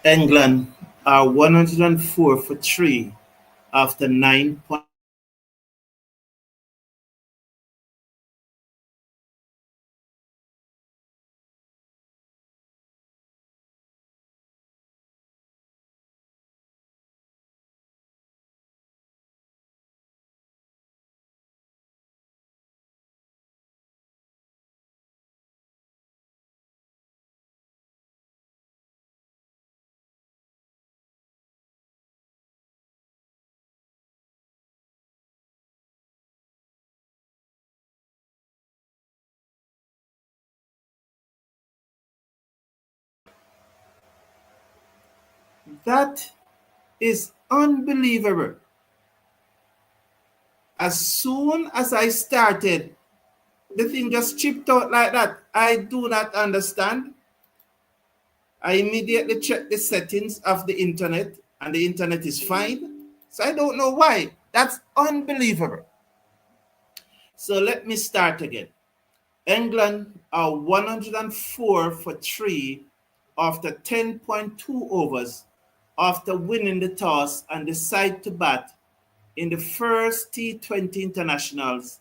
England are 104 for 3 after 9 points. That is unbelievable. As soon as I started, the thing just chipped out like that. I do not understand. I immediately checked the settings of the internet, and the internet is fine. So I don't know why. That's unbelievable. So let me start again. England are 104 for 3 after 10.2 overs after winning the toss and decide to bat in the first T20 internationals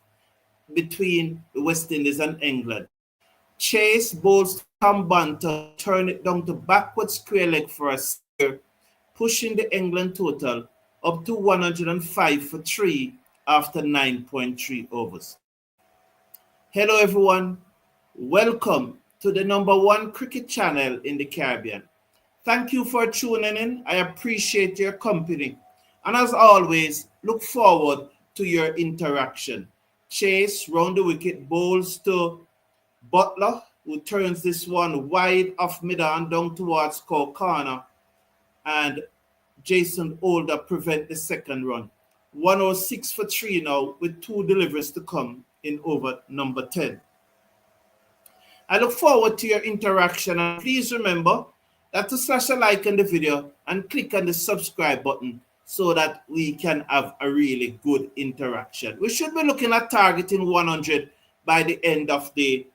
between the West Indies and England. Chase bowls Tom Bunter, turn it down to backward square leg for a square, pushing the England total up to 105 for 3 after 9.3 overs. Hello everyone, welcome to the #1 cricket channel in the Caribbean. Thank you for tuning in. I appreciate your company. And as always, look forward to your interaction. Chase round the wicket bowls to Butler, who turns this one wide off mid-on down towards corner, and Jason Older prevent the second run. 106 for 3 now with 2 deliveries to come in over number 10. I look forward to your interaction, and please remember that to slash a like on the video and click on the subscribe button so that we can have a really good interaction. We should be looking at targeting 100 by the end of the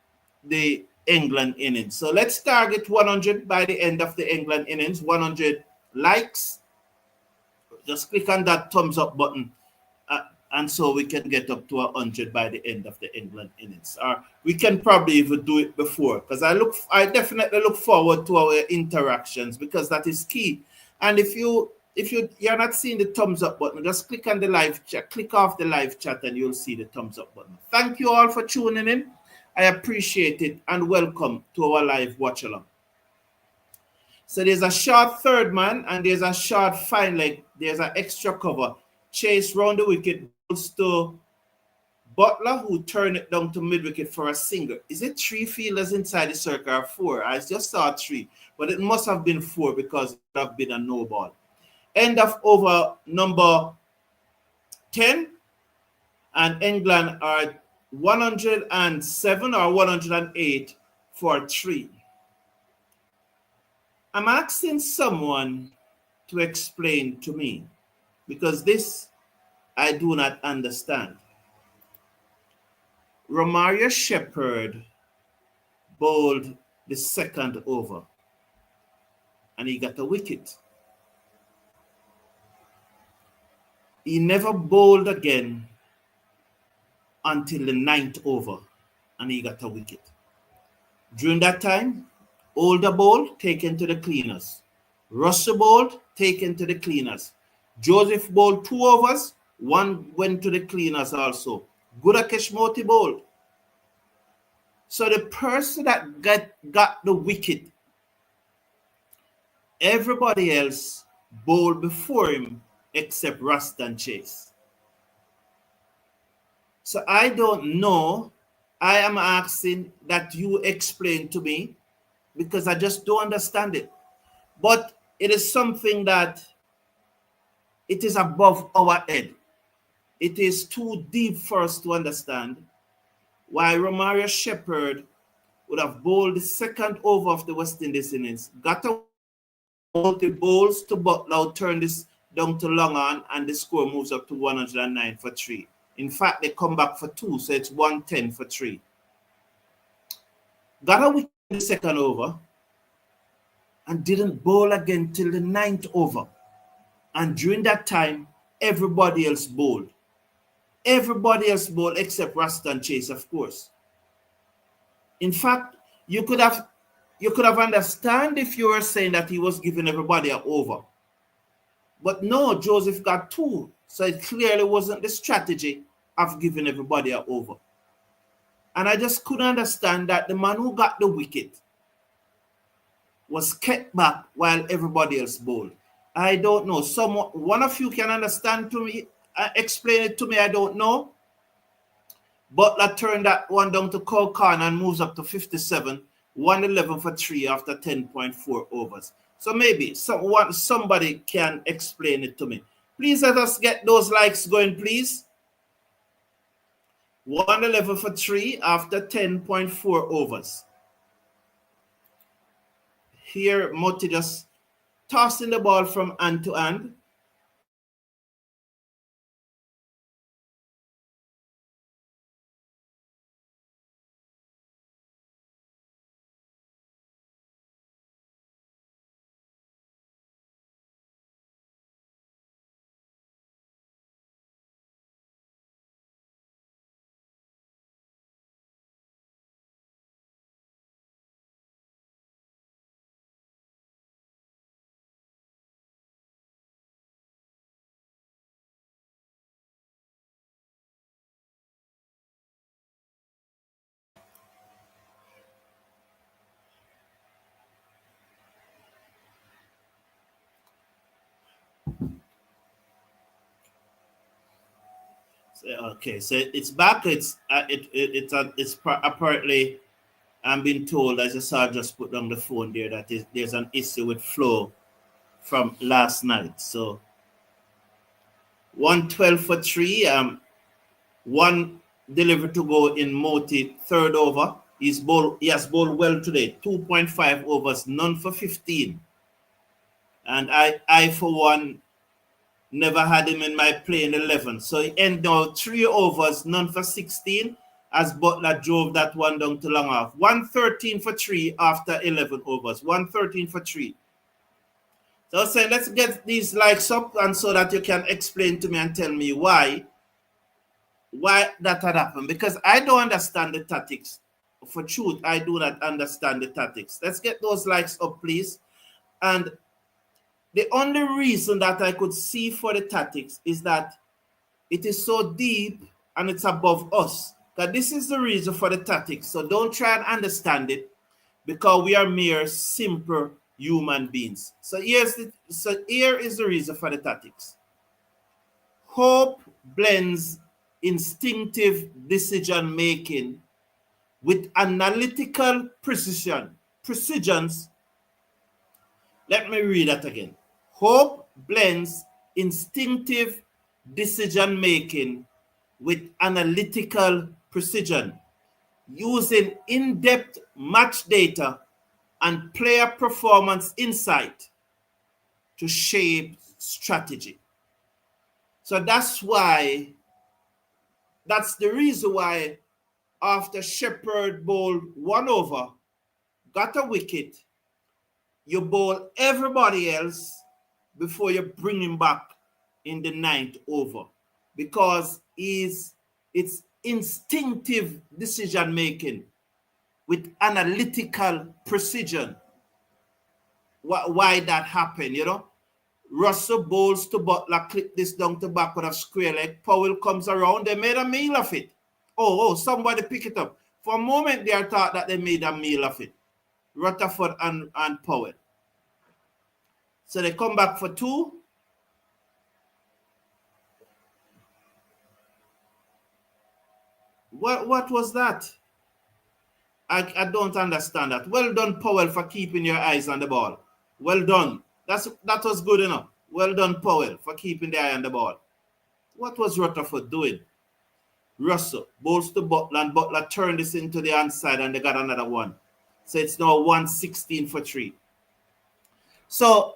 England innings. So let's target 100 by the end of the England innings. 100 likes. Just click on that thumbs up button, and so we can get up to 100 by the end of the England innings. Or we can probably even do it before, because I definitely look forward to our interactions, because that is key. And if you're not seeing the thumbs up button, just click on the live chat, click off the live chat, and you'll see the thumbs up button. Thank you all for tuning in. I appreciate it, and welcome to our live watch along. So there's a short third man and there's a short fine leg. There's an extra cover. Chase round the wicket, goes to Butler, who turned it down to mid wicket for a single. Is it 3 fielders inside the circle or 4? I just saw 3, but it must have been 4 because it would have been a no ball. End of over number 10, and England are 107 or 108 for 3. I'm asking someone to explain to me, because this I do not understand. Romario Shepherd bowled the second over and he got a wicket. He never bowled again until the 9th over and he got a wicket. During that time, Older bowled, taken to the cleaners. Russell bowled, taken to the cleaners. Joseph bowled 2 overs, 1 went to the cleaners also. Gudakesh Moti bowled. So the person that got the wicket, everybody else bowled before him except Rastan Chase. So I don't know. I am asking that you explain to me, because I just don't understand it. But it is something that it is above our head. It is too deep for us to understand why Romario Shepherd would have bowled the second over of the West Indies innings, got a multi bowls to Butler, turn this down to long on, and the score moves up to 109 for 3. In fact, they come back for 2, so it's 110 for 3. Got a wicket in the second over, and didn't bowl again till the 9th over. And during that time, everybody else bowled. Everybody else bowled except Rasta and Chase, of course. In fact, you could have understand if you were saying that he was giving everybody an over. But no, Joseph got 2. So it clearly wasn't the strategy of giving everybody an over. And I just couldn't understand that the man who got the wicket was kept back while everybody else bowled. I don't know. One of you can understand to me, explain it to me. I don't know. Butler turned that one down to Khan and moves up to 57, 111 for 3 after 10.4 overs. So maybe somebody can explain it to me. Please let us get those likes going, please. 111 for 3 after 10.4 overs. Here, Moti just tossing the ball from hand to hand. Okay, so it's back. It's apparently, I'm being told, as I saw just put on the phone there, that there's an issue with flow from last night. So 112 for 3. One delivered to go in Moti, 3rd over. He has bowled well today. 2.5 overs, none for 15. And I for one, never had him in my playing 11. So he ended out 3 overs, none for 16, as Butler drove that one down to long off. 113 for 3 after 11 overs. 113 for 3. So I said, let's get these likes up, and so that you can explain to me and tell me why that had happened. Because I don't understand the tactics. For truth, I do not understand the tactics. Let's get those likes up, please. And the only reason that I could see for the tactics is that it is so deep and it's above us. That this is the reason for the tactics. So don't try and understand it, because we are mere simple human beings. So here is the reason for the tactics. Hope blends instinctive decision making with analytical precisions. Let me read that again. Hope blends instinctive decision making with analytical precision, using in-depth match data and player performance insight to shape strategy. So that's the reason why after Shepherd bowled 1 over, got a wicket, you bowl everybody else before you bring him back in the 9th over, because it's instinctive decision making with analytical precision. Why that happened, Russell bowls to Butler, clip this down to backward of square leg. Powell comes around, they made a meal of it. Oh, somebody pick it up. For a moment, they thought that they made a meal of it. Rutherford and Powell. So they come back for 2. What was that? I don't understand that. Well done, Powell, for keeping your eyes on the ball. Well done. That was good enough. Well done, Powell, for keeping the eye on the ball. What was Rutherford doing? Russell bowls to Butler, and Butler turned this into the outside, and they got another one. So it's now 116 for 3. So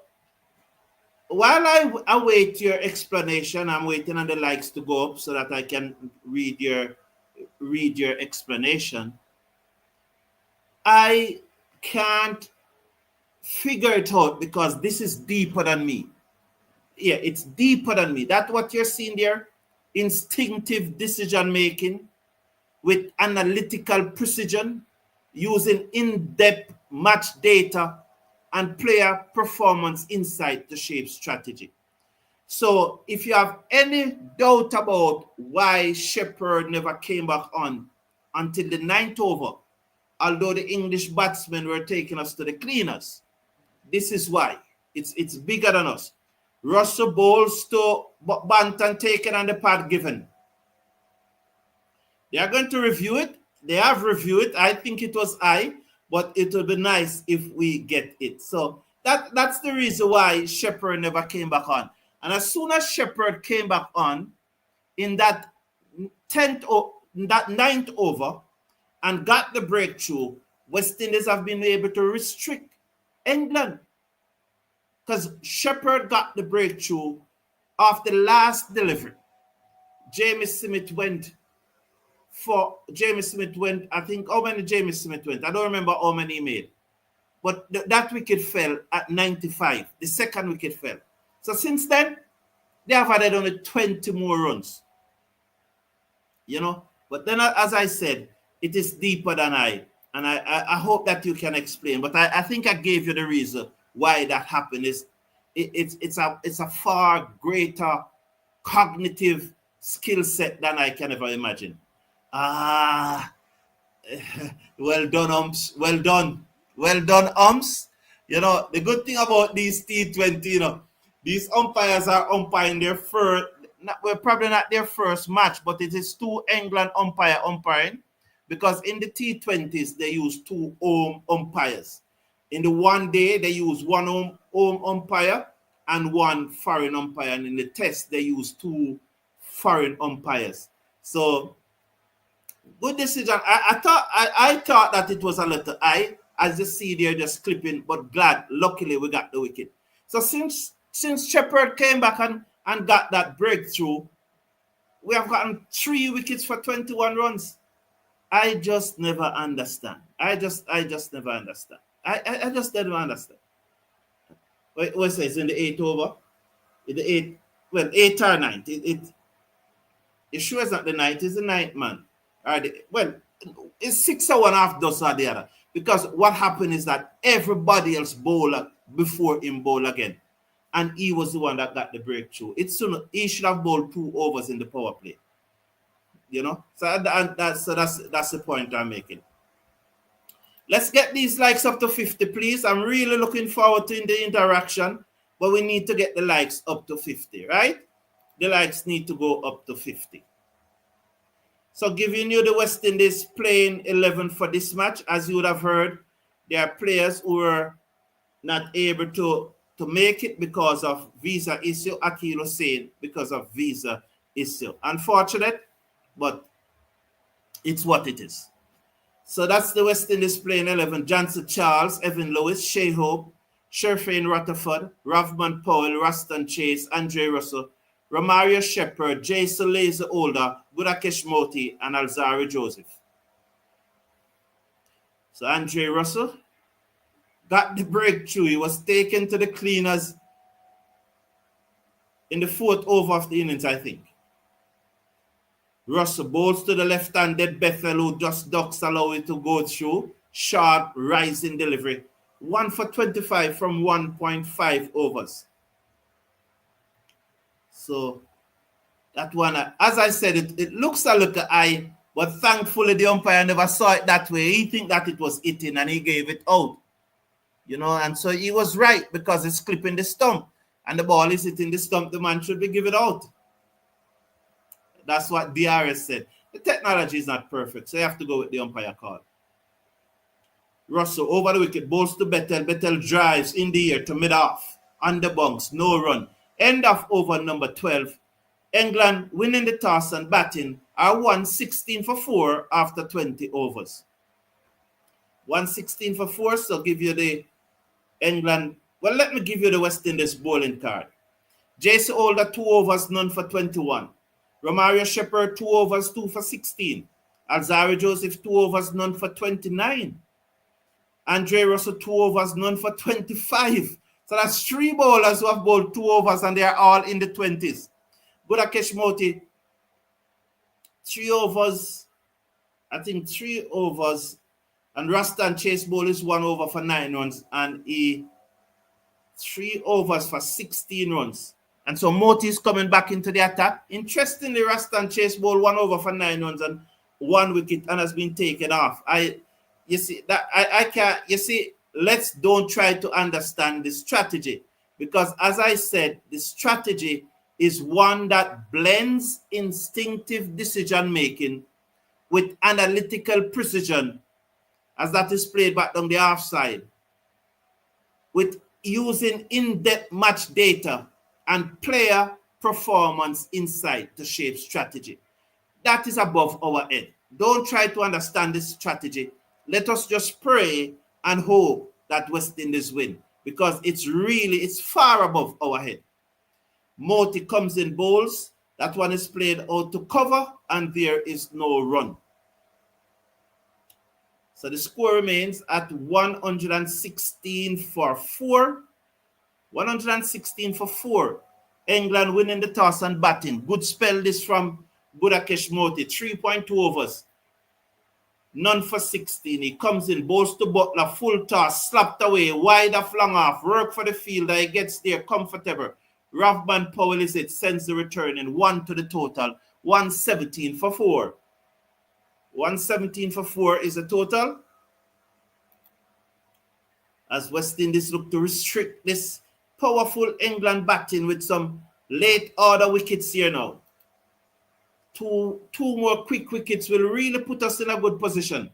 while I await your explanation, I'm waiting on the likes to go up so that I can read your explanation. I can't figure it out because this is deeper than me. Yeah, it's deeper than me. That's what you're seeing there. Instinctive decision making with analytical precision, using in-depth match data and player performance insight to shape strategy. So if you have any doubt about why Shepherd never came back on until the ninth over, although the English batsmen were taking us to the cleaners, this is why. It's bigger than us. Russell bowls to Banton taken and the pad given. They are going to review it. They have reviewed it. I think it was but it would be nice if we get it. So that's the reason why Shepherd never came back on. And as soon as Shepherd came back on in that ninth over and got the breakthrough, West Indies have been able to restrict England. Because Shepherd got the breakthrough after the last delivery. Jamie Smith went, I think, how many Jamie Smith went? I don't remember how many he made. But that wicket fell at 95. The second wicket fell. So since then, they have added only 20 more runs. You know? But then, as I said, it is deeper than I. And I hope that you can explain. But I think I gave you the reason why that happened. It's a far greater cognitive skill set than I can ever imagine. Well done, umps. Well done, umps. You know, the good thing about these T20, you know, these umpires are umpiring their first, well, probably not their first match, but it is two England umpiring, because in the T20s, they use two home umpires. In the one day, they use one home umpire and one foreign umpire. And in the test, they use two foreign umpires. So, good decision. I thought that it was a letter I, as you see there, just clipping, but glad, luckily, we got the wicket. So since Shepherd came back and got that breakthrough, we have gotten 3 wickets for 21 runs. I just never understand. I just never understand. I just never understand. What's it? It's in the 8th over? In the 8th, well, 8th or 9th. It sure it's not the 9th, it's the 9th, man. Well, it's 6 or 1/2 does or the other. Because what happened is that everybody else bowled before him bowl again. And he was the one that got the breakthrough. He should have bowled 2 overs in the power play. You know? So that's the point I'm making. Let's get these likes up to 50, please. I'm really looking forward to the interaction. But we need to get the likes up to 50, right? The likes need to go up to 50. So giving you the West Indies playing 11 for this match, as you would have heard, there are players who were not able to make it because of visa issue. Akil Hussain because of visa issue. Unfortunate, but it's what it is. So that's the West Indies playing 11. Johnson Charles, Evan Lewis, Shai Hope, Sherfane Rutherford, Ravman Powell, Raston Chase, Andre Russell, Romario Shepherd, Jason Laser Older, Gudakesh Moti, and Alzari Joseph. So Andre Russell got the breakthrough. He was taken to the cleaners in the 4th over of the innings, I think. Russell bowls to the left-handed Bethel, who just ducks allow it to go through. Sharp, rising delivery. 1 for 25 from 1.5 overs. So that one, as I said, it looks a little high, but thankfully the umpire never saw it that way. He think that it was hitting and he gave it out. You know, and so he was right because it's clipping the stump and the ball is hitting the stump. The man should be given out. That's what DRS said. The technology is not perfect, so you have to go with the umpire call. Russell over the wicket, bowls to Bethel. Bethel drives in the air to mid-off. On the bunks, no run. End of over number 12. England winning the toss and batting are 116 for 4 after 20 overs. 116 for 4, so give you the England. Well, let me give you the West Indies bowling card. Jason Older, 2 overs, none for 21. Romario Shepherd, 2 overs, 2 for 16. Alzari Joseph, 2 overs, none for 29. Andre Russell 2 overs, none for 25. So that's 3 bowlers who have bowled 2 overs and they are all in the 20s. Gudakesh Motie, 3 overs, I think 3 overs, and Rastan Chase Bowl is 1 over for 9 runs, and he 3 overs for 16 runs. And so Motie is coming back into the attack. Interestingly, Rastan Chase Bowl 1 over for 9 runs and 1 wicket and has been taken off. I can't, let's don't try to understand the strategy, because as I said, the strategy is one that blends instinctive decision making with analytical precision, as that is played back on the half side, with using in-depth match data and player performance insight to shape strategy. That is above our head. Don't try to understand this strategy. Let us just pray and hope that West Indies win, because it's far above our head. Motie comes in bowls. That one is played out to cover, and there is no run. So the score remains at 116 for 4. 116 for 4. England winning the toss and batting. Good spell this from Gudakesh Motie. 3.2 overs. None for 16. He comes in, bowls to Butler, full toss, slapped away, wide of long off, work for the fielder. He gets there comfortable. Ravman Powell is it, sends the return in 1 to the total. 117 for 4. 117 for 4 is the total, as West Indies look to restrict this powerful England batting with some late order wickets here now. Two more quick wickets will really put us in a good position.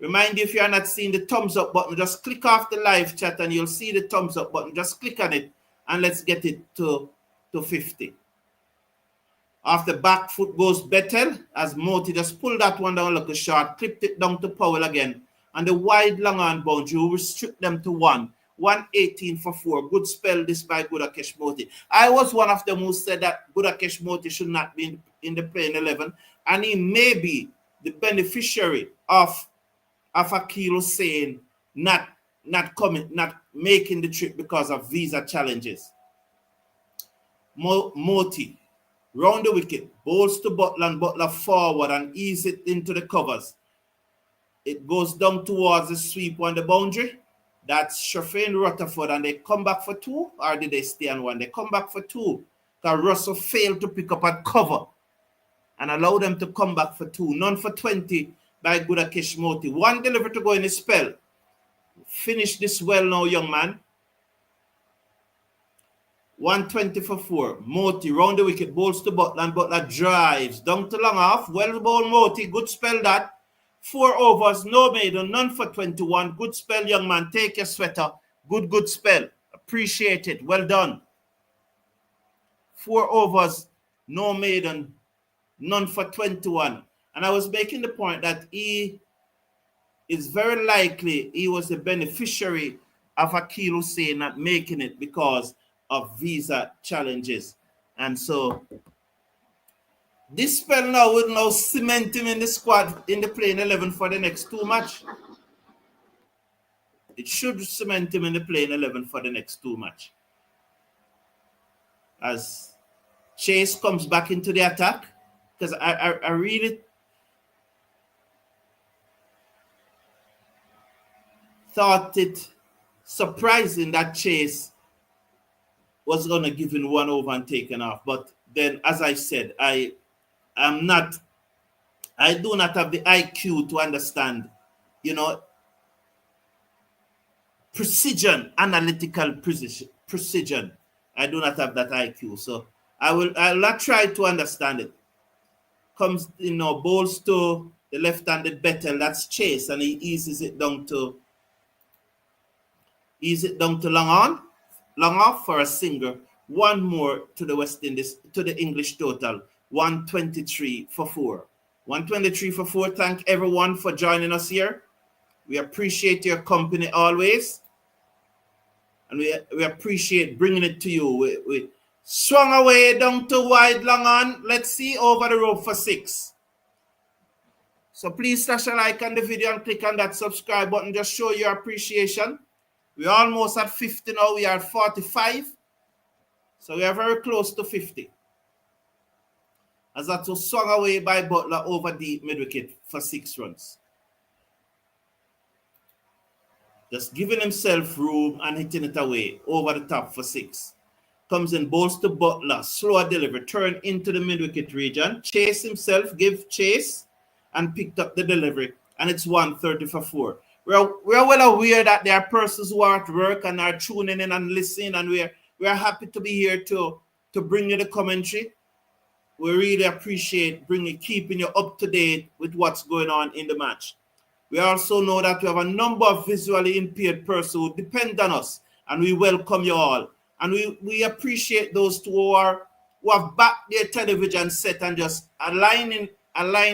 Remind you, if you are not seeing the thumbs up button, just click off the live chat and you'll see the thumbs up button. Just click on it and let's get it to 50. Off the back foot goes Bettel, as Motie just pulled that one down like a shot, clipped it down to Powell again. And the wide long on boundary will restrict them to 1. 118 for 4. Good spell this by Gudakesh Motie. I was one of them who said that Gudakesh Motie should not be in the playing 11, and he may be the beneficiary of Akil Hussain not making the trip because of visa challenges. Motie round the wicket, bowls to Butler, and Butler forward and ease it into the covers. It goes down towards the sweep on the boundary. That's Shafin Rutherford, and they come back for 2, or did they stay on 1? They come back for 2, because Russell failed to pick up at cover and allow them to come back for 2. None for 20 by Gudakesh Motie. 1 delivery to go in his spell. Finish this well now, young man. 120 for 4. Motie round the wicket, bowls to Butler, and Butler drives down to long off. Well bowled Motie, good spell that. 4 overs, no maiden, none for 21. Good spell, young man. Take your sweater. Good spell. Appreciate it. Well done. 4 overs, no maiden, none for 21. And I was making the point that he is very likely he was the beneficiary of Akil Hussain not making it because of visa challenges. And so this spell now will now cement him in the squad in the playing 11 for the next 2 matches. It should cement him in the playing 11 for the next 2 matches. As Chase comes back into the attack, because I really thought it surprising that Chase was going to give in 1 over and taken off. But then, as I said, I do not have the IQ to understand, precision, analytical precision. I do not have that IQ. So I'll not try to understand it. Comes, bowls to the left-handed Bettel, that's Chase, and he eases it down to long off for a single. 1 more to the West Indies, to the English total. 123 for 4. 123 for 4. Thank everyone for joining us here. We appreciate your company always. And we appreciate bringing it to you. We swung away down to wide long on. Let's see, over the rope for 6. So please slash a like on the video and click on that subscribe button. Just show your appreciation. We're almost at 50 now. We are at 45. So we are very close to 50. As that was swung away by Butler over deep mid-wicket for 6 runs. Just giving himself room and hitting it away over the top for 6. Comes in, bowls to Butler, slower delivery, turn into the mid-wicket region, chase himself, give chase, and picked up the delivery. And it's 130 for 4. We're well aware that there are persons who are at work and are tuning in and listening, and we're happy to be here to bring you the commentary. We really appreciate keeping you up to date with what's going on in the match. We also know that we have a number of visually impaired persons who depend on us, and we welcome you all. And we appreciate those who have backed their television set and just align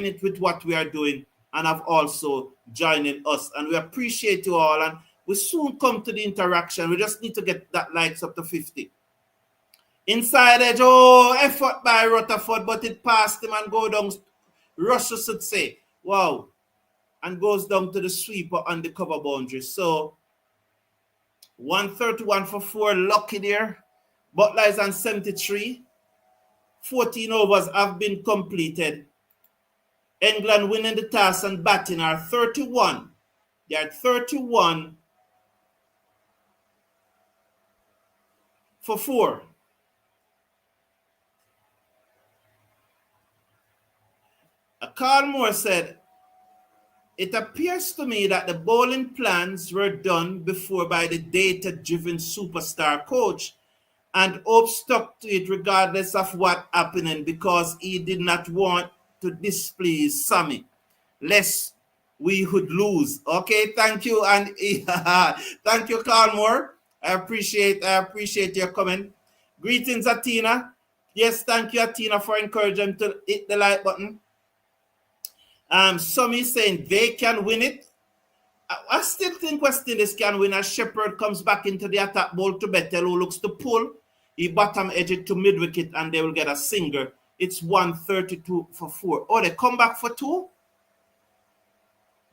it with what we are doing and have also joining us. And we appreciate you all. And we soon come to the interaction. We just need to get that likes up to 50. Inside edge, effort by Rutherford, but it passed him and go down. Russia should say, wow. And goes down to the sweeper on the cover boundary. So 131 for 4, lucky there. Butler is on 73. 14 overs have been completed. England winning the toss and batting are 31. They are 31 for 4. Carl Moore said, it appears to me that the bowling plans were done before by the data-driven superstar coach, and Hope stuck to it regardless of what happening because he did not want to displease Sammy, lest we would lose. Okay, thank you, and thank you, Carl Moore. I appreciate your comment. Greetings, Atina. Yes, thank you, Atina, for encouraging to hit the like button. Some is saying they can win it. I still think West Indies can win as Shepherd comes back into the attack ball to Bettel, who looks to pull. He bottom edge it to mid-wicket and they will get a single. It's 132 for 4. Oh, they come back for 2?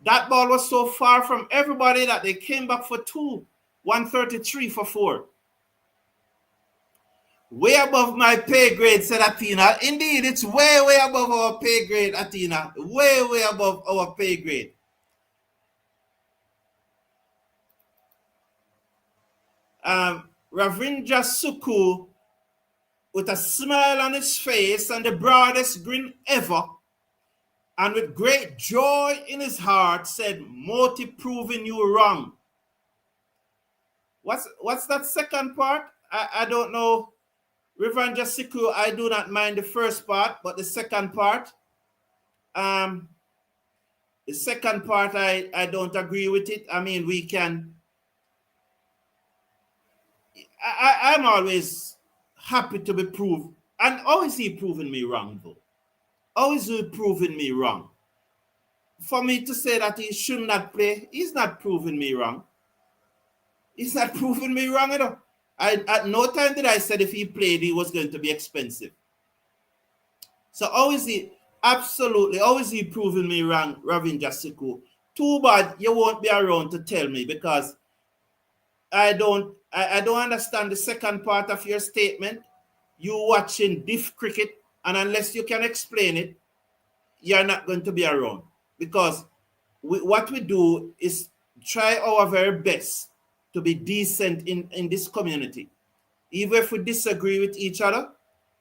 That ball was so far from everybody that they came back for 2. 133 for 4. Way above my pay grade, said Athena. Indeed, it's way, way above our pay grade, Athena. Way, way above our pay grade. Ravindra Suku, with a smile on his face and the broadest grin ever, and with great joy in his heart, said, Moti proving you wrong. What's that second part? I don't know. Ravindra Suku, I do not mind the first part, but the second part, I don't agree with it. I mean, we can... I'm always happy to be proved. And always he proving me wrong, though. Always he proving me wrong. For me to say that he should not play, he's not proving me wrong. He's not proving me wrong at all. At no time did I say if he played, he was going to be expensive. So always he proving me wrong, Ravindra Suku. Too bad you won't be around to tell me because I don't understand the second part of your statement. You watching diff cricket, and unless you can explain it, you're not going to be around. Because what we do is try our very best to be decent in this community. Even if we disagree with each other,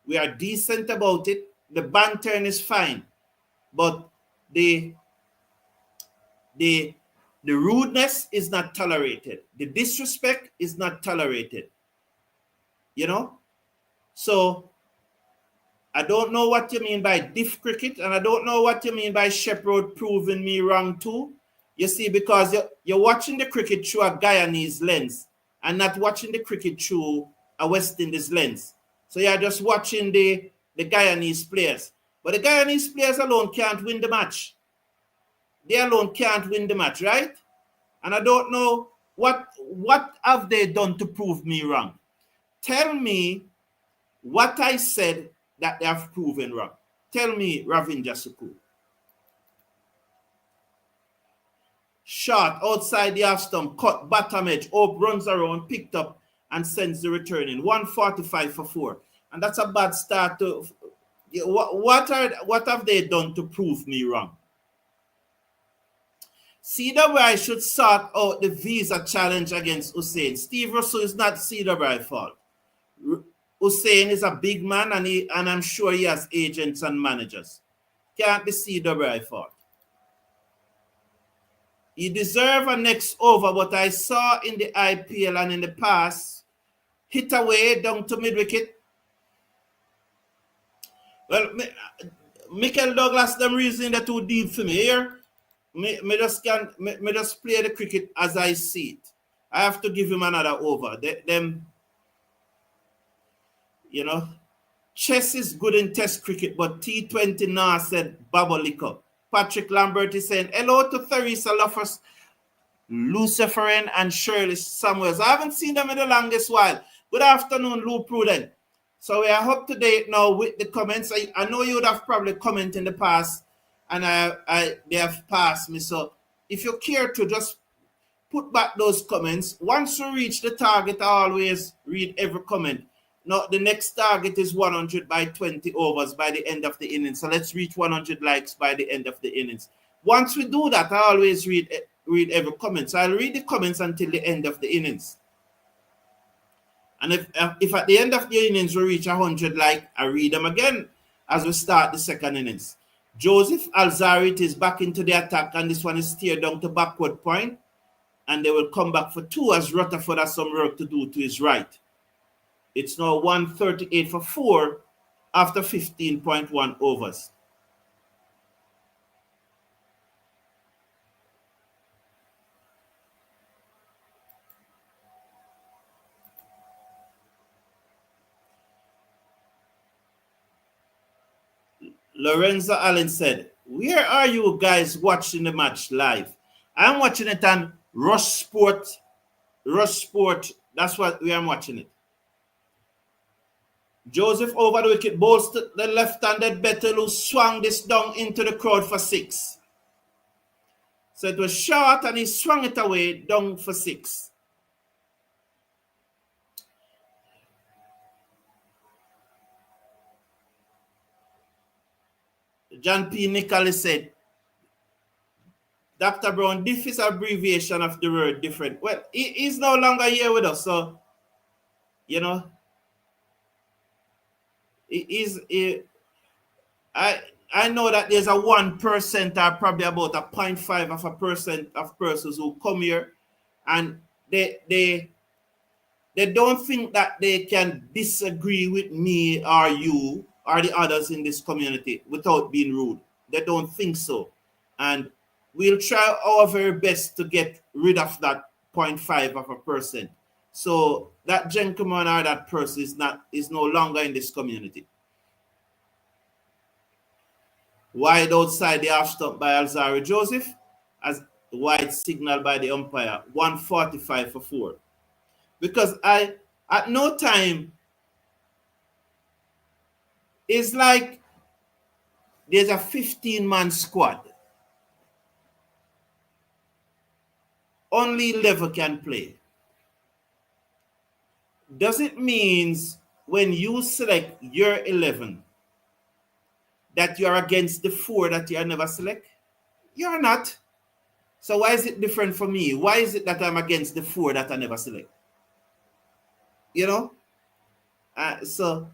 we are decent about it. The banter is fine. But the rudeness is not tolerated. The disrespect is not tolerated. You know? So, I don't know what you mean by diff cricket, and I don't know what you mean by Shepherd proving me wrong too. You see, because you're watching the cricket through a Guyanese lens and not watching the cricket through a West Indies lens. So you're just watching the Guyanese players. But the Guyanese players alone can't win the match. They alone can't win the match, right? And I don't know what have they done to prove me wrong. Tell me what I said that they have proven wrong. Tell me, Ravindra Suku. Shot outside the half stump, cut bottom edge, Hope runs around, picked up, and sends the return in. 145 for 4. And that's a bad start to what have they done to prove me wrong? CWI should sort out the visa challenge against Hussein. Steve Russell is not CWI fault. Hussein is a big man, and I'm sure he has agents and managers. Can't be CWI fault. He deserves a next over, but I saw in the IPL and in the past, hit away down to mid-wicket. Well, Michael Douglas, them reasoning that too deep for me here. Me just play the cricket as I see it. I have to give him another over. Chess is good in test cricket, but T20 now said Babolico. Patrick Lambert is saying hello to Theresa Luffers, Luciferin, and Shirley Samuels. I haven't seen them in the longest while. Good afternoon, Lou Prudent. So we are up to date now with the comments. I know you would have probably commented in the past, and they have passed me. So if you care to just put back those comments. Once you reach the target, I always read every comment. Now, the next target is 100 by 20 overs by the end of the innings. So let's reach 100 likes by the end of the innings. Once we do that, I always read every comment. So I'll read the comments until the end of the innings. And if at the end of the innings we reach 100 likes, I read them again as we start the second innings. Joseph Alzarit is back into the attack, and this one is steered down to backward point. And they will come back for 2 as Rutherford has some work to do to his right. It's now 138 for 4 after 15.1 overs. Lorenzo Allen said, "Where are you guys watching the match live?" I'm watching it on Rush Sport. That's what we are watching it. Joseph over the wicket, bowls to the left-handed Bettel, who swung this down into the crowd for 6. So it was short, and he swung it away down for 6. John P. Nicholas said, Dr. Brown, diff is abbreviation of the word different. Well, he's no longer here with us, so, I know that there's a 1% or probably about a 0.5% of persons who come here, and they don't think that they can disagree with me or you or the others in this community without being rude. They don't think so. And we'll try our very best to get rid of that 0.5%. So that gentleman or that person is no longer in this community. Wide outside the half stump by Alzari Joseph, as wide signal by the umpire. 145 for 4. Because at no time, it's like there's a 15-man squad. Only 11 can play. Does it mean when you select your 11 that you're against the 4 that you never select? You're not. So why is it different for me? Why is it that I'm against the 4 that I never select? So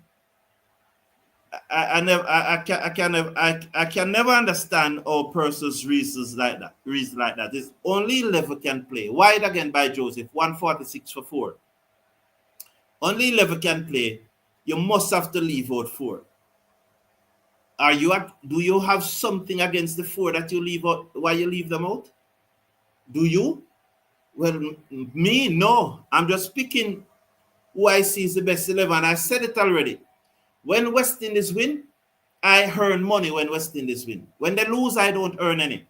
I can never understand how persons reasons like that. It's only 11 can play. Wide again by Joseph, 146 for 4. Only 11 can play. You must have to leave out 4. Do you have something against the 4 that you leave out? Why you leave them out? Do you? Well, me, no. I'm just picking who I see is the best 11. I said it already. When West Indies win, I earn money when West Indies win. When they lose, I don't earn any.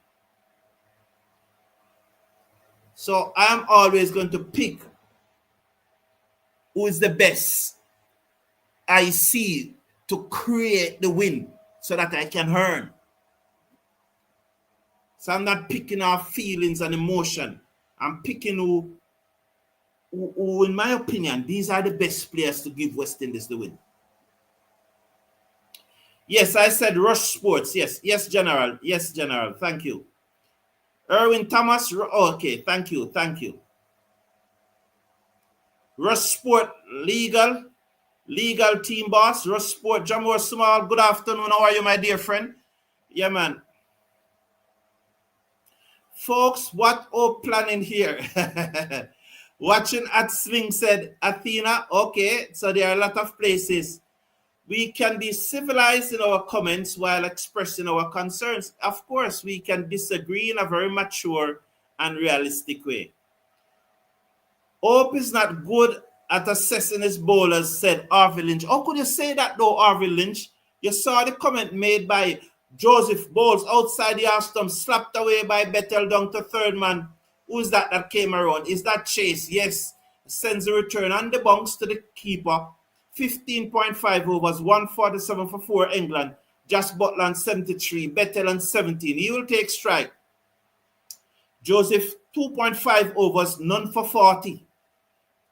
So I'm always going to pick who is the best I see to create the win so that I can earn. So I'm not picking our feelings and emotion. I'm picking who, in my opinion, these are the best players to give West Indies the win. Yes, I said Rush Sports. Yes, yes, General. Yes, General. Thank you. Erwin Thomas. Okay, thank you. Thank you. Rush Sport Legal Team Boss. Rush Sport Jamor Small. Good afternoon. How are you, my dear friend? Yeah, man. Folks, what planning here? Watching at Swing said, Athena, okay, so there are a lot of places. We can be civilized in our comments while expressing our concerns. Of course, we can disagree in a very mature and realistic way. Hope is not good at assessing his bowlers, said Harvey Lynch. How could you say that though, Harvey Lynch? You saw the comment made by Joseph Bowles outside the half stump, slapped away by Bettel down to third man. Who's that came around? Is that Chase? Yes. Sends a return on the bounce to the keeper. 15.5 overs, 147 for 4 England. Josh Butland 73, Bettel on 17. He will take strike. Joseph 2.5 overs, none for 40.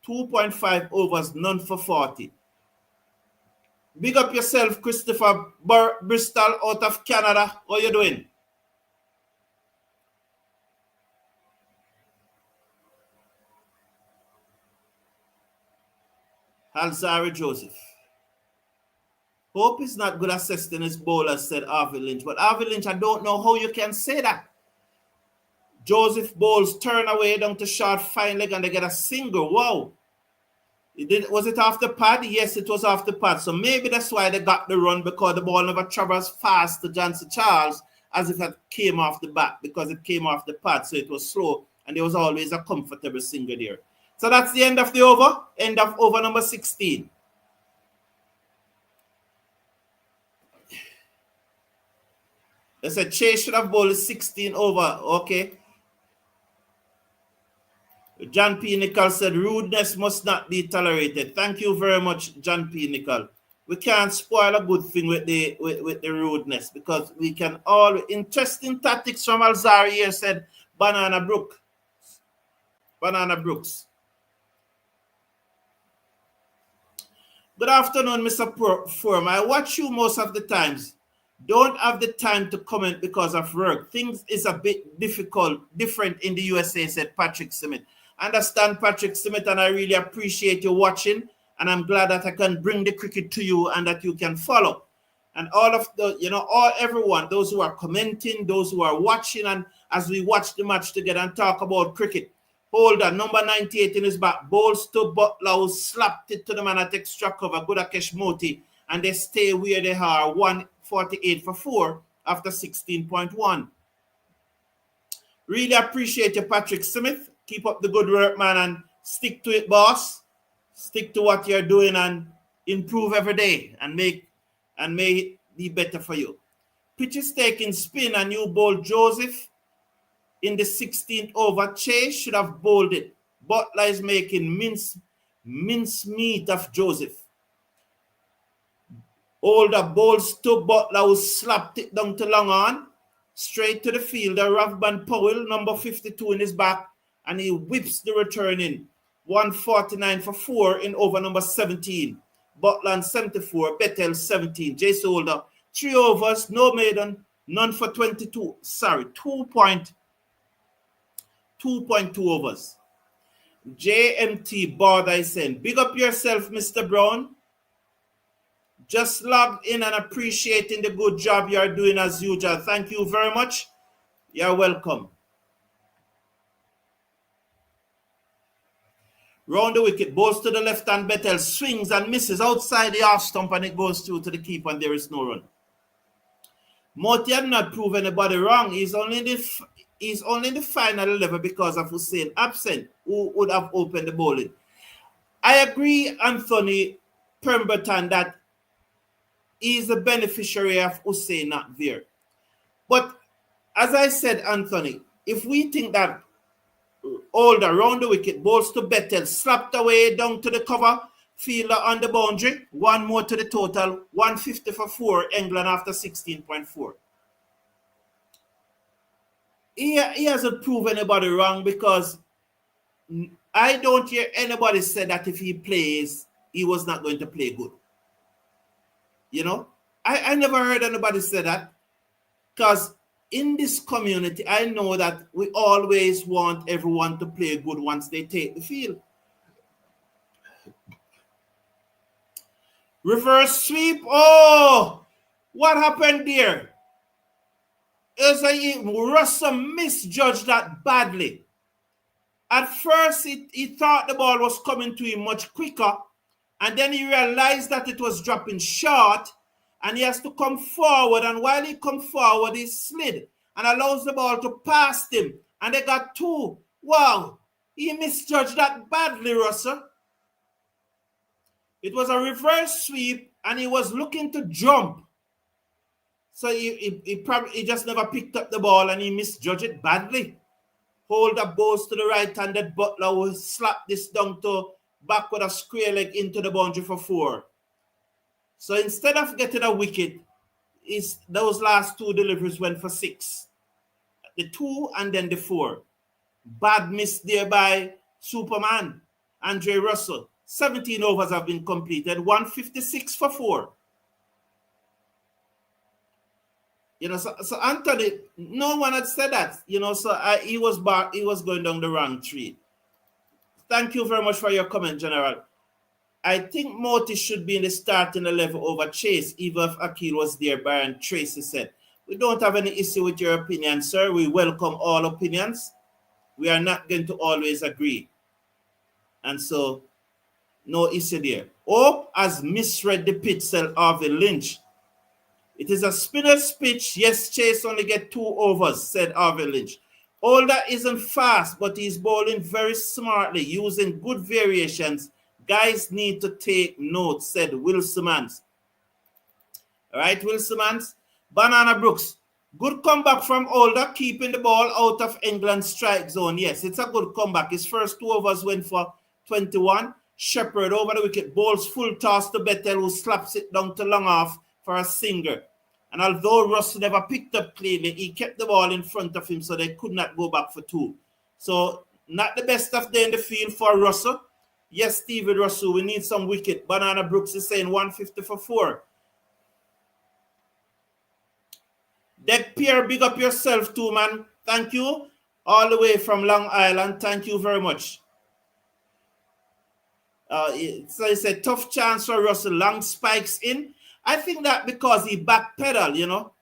2.5 overs, none for 40. Big up yourself, Christopher Bristol out of Canada. How you doing? Alzari Joseph. Hope is not good assisting his bowlers, said Harvey Lynch. But Harvey Lynch, I don't know how you can say that. Joseph Bowles turn away down to short fine leg and they get a single. Wow. Was it off the pad? Yes, it was off the pad. So maybe that's why they got the run, because the ball never travels fast to Johnson Charles as if it came off the bat, because it came off the pad. So it was slow and there was always a comfortable single there. So that's the end of the over. End of over number 16. They said Chase should have bowled 16 over. Okay. John P. Nicol said rudeness must not be tolerated. Thank you very much, John P. Nicol. We can't spoil a good thing with the rudeness, because we can all. Interesting tactics from Alzari here, said Banana Brooks. Good afternoon, Mr. Forum. I watch you most of the times. Don't have the time to comment because of work. Things is a bit different in the USA, said Patrick Smith. I understand, Patrick Smith, and I really appreciate you watching. And I'm glad that I can bring the cricket to you and that you can follow. And all of the, everyone, those who are commenting, those who are watching, and as we watch the match together and talk about cricket. Holder, number 98 in his back, bowls to Butler, slapped it to the man at extra cover, Gudakesh Moti, and they stay where they are, 148 for 4 after 16.1. Really appreciate you, Patrick Smith. Keep up the good work, man, and stick to it, boss. Stick to what you're doing and improve every day and may it be better for you. Pitch is taking spin, and you bowl Joseph in the 16th over. Chase should have bowled it. Butler is making mince meat of Joseph. Holder bowls to Butler, who slapped it down to long on. Straight to the fielder, Ravban Powell, number 52 in his back, and he whips the return in. 149 for 4 in over number 17. Butland 74, Bettel 17. Jace Holder, 3 overs, no maiden, none for 22. Sorry, 2.2 overs. JMT Border is saying, big up yourself, Mr. Brown. Just logged in and appreciating the good job you're doing as usual. Thank you very much. You're welcome. Round the wicket, balls to the left hand, Bettel swings and misses outside the half stump, and it goes through to the keeper, and there is no run. Moti had not proved anybody wrong. He's only in the final 11 because of Hussein absent, who would have opened the bowling. I agree, Anthony Pemberton, that he's the beneficiary of Hussein not there. But as I said, Anthony, if we think that Holder round the wicket, balls to Bettel, slapped away down to the cover, fielder on the boundary, one more to the total, 150 for 4, England after 16.4. he hasn't proved anybody wrong, because I don't hear anybody say that if he plays, he was not going to play good. You know, I never heard anybody say that, because in this community, I know that we always want everyone to play good once they take the field. Reverse sweep. Oh, what happened there? Russell misjudged that badly. At first, he thought the ball was coming to him much quicker, and then he realized that it was dropping short, and he has to come forward. And while he come forward, he slid and allows the ball to pass him, and they got two. Wow, he misjudged that badly, Russell. It was a reverse sweep, and he was looking to jump. So he just never picked up the ball, and he misjudged it badly. Hold up balls to the right-handed Butler will slap this down to back with a square leg into the boundary for 4. So instead of getting a wicket, those last 2 deliveries went for 6. The 2 and then the 4. Bad miss there by Superman, Andre Russell. 17 overs have been completed, 156 for 4. You know, so Anthony, no one had said that. You know, so he was going down the wrong tree. Thank you very much for your comment, General. I think Moti should be in the starting 11 over Chase, even if Akil was there, Byron Tracy said. We don't have any issue with your opinion, sir. We welcome all opinions. We are not going to always agree. And so, no issue there. Hope has misread the pitch, said Harvey Lynch. It is a spinner's pitch. Yes, Chase only get 2 overs, said Harvey Lynch. Older isn't fast, but he's bowling very smartly, using good variations. Guys need to take notes, said Will Simmons. All right, Will Simmons. Banana Brooks. Good comeback from Older, keeping the ball out of England's strike zone. Yes, it's a good comeback. His first 2 overs went for 21. Shepherd over the wicket, bowls full toss to Bettel, who slaps it down to long off for a single. And although Russell never picked up cleanly, he kept the ball in front of him so they could not go back for 2. So not the best of day in the field for Russell. Yes, Stevie Russell, we need some wicket. Banana Brooks is saying 150 for 4. Deck Pierre, big up yourself too, man. Thank you. All the way from Long Island. Thank you very much. So it's a tough chance for Russell. Long spikes in. I think that because he backpedal, you know.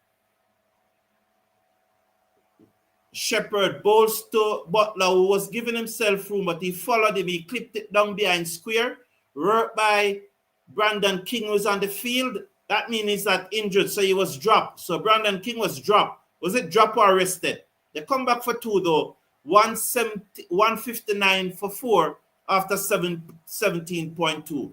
Shepherd bowls to Butler, who was giving himself room, but he followed him. He clipped it down behind square. Worked by Brandon King, who's on the field. That means he's not injured, so he was dropped. So Brandon King was dropped. Was it dropped or arrested? They come back for 2, though. 159 for 4 after 17.2.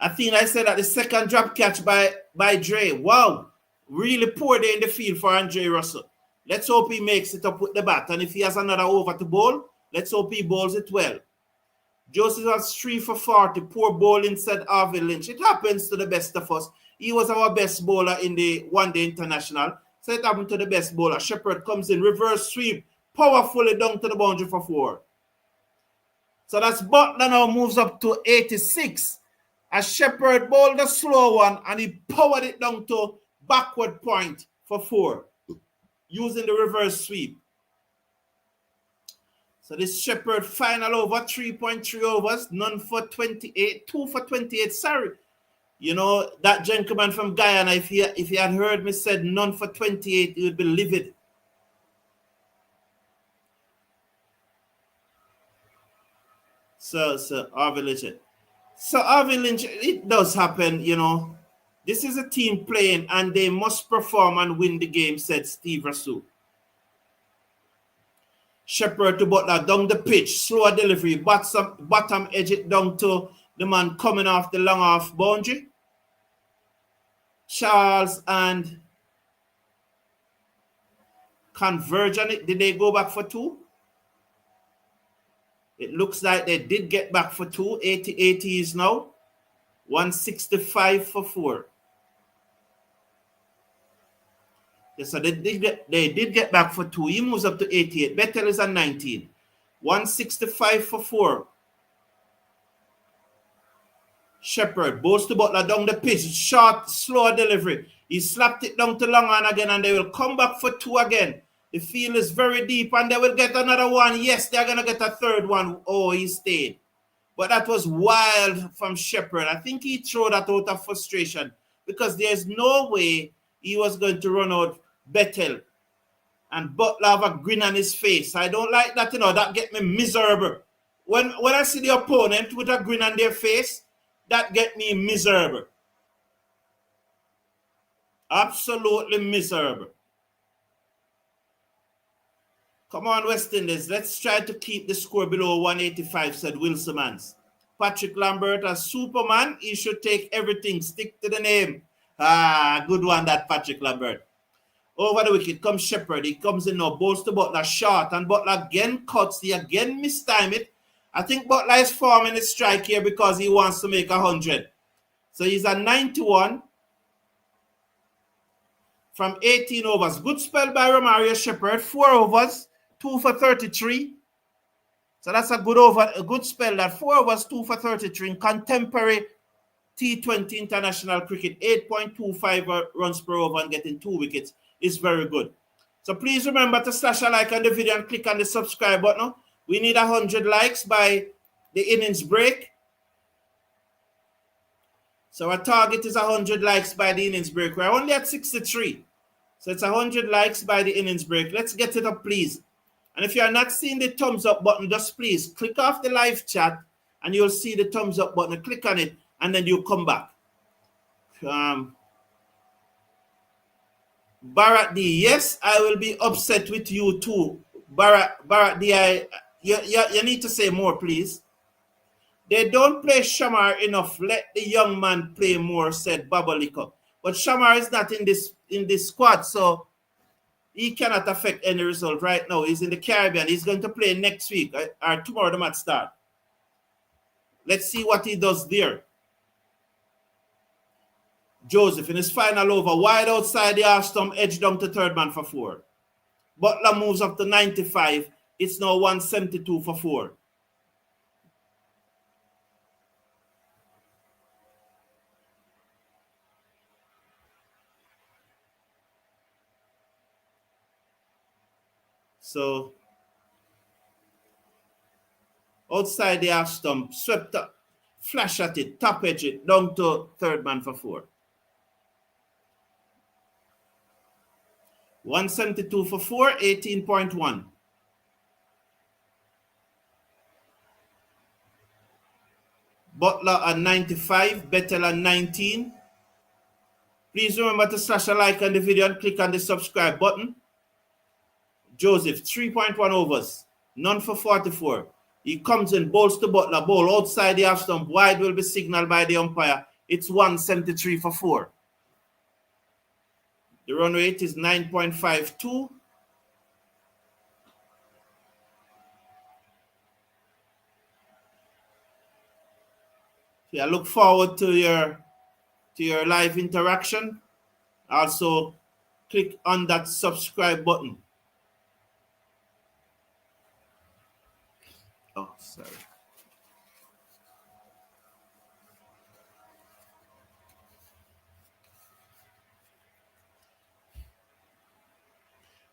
I think I said that the second drop catch by Dre. Wow. Really poor day in the field for Andre Russell. Let's hope he makes it up with the bat. And if he has another over to bowl, let's hope he bowls it well. Joseph has 3 for 40. Poor bowling, said Harvey Lynch. It happens to the best of us. He was our best bowler in the one-day international. So it happened to the best bowler. Shepherd comes in, reverse sweep, powerfully down to the boundary for 4. So that's Butler now moves up to 86. As Shepherd bowled a slow one, and he powered it down to backward point for 4, using the reverse sweep. So this Shepherd final over, 3.3 overs, none for 28, 2 for 28, sorry. You know, that gentleman from Guyana, if he had heard me said none for 28, he would be livid. So Harvey Lynch. So Harvey Lynch, it does happen, you know. This is a team playing, and they must perform and win the game, said Steve Russell. Shepherd to Butler, down the pitch, slower delivery, bottom edge it down to the man coming off the long off boundary. Charles and Converge on it. Did they go back for 2? It looks like they did get back for 2. 80 is now. 165 for 4. Okay, so they did get back for 2. He moves up to 88. Bettel is on 19. 165 for 4. Shepherd bows to Butler down the pitch. Short, slow delivery. He slapped it down to long on again, and they will come back for 2 again. The field is very deep, and they will get another one. Yes, they're going to get a third one. Oh, he stayed. But that was wild from Shepherd. I think he threw that out of frustration because there's no way he was going to run out Bettel and Butler have a grin on his face. I don't like that, that get me miserable. When I see the opponent with a grin on their face, that get me miserable. Absolutely miserable. Come on, West Indies. Let's try to keep the score below 185, said Wilson Mans. Patrick Lambert, as Superman, he should take everything. Stick to the name. Good one, that Patrick Lambert. Over the wicket comes Shepherd. He comes in now, bowls to Butler, short, and Butler again cuts. He again mistimed it. I think Butler is forming a strike here because he wants to make 100. So he's at 91 from 18 overs. Good spell by Romario Shepherd. 4 overs, 2 for 33. So that's a good spell. That 4 overs, 2 for 33 in contemporary T20 international cricket. 8.25 runs per over and getting 2 wickets is very good. So please remember to slash a like on the video and click on the subscribe button. We need 100 likes by the innings break. So our target is 100 likes by the innings break. We're only at 63. So it's 100 likes by the innings break. Let's get it up, please. And if you are not seeing the thumbs up button, just please click off the live chat and you'll see the thumbs up button. Click on it and then you'll come back. Bharat D, yes, I will be upset with you too. Bharat D, you need to say more, please. They don't play Shamar enough. Let the young man play more, said Babalika. But Shamar is not in this squad, so he cannot affect any result right now. He's in the Caribbean. He's going to play next week or tomorrow the match start. Let's see what he does there. Joseph in his final over, wide outside the half stump, edge down to third man for 4. Butler moves up to 95. It's now 172 for 4. So outside the half stump, swept up, flash at it, top edge it, down to third man for 4. 172 for 4, 18.1. Butler at 95, Bettel at 19. Please remember to slash a like on the video and click on the subscribe button. Joseph, 3.1 overs, none for 44. He comes in, bowls to Butler, ball outside the half stump, wide will be signaled by the umpire. It's 173 for 4. The run rate is 9.52. Yeah, I look forward to your live interaction. Also, click on that subscribe button. Oh, sorry.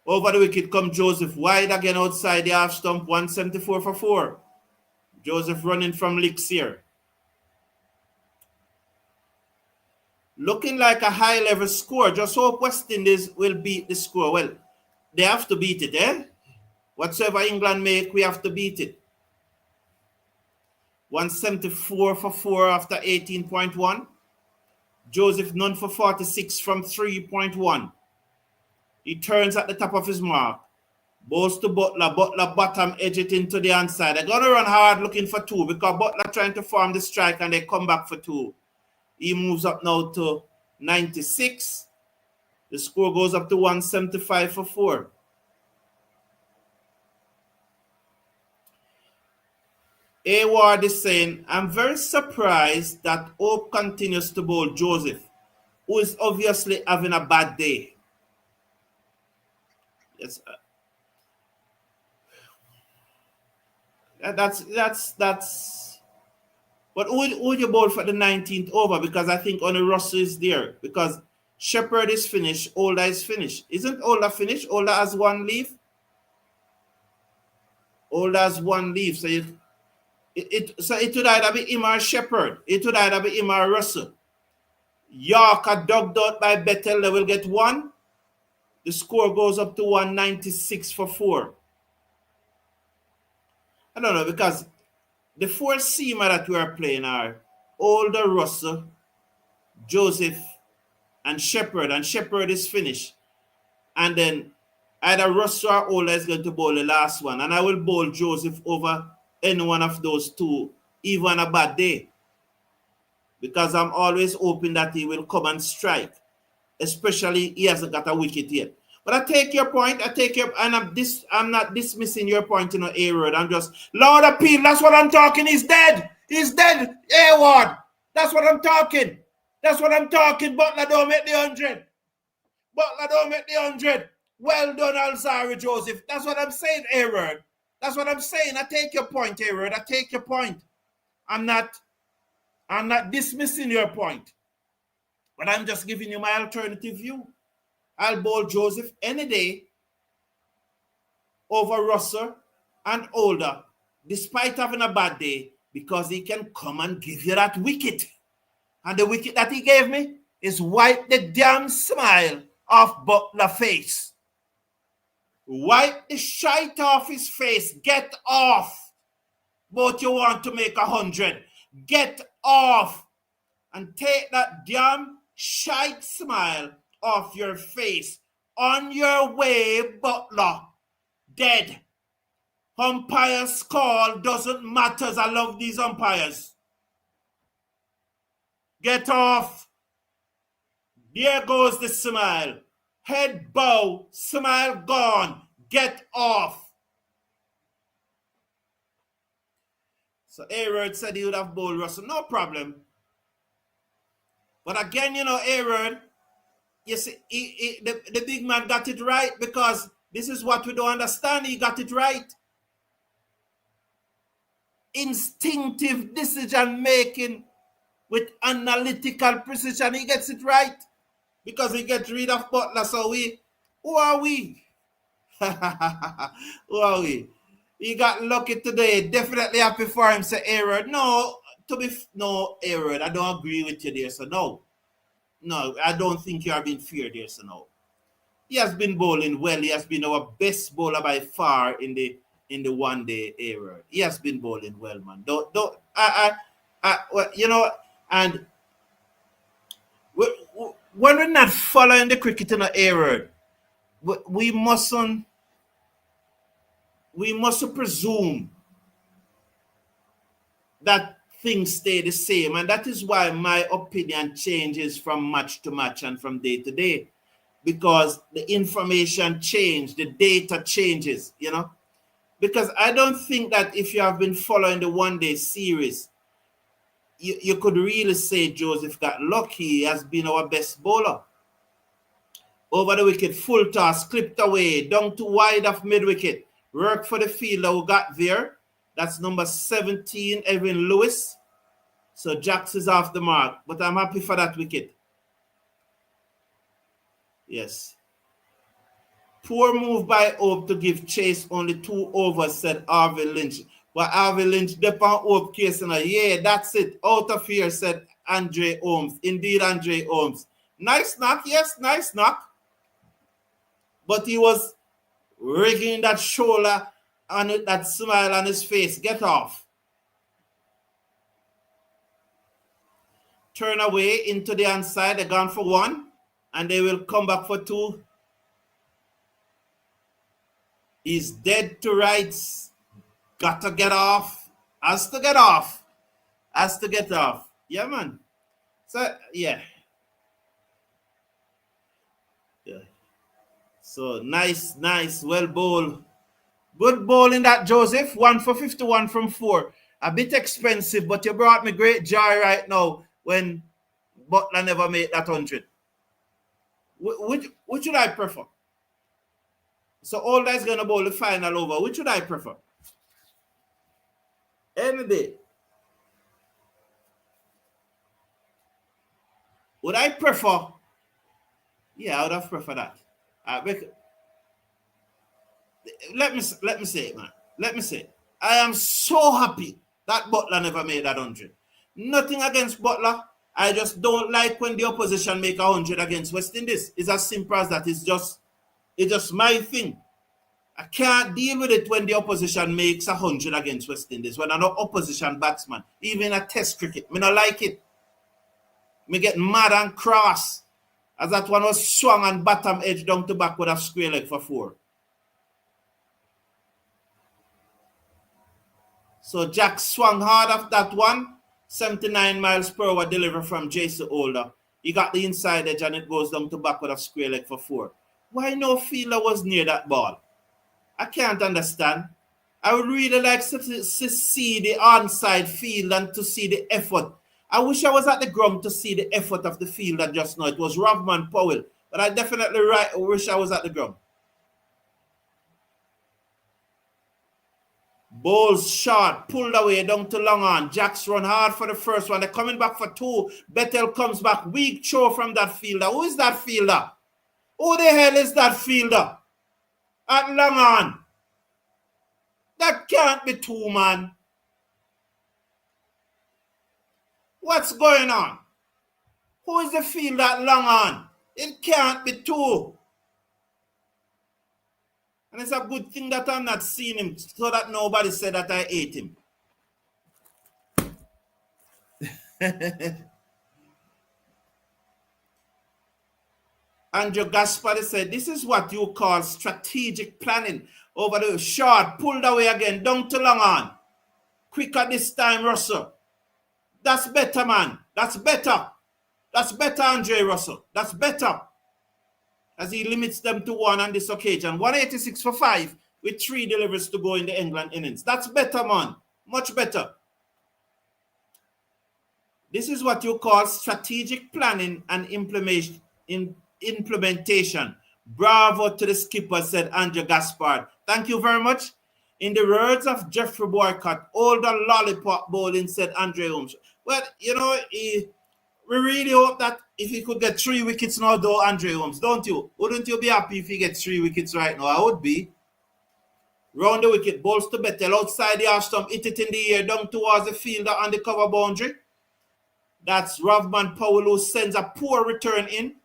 Over the wicket come Joseph, wide again outside the half stump, 174 for 4. Joseph running from licks here. Looking like a high-level score. Just hope West Indies will beat the score. Well, they have to beat it, eh? Whatsoever England make, we have to beat it. 174 for 4 after 18.1. Joseph none for 46 from 3.1. He turns at the top of his mark. Bowls to Butler. Butler bottom edge it into the inside. They're going to run hard looking for 2 because Butler trying to form the strike and they come back for 2. He moves up now to 96. The score goes up to 175 for 4. A Ward is saying, I'm very surprised that Hope continues to bowl Joseph, who is obviously having a bad day. Yes. That's. But who would you bowl for the 19th over? Because I think only Russell is there. Because Shepherd is finished, Older is finished. Isn't Older finished? Older has one leave. Older has one leave. So it would either be him or Shepherd. It would either be him or Russell. Yorker dug out by Bettel, they will get one. The score goes up to 196 for 4. I don't know, because the 4-seamer that we are playing are Older, Russell, Joseph, and Shepherd is finished. And then either Russell or Older is going to bowl the last one. And I will bowl Joseph over any one of those two, even a bad day. Because I'm always hoping that he will come and strike. Especially he hasn't got a wicket yet. But I take your point. And I'm not dismissing your point, A-Road. I'm just, Lord Appeal, that's what I'm talking. He's dead. He's dead. A-Ward. That's what I'm talking. Butler don't make the 100. Well done, Alzari Joseph. That's what I'm saying, A-Road. That's what I'm saying. I take your point, A-Road. I take your point. I'm not dismissing your point. But I'm just giving you my alternative view. I'll bowl Joseph any day over Russell and Older, despite having a bad day, because he can come and give you that wicket. And the wicket that he gave me is wipe the damn smile off Butler's face. Wipe the shite off his face. Get off. But you want to make 100. Get off. And take that damn shite smile off your face. On your way, Butler. Dead. Umpire's call doesn't matter. I love these umpires. Get off. There goes the smile. Head bow, smile gone. Get off. So A-Rod said he would have bowled Russell. No problem. But again, A-Rod, you see, the big man got it right, because this is what we don't understand. He got it right. Instinctive decision making with analytical precision. He gets it right because he gets rid of Butler. So who are we? Who are we? He got lucky today. Definitely happy for him, say A-Rod. No, A-Rod, I don't agree with you there, so no. No, I don't think you are being fair there, so no. He has been bowling well. He has been our best bowler by far in the one day era. He has been bowling well, man. And when we're not following the cricket in the era, we mustn't presume that things stay the same. And that is why my opinion changes from match to match and from day to day. Because the information changes, the data changes, Because I don't think that if you have been following the one-day series, you could really say Joseph got lucky. He has been our best bowler. Over the wicket, full toss, clipped away, down to wide of mid-wicket. Work for the fielder who got there. That's number 17, Evan Lewis. So Jax is off the mark. But I'm happy for that wicket. Yes. Poor move by Hope to give Chase only 2 overs, said Harvey Lynch. But Harvey Lynch, depend Hope case. Yeah, that's it. Out of here, said Andre Holmes. Indeed, Andre Holmes. Nice knock. Yes, nice knock. But he was rigging that shoulder and that smile on his face. Get off. Turn away into the inside. They're gone for 1. And they will come back for 2. He's dead to rights. Got to get off. Has to get off. Yeah, man. So, yeah. So, nice. Well bowled. Good bowling that, Joseph. 1 for 51 from 4. A bit expensive, but you brought me great joy right now when Butler never made that 100. Which should I prefer? So Older is going to bowl the final over. Which would I prefer? Any day. Would I prefer? Yeah, I would have preferred that. Let me say it, man. Let me say it. I am so happy that Butler never made that 100. Nothing against Butler. I just don't like when the opposition make 100 against West Indies. It's as simple as that. It's just my thing. I can't deal with it when the opposition makes 100 against West Indies. When I'm not opposition batsman, even a test cricket, me not like it. Me get mad and cross. As that one was swung and bottom edge down to back with a square leg for 4. So Jack swung hard off that one. 79 miles per hour delivery from Jason Older. He got the inside edge and it goes down to back with a square leg for 4. Why no fielder was near that ball? I can't understand. I would really like to see the onside field and to see the effort. I wish I was at the ground to see the effort of the fielder just now. It was Rovman Powell, but I definitely wish I was at the ground. Bowls short, pulled away down to long on. Jacks run hard for the first one. They're coming back for 2. Bettel comes back. Weak throw from that fielder. Who is that fielder? Who the hell is that fielder? At long on. That can't be 2, man. What's going on? Who is the fielder at long on? It can't be 2. And it's a good thing that I'm not seeing him so that nobody said that I ate him. Andrew Gaspari said, this is what you call strategic planning. Over the short, pulled away again, down to long on. Quicker this time, Russell. That's better, man. That's better. That's better, Andre Russell. That's better. As he limits them to 1 on this occasion. 186 for 5 with 3 deliveries to go in the England innings. That's better, man. Much better. This is what you call strategic planning and implementation. Bravo to the skipper, said Andrew Gaspard. Thank you very much. In the words of Jeffrey Boycott, older lollipop bowling, said Andre Holmes. Well, you know, we really hope that if he could get 3 wickets now, though, Andre Holmes, don't you? Wouldn't you be happy if he gets 3 wickets right now? I would be. Round the wicket, balls to Bettel, outside the half stump, hit it in the air, down towards the fielder on the cover boundary. That's Rovman Powell, who sends a poor return in.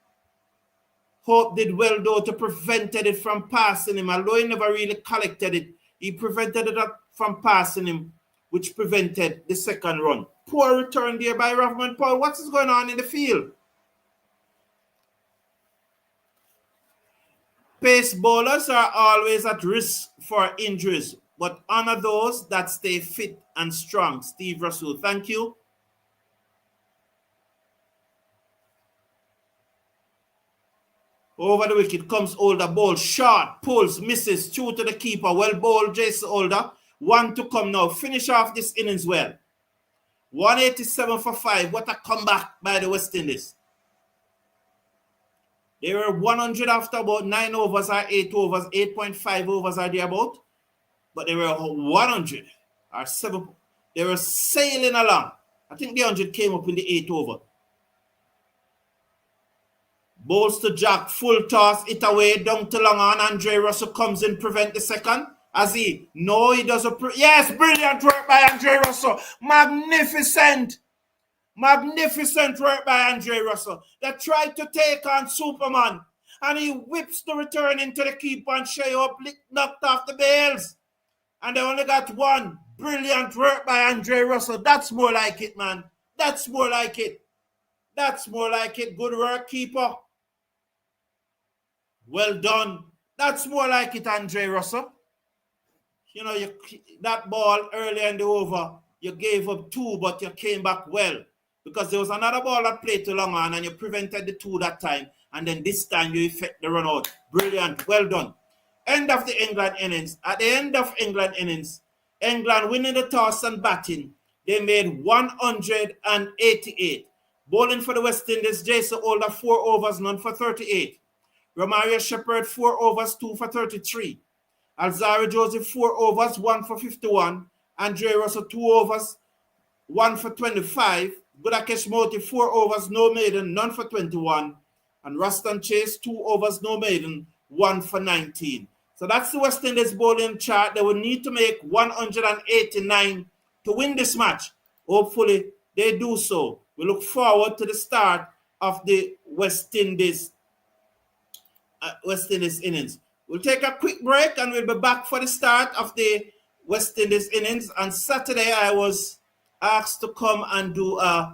Hope did well, though, to prevent it from passing him. Although he never really collected it, he prevented it from passing him, which prevented the second run. Poor return there by Rovman Powell. What is going on in the field? Pace bowlers are always at risk for injuries, but honor those that stay fit and strong. Steve Russell, thank you. Over the wicket comes Older, ball short, pulls, misses, 2 to the keeper. Well bowled, Jason Older. 1 to come now. Finish off this innings well. 187 for 5. What a comeback by the West Indies. They were 100 after about 9 overs or 8 overs. 8.5 overs are there about. But they were 100 or 7. They were sailing along. I think the 100 came up in the 8th over. Bowls to Jack, full toss, it away, down to long on. Andre Russell comes in, prevent the second. As he, no, he doesn't. Yes, brilliant work by Andre Russell. Magnificent. Magnificent work by Andre Russell. They tried to take on Superman. And he whips the return into the keeper and Shai up, knocked off the bails. And they only got 1. Brilliant work by Andre Russell. That's more like it, man. That's more like it. That's more like it. Good work, keeper. Well done. That's more like it, Andre Russell. You know, that ball earlier in the over, you gave up 2, but you came back well. Because there was another ball that played too long on and you prevented the 2 that time. And then this time you effect the run out. Brilliant. Well done. End of the England innings. At the end of England innings, England winning the toss and batting, they made 188. Bowling for the West Indies, Jason Older, 4 overs, none for 38. Romario Shepherd, 4 overs, 2 for 33. Alzarri Joseph, 4 overs, 1 for 51. Andre Russell, 2 overs, 1 for 25. Budakesh Moti, 4 overs, no maiden, none for 21. And Ruston Chase, 2 overs, no maiden, 1 for 19. So that's the West Indies bowling chart. They will need to make 189 to win this match. Hopefully, they do so. We look forward to the start of the West Indies innings. We'll take a quick break and we'll be back for the start of the West Indies innings. On Saturday, I was asked to come and do I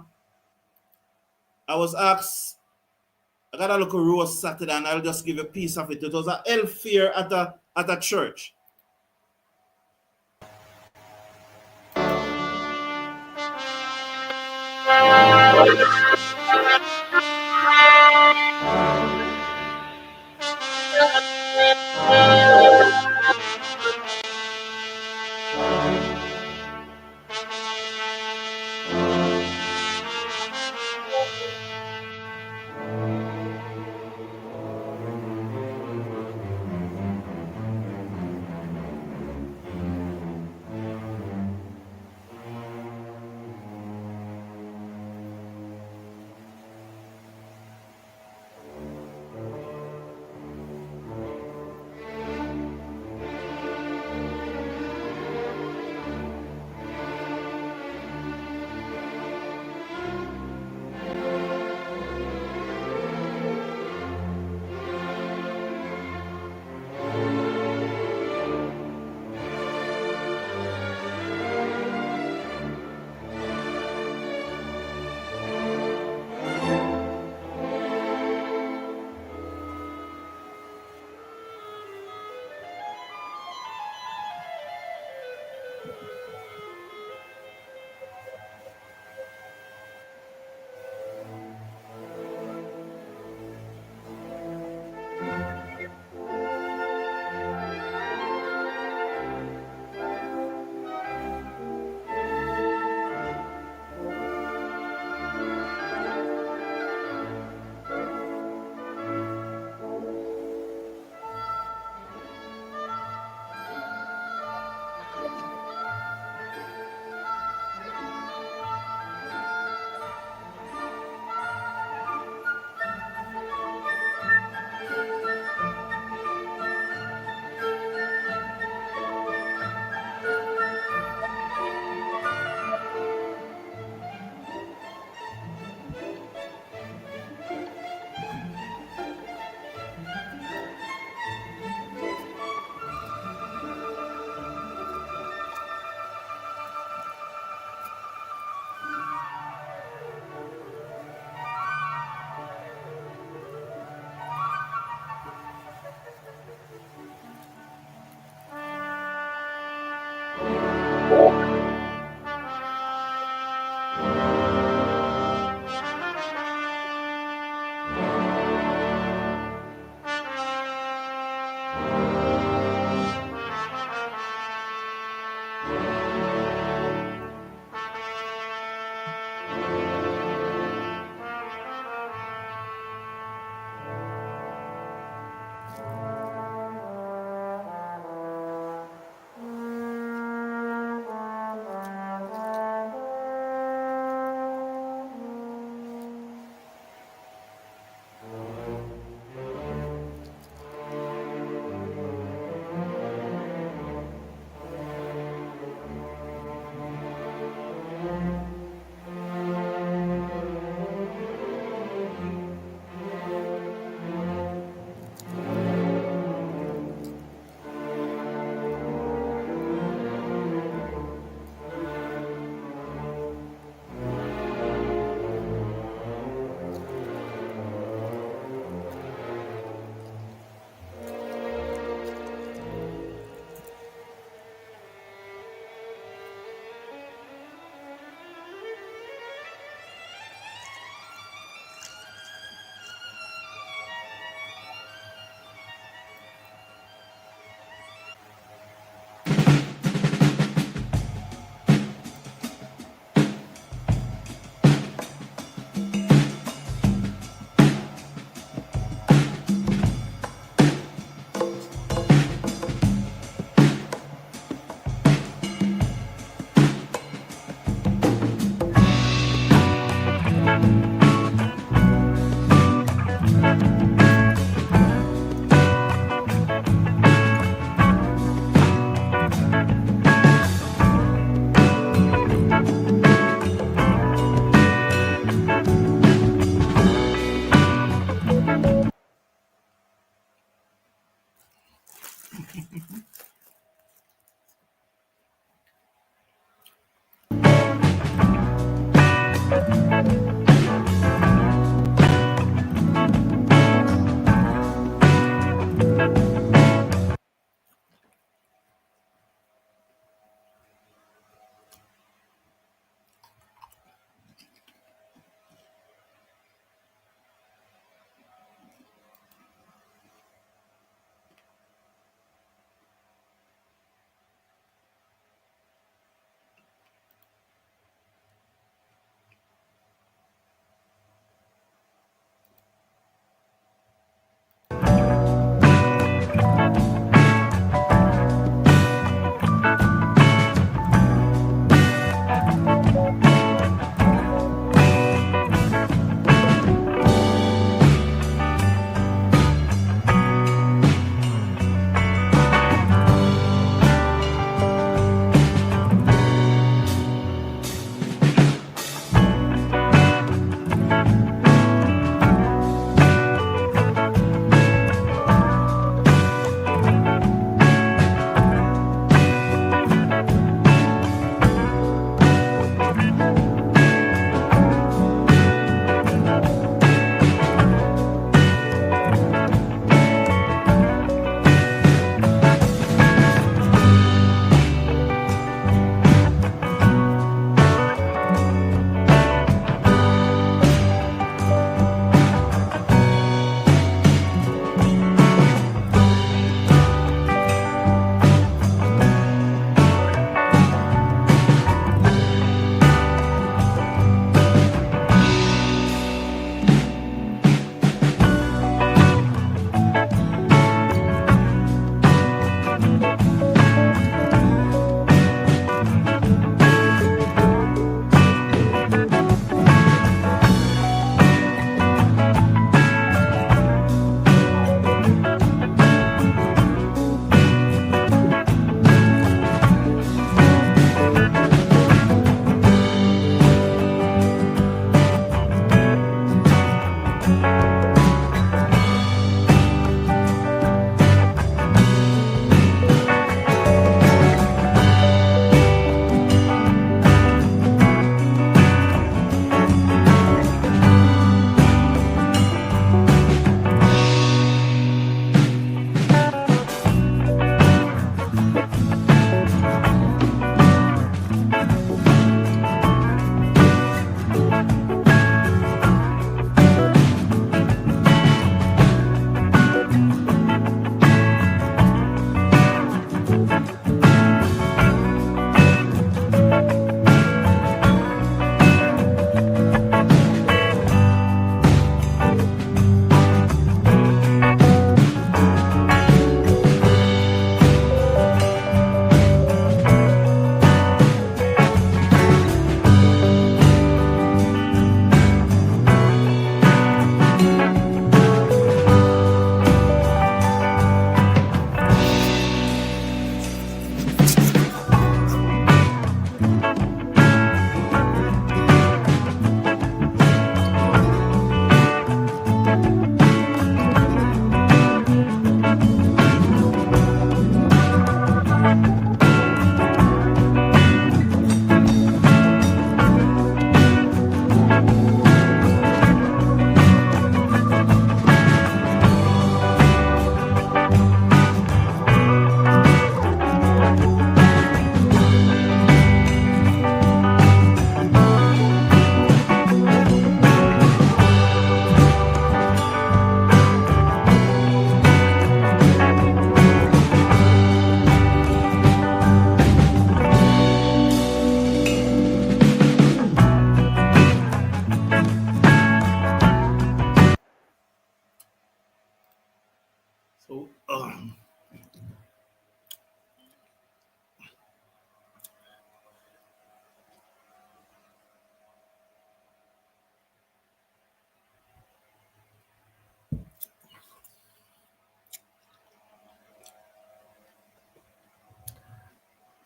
got a little roast Saturday, and I'll just give a piece of it. It was a elf fair at a church.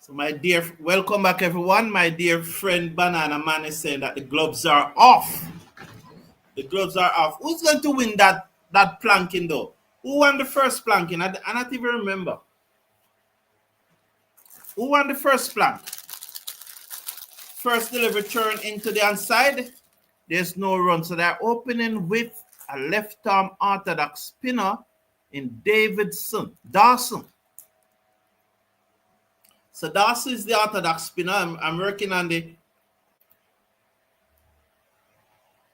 So welcome back everyone. My dear friend Banana Man is saying that the gloves are off. The gloves are off. Who's going to win that planking though? Who won the first planking? I don't even remember. Who won the first plank? First delivery turn into the outside. There's no run. So they're opening with a left arm orthodox spinner in Dawson. So Dawson is the orthodox spinner. I'm working on the.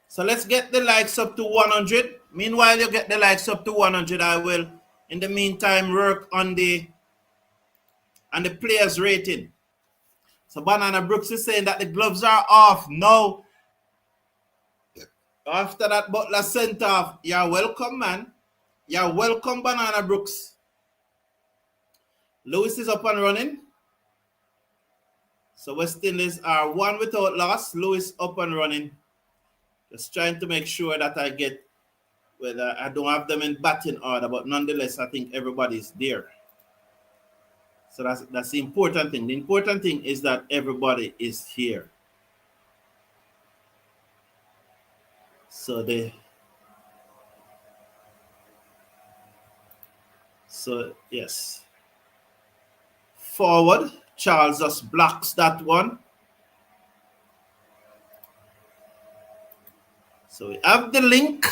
So let's get the likes up to 100. Meanwhile, you get the likes up to 100. I will, in the meantime, work on the players' rating. So Banana Brooks is saying that the gloves are off. No. After that Butler sent off. You're welcome, man. You're welcome, Banana Brooks. Lewis is up and running. So West Indies are 1 without loss. Lewis up and running. Just trying to make sure that I get, well, I don't have them in batting order, but nonetheless, I think everybody's there. So that's the important thing. The important thing is that everybody is here. So yes. Forward, Charles just blocks that one. So we have the link.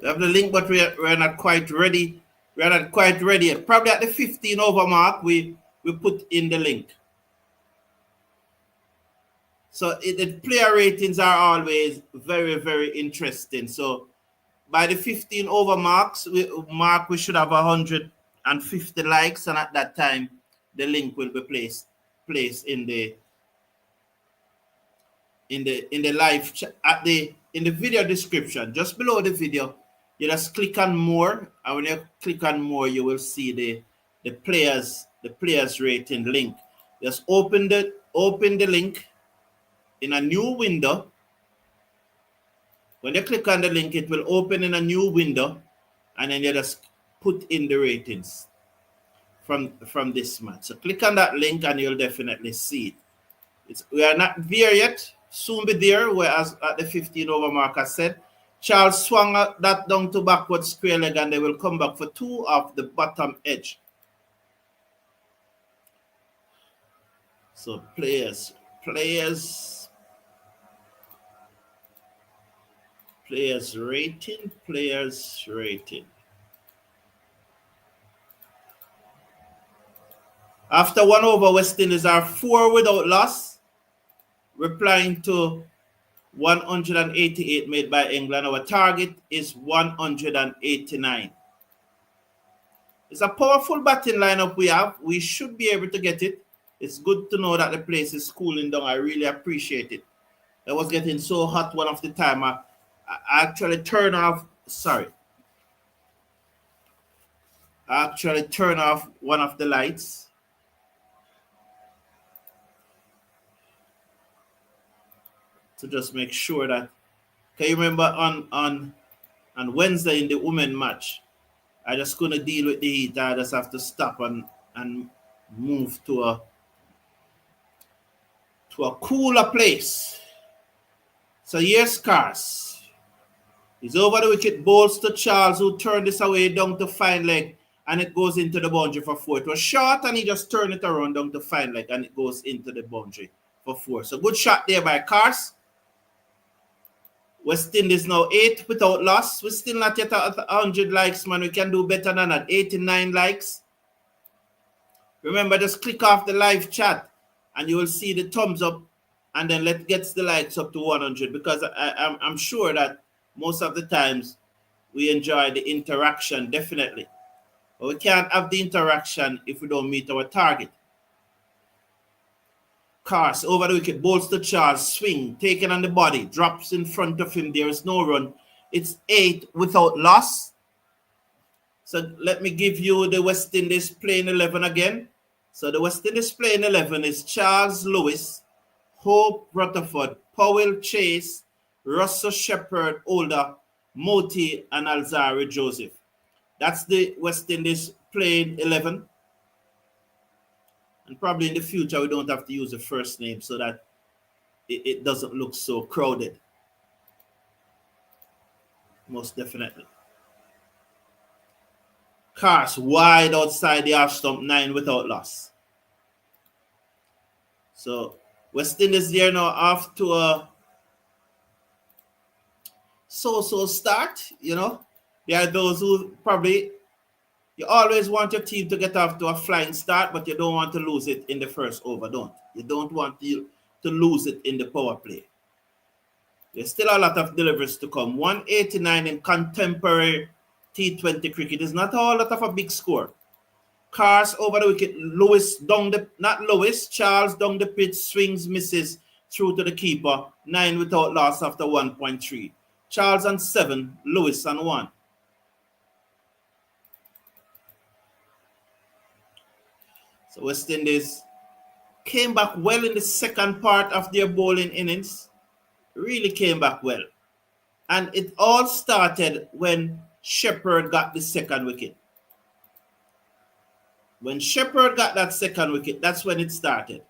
We have the link, but we're not quite ready. We're not quite ready yet. Probably at the 15 over mark, we put in the link. So the player ratings are always very, very interesting. So by the 15 over we should have 150 likes, and at that time, the link will be placed in the live chat in the video description, just below the video. You just click on more, and when you click on more, you will see the players rating link. Just open the link in a new window. When you click on the link, it will open in a new window, and then you just put in the ratings from this match. So click on that link, and you'll definitely see it. We are not there yet. Soon be there. Whereas at the 15 over mark, I said, Charles swung that down to backward square leg, and they will come back for 2 off the bottom edge. So players rating. After 1 over, West Indies are 4 without loss, replying to 188 made by England. Our target is 189. It's a powerful batting lineup we have. We should be able to get it. It's good to know that the place is cooling down. I really appreciate it. It was getting so hot one of the time. I actually turned off one of the lights. To just make sure that, can you remember on Wednesday in the women match, I just couldn't deal with the heat. I just have to stop and move to a cooler place. So here's Cars. He's over the wicket, bowls to Charles, who turned this away down to fine leg, and it goes into the boundary for 4. It was short, and he just turned it around down to fine leg, and it goes into the boundary for 4. So good shot there by Cars. West Indies now 8 without loss. We're still not yet at 100 likes, man. We can do better than that. 89 likes. Remember, just click off the live chat, and you will see the thumbs up, and then let's get the likes up to 100, because I'm sure that most of the times we enjoy the interaction, definitely. But we can't have the interaction if we don't meet our target. Cars over the wicket, bowls to Charles, swing, taken on the body, drops in front of him. There is no run. It's 8 without loss. So let me give you the West Indies playing 11 again. So the West Indies playing 11 is Charles Lewis, Hope Rutherford, Powell Chase, Russell Shepherd, Older, Moti, and Alzari Joseph. That's the West Indies playing 11. And probably in the future, we don't have to use the first name so that it doesn't look so crowded. Most definitely. Cars wide outside the half stump, 9 without loss. So West Indies there now off to a so-so start, you know. There are those who probably, you always want your team to get off to a flying start, but you don't want to lose it in the first over, You don't want to lose it in the power play. There's still a lot of deliveries to come. 189 in contemporary T20 cricket is not all lot of a big score. Cars over the wicket. Charles down the pitch, swings, misses through to the keeper. 9 without loss after 1.3. Charles on 7, Lewis on 1. So West Indies came back well in the second part of their bowling innings. Really came back well. And it all started when Shepherd got the second wicket. When Shepherd got that second wicket, that's when it started.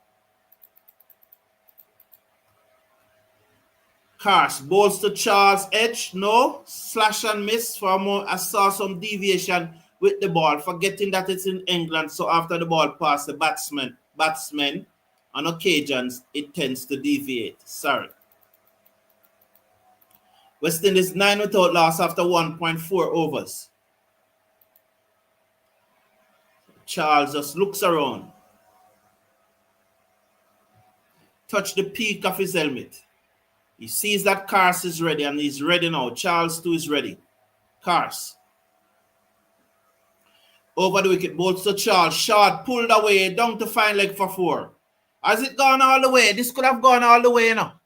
Cars bowls to Charles Edge. No. Slash and miss for a moment. I saw some deviation with the ball, forgetting that it's in England. So after the ball passed the batsman, on occasions, it tends to deviate. Sorry. West Indies 9 without loss after 1.4 overs. Charles just looks around. Touch the peak of his helmet. He sees that Cars is ready, and he's ready now. Charles too is ready. Cars. Over the wicket, bowls to Charles. Short, pulled away, down to fine leg for 4. Has it gone all the way? This could have gone all the way now.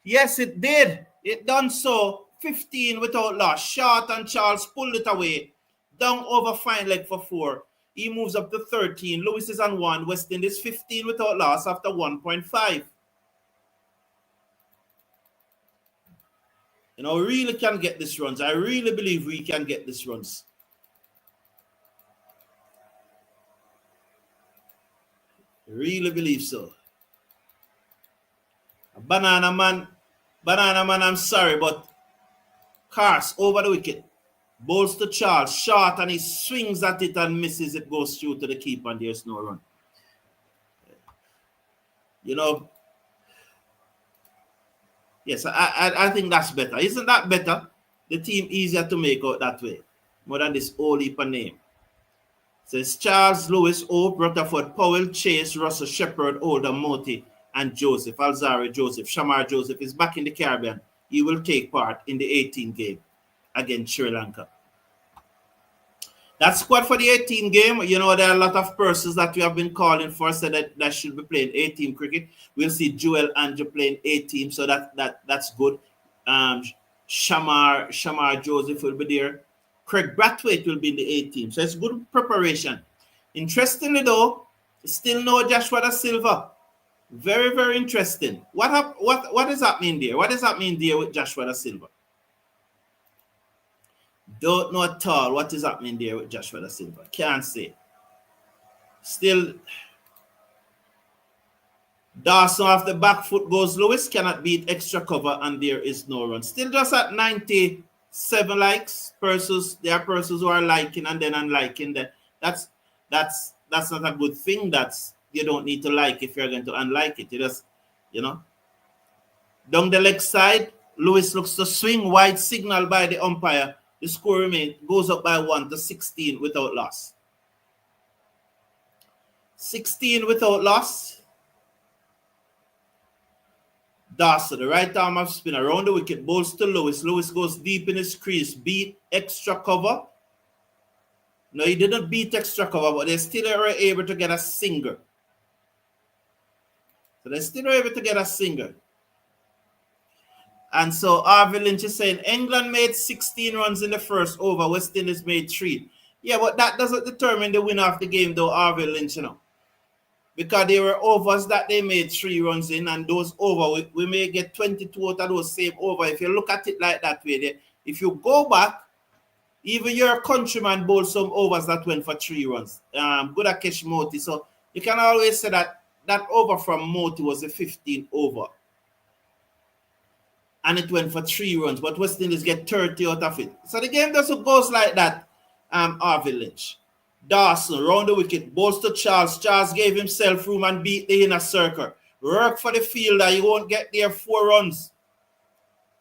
Yes, it did. It done so. 15 without loss. Short and Charles pulled it away. Down over fine leg for 4. He moves up to 13. Lewis is on 1. West Indies 15 without loss after 1.5. You know, we really can get these runs. I really believe we can get these runs. I really believe so. Banana man, I'm sorry, but Cars over the wicket. Bowls to Charles, short, and he swings at it and misses. It goes through to the keeper, and there's no run. You know, yes, I think that's better. Isn't that better? The team easier to make out that way, more than this whole heap of name. So it's Charles, Lewis, Hope, Rutherford, Powell, Chase, Russell, Shepherd, Oldham, Moti, and Joseph. Alzari Joseph. Shamar Joseph is back in the Caribbean. He will take part in the 18 game against Sri Lanka. That squad for the 18 game, you know, there are a lot of persons that we have been calling for, so that should be playing 18 cricket. We'll see Joel Andrew playing 18, so that's good. Shamar Joseph will be there. Craig Brathwaite will be in the 18. So it's good preparation. Interestingly, though, still no Joshua Da Silva. Very, very interesting. What is happening there? What is happening there with Joshua Da Silva? Don't know at all what is happening there with Joshua Da Silva. Can't say. Still, Dawson off the back foot goes Lewis. Cannot beat extra cover, and there is no run. Still just at 97 likes. There are persons who are liking and then unliking. That's not a good thing. You don't need to like if you're going to unlike it. You just, you know. Down the leg side, Lewis looks to swing. Wide signal by the umpire. The score goes up by 1 to 16 without loss. 16 without loss. Dawson, the right arm of spin around the wicket, bowls to Lewis. Lewis goes deep in his crease. Beat extra cover. No, he didn't beat extra cover, but they still are able to get a single. So they still are able to get a single. And so Harvey Lynch is saying England made 16 runs in the first over. West Indies made 3. Yeah, but that doesn't determine the winner of the game, though, Harvey Lynch, you know. Because there were overs that they made 3 runs in, and those over, we may get 22 out of those same over. If you look at it like that way, if you go back, even your countryman bowled some overs that went for 3 runs. Good Akesh Moti. So You can always say that that over from Moti was a 15 over. And it went for 3 runs, but West Indies get 30 out of it. So the game doesn't goes like that, Harvey Lynch. Dawson, round the wicket, bowls to Charles. Charles gave himself room and beat the inner circle. Work for the fielder, you won't get there 4 runs.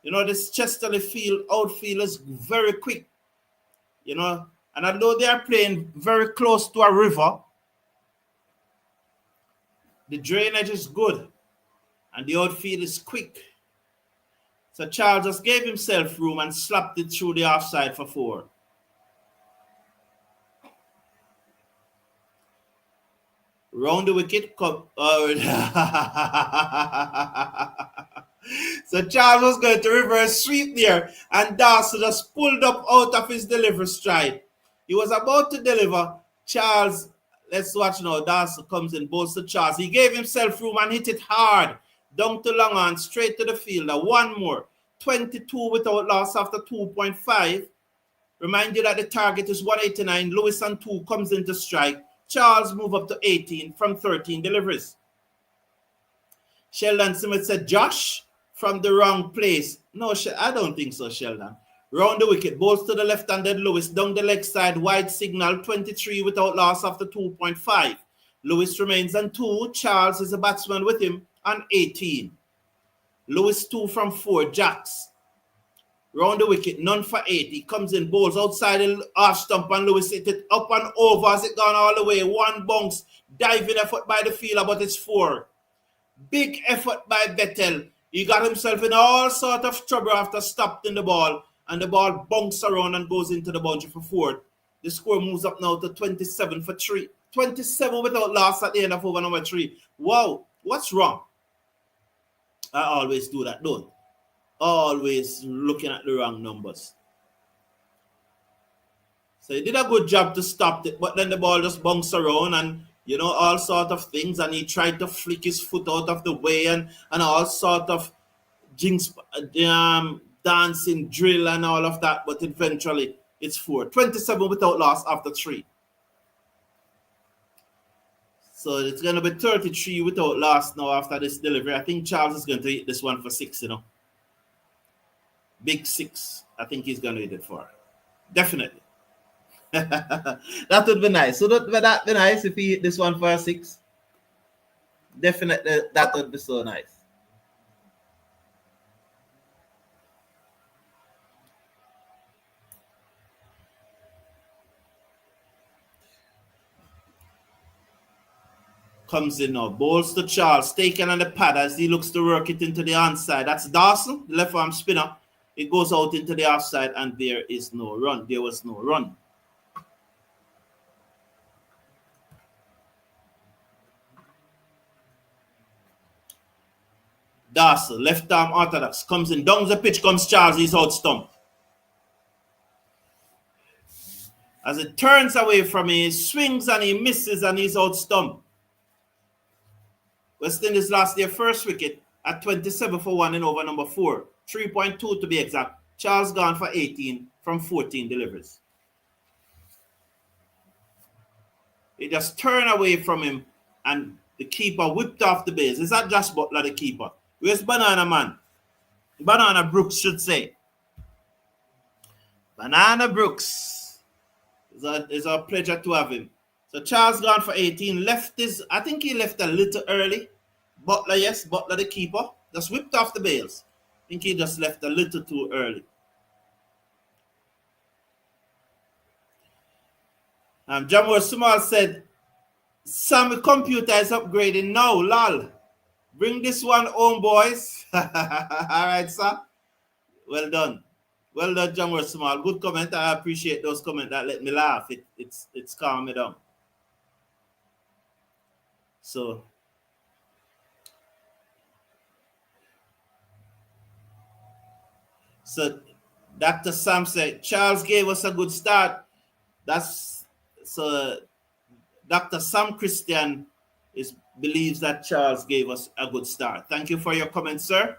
You know, this Chesterley field outfield is very quick. You know, and although they are playing very close to a river, the drainage is good and the outfield is quick. So Charles just gave himself room and slapped it through the offside for 4. Round the wicket. So Charles was going to reverse sweep there, and Dawson just pulled up out of his delivery stride. He was about to deliver. Charles, let's watch now. Dawson comes in, bowls to Charles. He gave himself room and hit it hard. Down to long on, straight to the fielder. One more. 22 without loss after 2.5. Remind you that the target is 189. Lewis on 2 comes into strike. Charles move up to 18 from 13 deliveries. Sheldon Smith said, Josh from the wrong place. No, I don't think so, Sheldon. Round the wicket, bowls to the left-handed Lewis, down the leg side, wide signal, 23 without loss after 2.5. Lewis remains on 2. Charles is a batsman with him on 18. Lewis 2 from 4. Jacks. Round the wicket, none for 8. He comes in, bowls outside the half stump, and Lewis hit it up and over as it gone all the way. One bounce, diving effort by the fielder, but it's 4. Big effort by Vettel. He got himself in all sort of trouble after stopping the ball, and the ball bunks around and goes into the boundary for 4. The score moves up now to 27 for 3. 27 without loss at the end of over number 3. Wow, what's wrong? I always do that, don't I? Always looking at the wrong numbers. So he did a good job to stop it, but then the ball just bounced around and, you know, all sort of things, and he tried to flick his foot out of the way and all sort of jinx, dancing drill and all of that, but eventually it's 4. 27 without loss after 3. So it's going to be 33 without loss now after this delivery. I think Charles is going to hit this one for 6, you know. Big 6. I think he's going to hit it for. Definitely. That would be nice. So would that be nice if he hit this one for a 6? Definitely, that would be so nice. Comes in now, bowls to Charles, taken on the pad as he looks to work it into the onside. That's Dawson, the left arm spinner. It goes out into the offside, and there is no run. There was no run. Dawson, left arm orthodox, comes in, down the pitch comes Charles, he's out stump. As it turns away from him, he swings and he misses and he's out stump. West Indies lost their first wicket at 27 for 1 in over number 4. 3.2 to be exact. Charles gone for 18 from 14 deliveries. He just turned away from him and the keeper whipped off the base. Is that Josh Butler, the keeper? Where's Banana Man? Banana Brooks should say. Banana Brooks. It's a pleasure to have him. So Charles gone for 18. I think he left a little early. Butler, yes, Butler the keeper. Just whipped off the bails. I think he just left a little too early. Jamur Sumal said, Sam computer is upgrading now, lol. Bring this one home, boys. All right, sir. Well done. Well done, Jamur Sumal. Good comment. I appreciate those comments that let me laugh. It's calmed me down. So Dr. Sam said, Charles gave us a good start. So Dr. Sam Christian believes that Charles gave us a good start. Thank you for your comment, sir.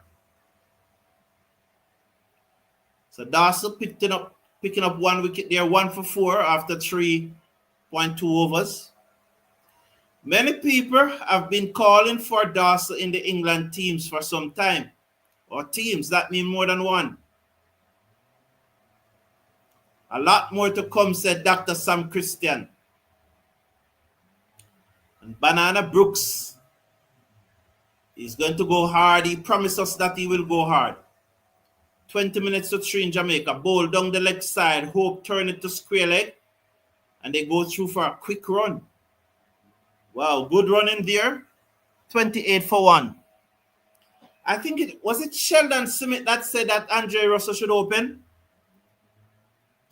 So Dawson picking up 1 wicket there, 1 for 4 after 3.2 overs. Many people have been calling for Dawson in the England teams for some time. Or teams, that mean more than one. A lot more to come, said Dr. Sam Christian. And Banana Brooks is going to go hard. He promised us that he will go hard. 20 minutes to 3 in Jamaica. Bowl down the leg side. Hope turn it to square leg. And they go through for a quick run. Wow, good run in there. 28 for 1. I think it was Sheldon Smith that said that Andre Russell should open.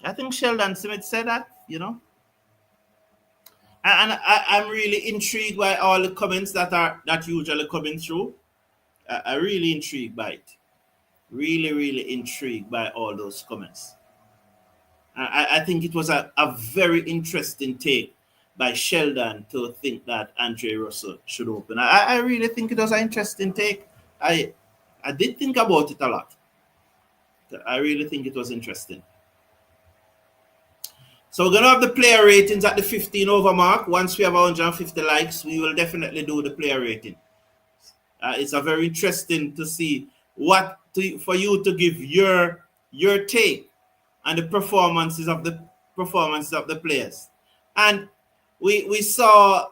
I think Sheldon Smith said that, you know. And I'm really intrigued by all the comments that usually coming through. I'm really intrigued by it. Really intrigued by all those comments. I think it was a very interesting take by Sheldon to think that Andre Russell should open. I really think it was an interesting take. I did think about it a lot. I really think it was interesting. So we're going to have the player ratings at the 15 over mark. Once we have 150 likes, we will definitely do the player rating. It's a very interesting to see for you to give your take on the performances of the players. And we saw,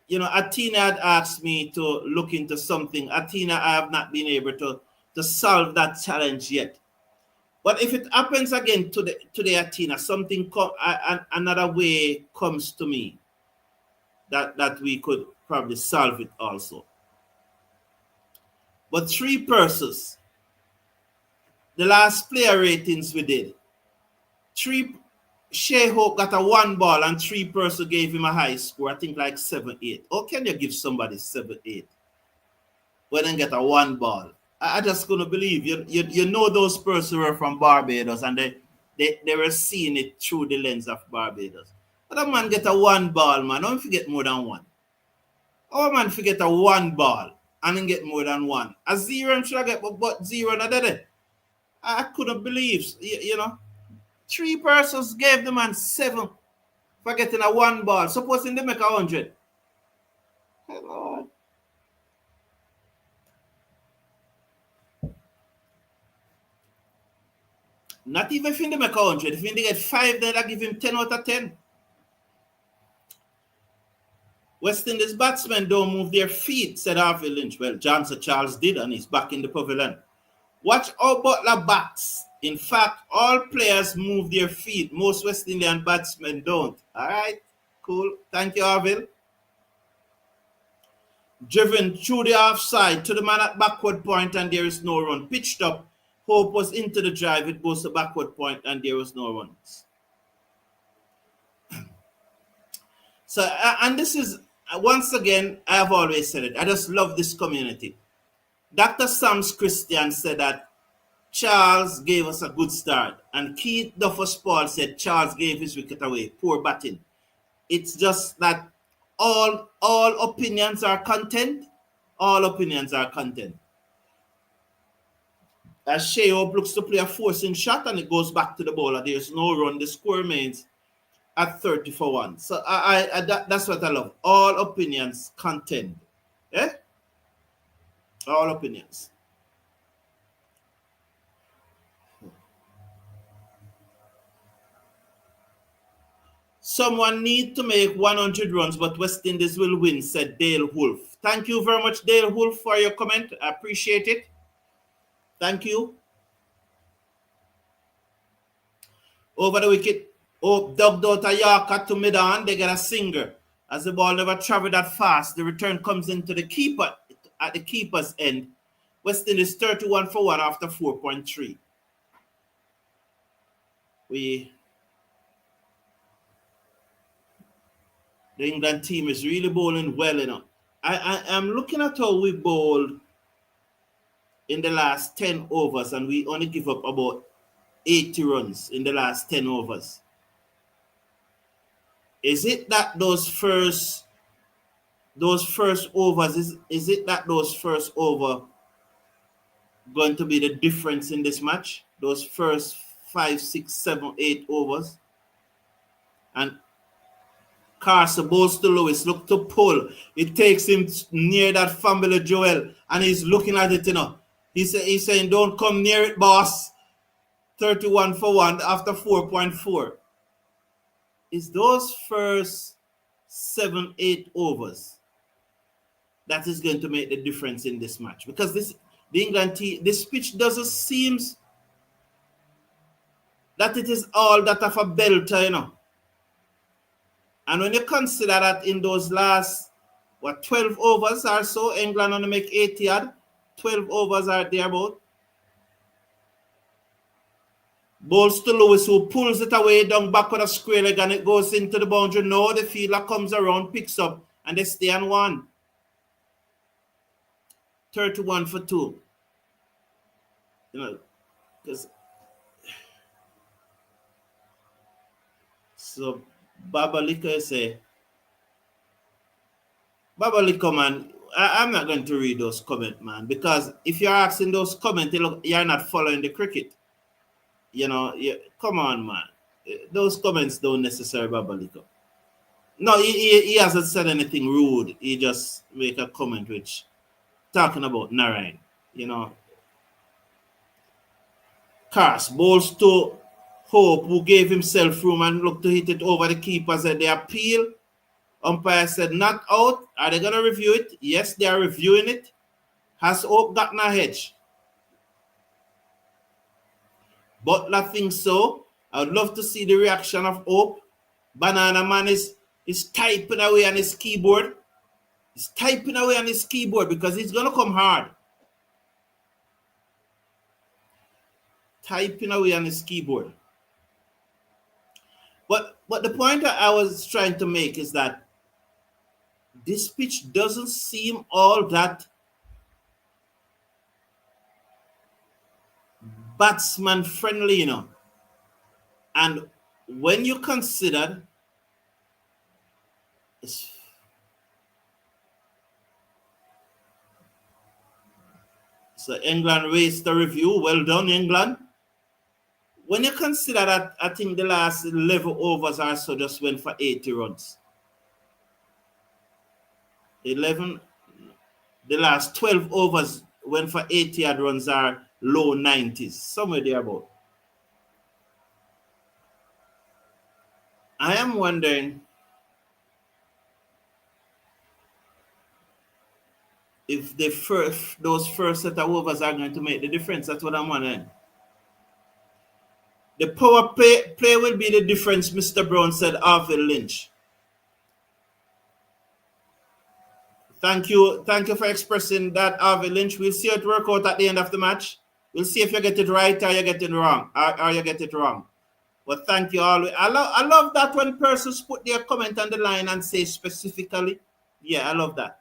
you know, Athena had asked me to look into something. Athena, I have not been able to solve that challenge yet. But if it happens again today, Athena, another way comes to me that we could probably solve it also. But 3 purses, the last player ratings we did, Shai Hope got a 1 ball and 3 purses gave him a high score, I think like 7-8. How can you give somebody 7-8 when they get a 1 ball? I just couldn't believe you know those persons were from Barbados and they were seeing it through the lens of Barbados. But a man get a 1 ball, man. Don't forget more than 1. Our man forget a 1 ball and then get more than 1. A 0 should I get but 0 not there. I couldn't believe, you know. 3 persons gave the man 7 for getting a 1 ball. Supposing they make 100. Hello. Not even if they make 100. If they get 5, then I give him 10 out of 10. West Indies batsmen don't move their feet, said Harvey Lynch. Well, Johnson Charles did, and he's back in the pavilion. Watch how Butler bats. In fact, all players move their feet. Most West Indian batsmen don't. All right, cool. Thank you, Harvey. Driven through the offside to the man at backward point, and there is no run. Pitched up. Hope was into the drive. It goes to backward point, and there was no runs. So, and this is, once again, I have always said it. I just love this community. Dr. Sams Christian said that Charles gave us a good start. And Keith Duffus-Paul said Charles gave his wicket away. Poor batting. It's just that all opinions are content. All opinions are content. As Shai Hope looks to play a forcing shot and it goes back to the bowler. There's no run. The score remains at 30 for 1. So that's what I love. All opinions content. Eh? All opinions. Someone need to make 100 runs, but West Indies will win, said Dale Wolf. Thank you very much, Dale Wolf, for your comment. I appreciate it. Thank you. Over the wicket, dubbed out a Yorker to mid-on. They get a singer. As the ball never traveled that fast, the return comes into the keeper at the keeper's end. West Indies 31 for 1 after 4.3. The England team is really bowling well enough. I am looking at how we bowled in the last 10 overs, and we only give up about 80 runs in the last 10 overs. Is it that those first overs, is it that those first over going to be the difference in this match? Those first 5, 6, 7, 8 overs? And Carson bowls to Lewis, look to pull. It takes him near that family Joel, and he's looking at it, He's saying, don't come near it, boss. 31 for 1 after 4.4. It's those first 7-8 overs that is going to make the difference in this match. Because the England team, this pitch doesn't seem that it is all that of a belter, And when you consider that in those last, 12 overs or so, England only make 80 yard, 12 overs are there about. Balls to Lewis, who pulls it away down back with a square leg and it goes into the boundary. No, the fielder comes around, picks up, and they stay on 1. 31 for 2. Because so Babalika say, Babalika, man, I'm not going to read those comments, man, because if you're asking those comments, you're not following the cricket. Come on, man. Those comments don't necessarily Babalika. No, he hasn't said anything rude. He just make a comment which talking about Narayan, Cars bowls to Hope, who gave himself room and looked to hit it over the keeper. Said they appeal. Umpire said not out. Are they going to review it? Yes, they are reviewing it. Has Hope gotten a hedge? Butler thinks so. I would love to see the reaction of Hope. Banana Man is typing away on his keyboard. He's typing away on his keyboard because he's going to come hard. Typing away on his keyboard. But the point that I was trying to make is that this pitch doesn't seem all that batsman friendly, And when you consider so England raised the review. Well done, England. When you consider that, I think the last 11 overs or so just went for 80 runs. 11, the last 12 overs went for 80 odd runs are low 90s, somewhere there about. I am wondering if those first set of overs are going to make the difference. That's what I'm wondering. The power play will be the difference, Mr. Brown said, Harvey Lynch. Thank you for expressing that, Harvey Lynch. We'll see it work out at the end of the match. We'll see if you get it right or you get it wrong. Or you get it wrong. But thank you all. I love that when persons put their comment on the line and say specifically. Yeah, I love that.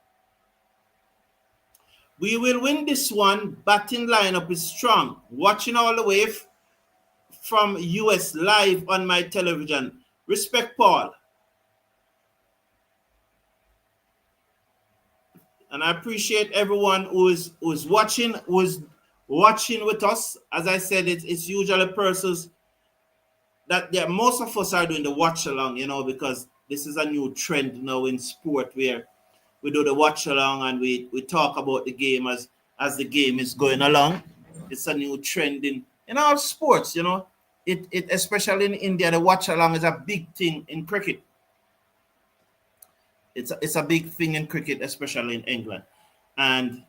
We will win this one. Batting lineup is strong. Watching all the way from US live on my television. Respect, Paul. And I appreciate everyone who's watching with us. As I said, it's usually persons that most of us are doing the watch along, because this is a new trend now in sport where we do the watch along and we talk about the game as the game is going along. It's a new trend in all sports, It especially in India, the watch along is a big thing in cricket. It's a big thing in cricket, especially in England and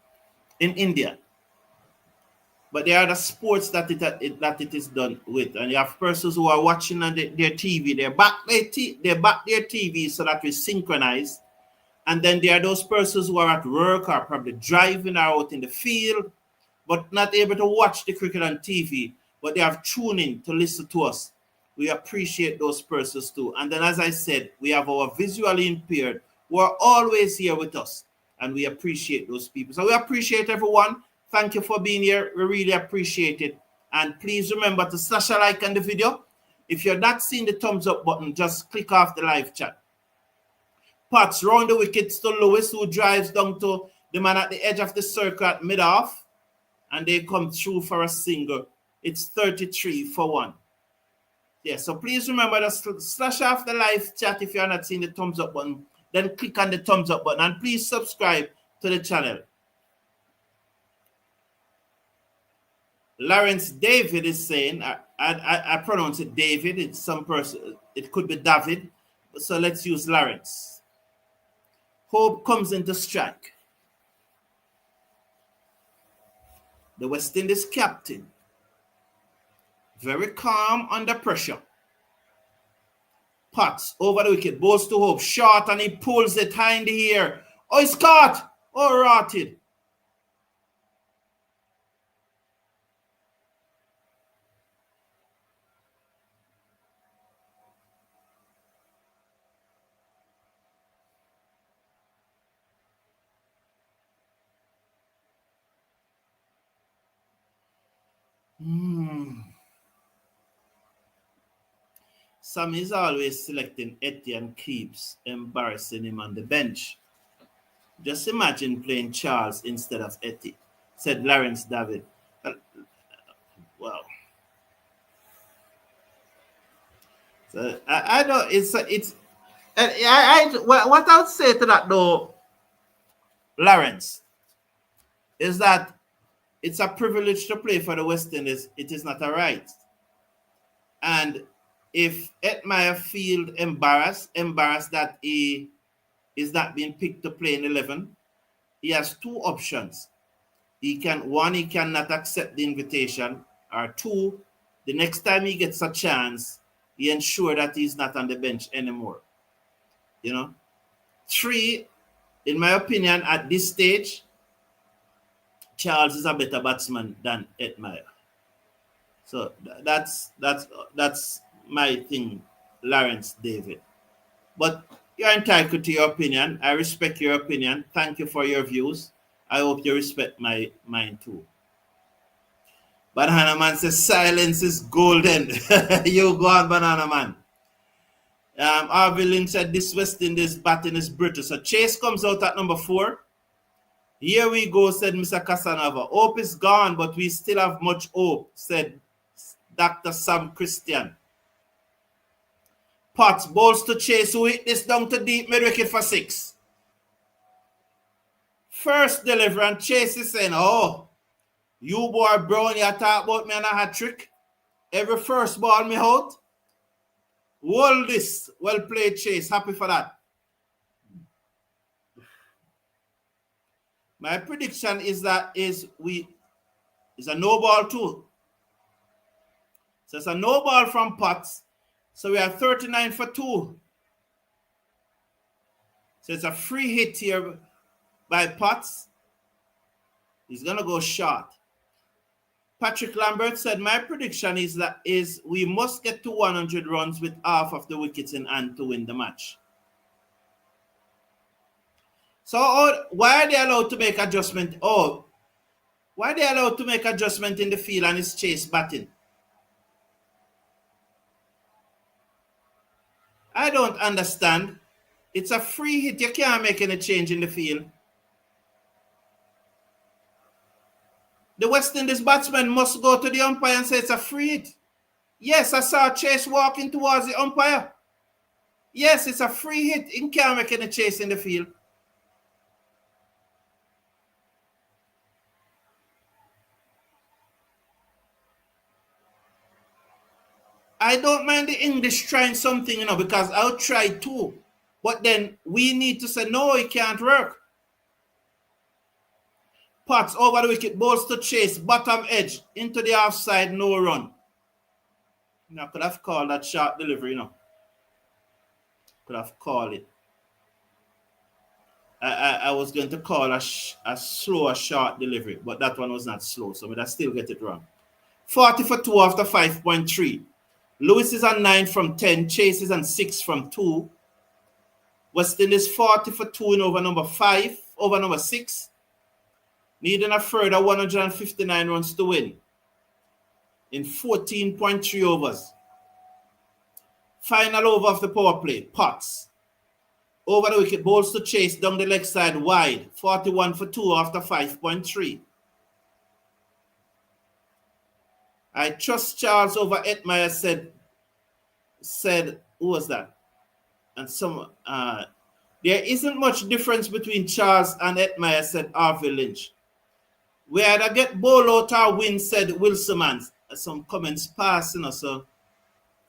in India. But there are the sports that it is done with, and you have persons who are watching on their TV. They back their TV so that we synchronize. And then there are those persons who are at work or probably driving or out in the field, but not able to watch the cricket on TV, but they have tuned in to listen to us. We appreciate those persons too. And then, as I said, we have our visually impaired who are always here with us, and we appreciate those people. So we appreciate everyone. Thank you for being here. We really appreciate it. And please remember to slash a like on the video. If you're not seeing the thumbs up button, just click off the live chat. Pats round the wickets to Lewis, who drives down to the man at the edge of the circle at mid-off. And they come through for a single. It's 33 for 1. Yeah, so please remember to slash off the live chat if you are not seeing the thumbs up button. Then click on the thumbs up button and please subscribe to the channel. Lawrence David is saying, I pronounce it David. It's some person. It could be David. So let's use Lawrence. Hope comes into strike. The West Indies captain. Very calm under pressure. Potts over the wicket. Bowls to Hope. Short and he pulls it high in the air. Oh, it's caught. Oh, rotted. Sam is always selecting Etty and keeps embarrassing him on the bench. Just imagine playing Charles instead of Etty, said Lawrence David. Well, so I don't. What I would say to that though, Lawrence, is that it's a privilege to play for the West Indies. It is not a right. And if Edmire feel embarrassed that he is not being picked to play in 11, he has two options. He cannot accept the invitation, or two, the next time he gets a chance, he ensure that he's not on the bench anymore. You know? Three, in my opinion, at this stage, Charles is a better batsman than Edmire. So that's my thing, Lawrence David. But you're entitled to your opinion. I respect your opinion. Thank you for your views. I hope you respect mine too. Banana Man says silence is golden. You go on, Banana Man. Harvey Lynch said this West Indies batting is brutal. So Chase comes out at number 4. Here we go, said Mr. Casanova. Hope is gone, but we still have much hope, said Dr. Sam Christian. Potts bowls to Chase, who hit this down to deep mid-wicket for 6. First delivery, and Chase is saying, oh, you boy Brown, you talk about me on a hat trick. Every first ball me out. Hold this. Well played, Chase. Happy for that. My prediction is that it's a no ball too. So it's a no ball from Potts. So we are 39 for 2. So it's a free hit here by Potts. He's gonna go short. Patrick Lambert said, my prediction is we must get to 100 runs with half of the wickets in hand to win the match. So why are they allowed to make adjustment? Oh, why are they allowed to make adjustment in the field and it's Chase batting? I don't understand. It's a free hit. You can't make any change in the field. The West Indies batsman must go to the umpire and say it's a free hit. Yes, I saw Chase walking towards the umpire. Yes, it's a free hit. He can't make any chase in the field. I don't mind the English trying something, because I'll try too. But then we need to say, no, it can't work. Potts over the wicket, balls to Chase, bottom edge, into the offside, no run. I could have called that short delivery, Could have called it. I was going to call a slow, short delivery, but that one was not slow, so I still get it wrong. 40 for 2 after 5.3. Lewis is on 9 from 10. Chase is on 6 from 2. West Indies 40 for 2 in over number 5, over number 6. Needing a further 159 runs to win in 14.3 overs. Final over of the power play. Potts over the wicket, balls to Chase down the leg side wide. 41 for 2 after 5.3. I trust Charles over Edmire, said said, who was that? And some, there isn't much difference between Charles and Edmeyer, said Harvey Lynch. We either get ball out or win, said Wilsonmans. Some comments passed, so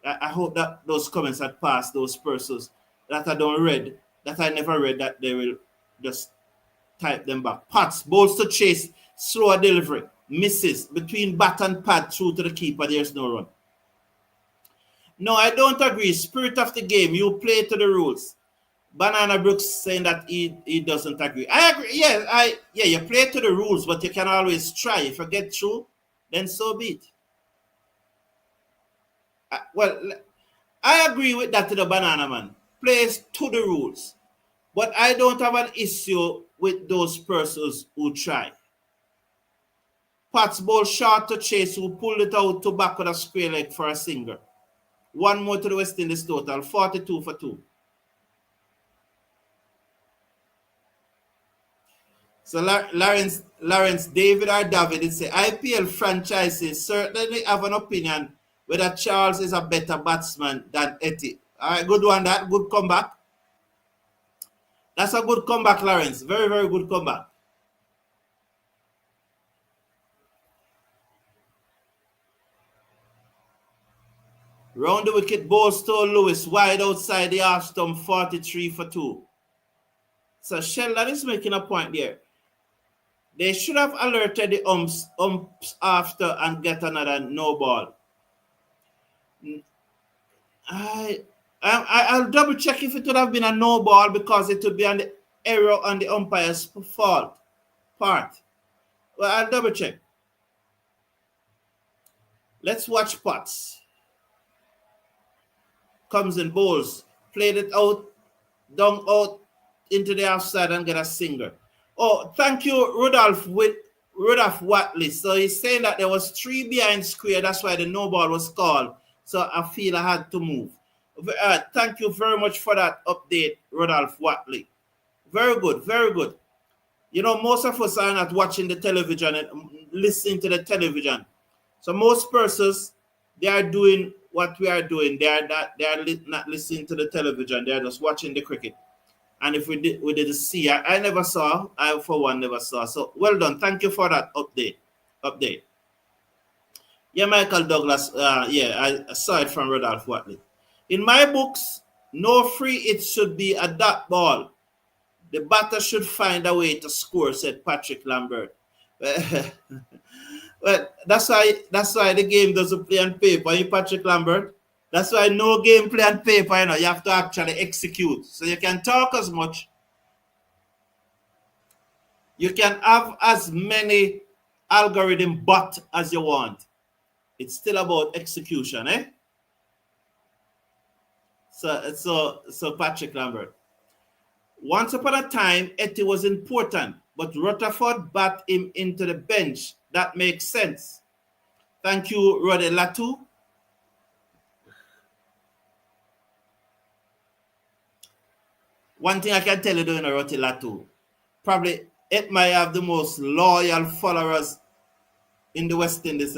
I hope that those comments had passed those persons that I don't read, that I never read, that they will just type them back. Pats, balls to chase, slower delivery, misses, between bat and pad, through to the keeper, there's no run. No, I don't agree. Spirit of the game, you play to the rules. Banana Brooks saying that he doesn't agree. I agree. Yeah, you play to the rules, but you can always try. If you get through, then so be it. Well, I agree with that to the Banana Man. Plays to the rules. But I don't have an issue with those persons who try. Pat's ball short to Chase, who pulled it out to back with a square leg for a single. One more to the West Indies total, 42 for 2. So Lawrence, David or David, it say IPL franchises certainly have an opinion whether Charles is a better batsman than Etty. All right, good one, that. Good comeback. That's a good comeback, Lawrence. Very, very good comeback. Round the wicket, ball stole Lewis, wide outside the half stump, 43 for 2. So Sheldon is making a point there. They should have alerted the umps after and get another no ball. I'll double check if it would have been a no ball, because it would be an error on the umpire's part. Well, I'll double check. Let's watch Potts. Comes in, bowls, played it out, down out into the outside and get a single. Oh, thank you, Rudolph Watley. So he's saying that there was 3 behind square. That's why the no ball was called. So I feel I had to move. Thank you very much for that update, Rudolph Watley. Very good, very good. You know, most of us are not watching the television and listening to the television. So most persons, they are doing what we are doing. They are not listening to the television. They are just watching the cricket. And if we didn't see, I never saw. I, for one, never saw. So, well done. Thank you for that update. Yeah, Michael Douglas. I saw it from Rudolph Watley. In my books, no free it should be a dot ball. The batter should find a way to score, said Patrick Lambert. Well, that's why the game doesn't play on paper, Patrick Lambert. That's why no game play on paper, you have to actually execute. So you can talk as much. You can have as many algorithm bot as you want. It's still about execution, eh? So Patrick Lambert. Once upon a time, Etty was important, but Rutherford bat him into the bench. That makes sense. Thank you, Roddy Latu. One thing I can tell you, doing a Roddy Latu, probably it might have the most loyal followers in the West Indies,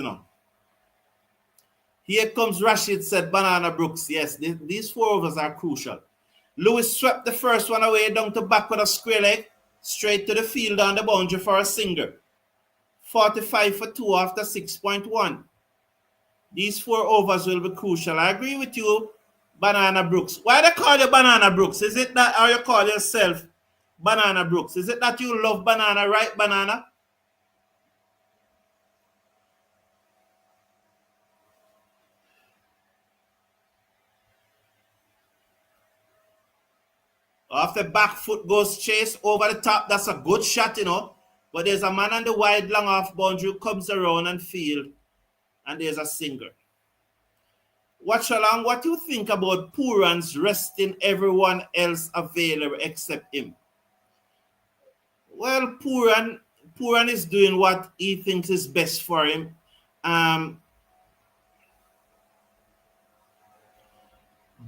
Here comes Rashid, said Banana Brooks. Yes, these 4 overs are crucial. Lewis swept the first one away down to back with a square leg, straight to the field on the boundary for a single. 45 for 2 after 6.1. These 4 overs will be crucial. I agree with you, Banana Brooks. Why they call you Banana Brooks? Is it that, or you call yourself Banana Brooks? Is it that you love banana, right, Banana? After back foot goes Chase over the top, that's a good shot, But there's a man on the wide long off boundary who comes around and field, and there's a single. Watch along, what you think about Pooran's resting everyone else available except him? Well, Pooran is doing what he thinks is best for him.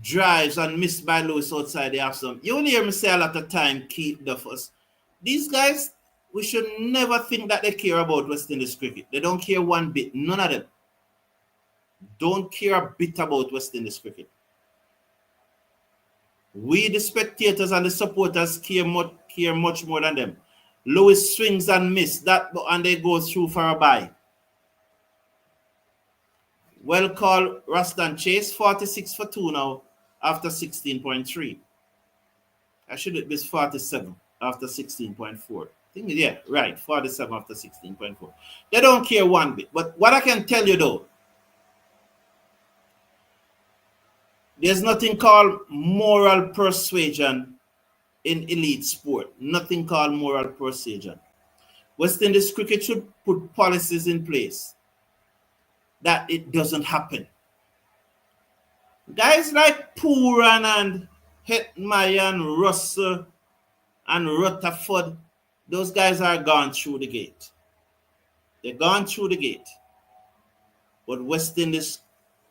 Drives and missed by Lewis outside the half stump. You will hear me say a lot of time, keep the first. These guys, we should never think that they care about West Indies cricket. They don't care one bit. None of them don't care a bit about West Indies cricket. We, the spectators and the supporters, care much more than them. Lewis swings and miss that, and they go through for a bye. Well called, Ruston Chase, 46 for 2 now after 16.3. I should have missed 47 after 16.4. Yeah, right, 47 after 16.4. They don't care one bit. But what I can tell you though, there's nothing called moral persuasion in elite sport. Nothing called moral persuasion. West Indies cricket should put policies in place that it doesn't happen. Guys like Pooran and Hetmaya and Russell and Rutherford, those guys are gone through the gate. They're gone through the gate. But West Indies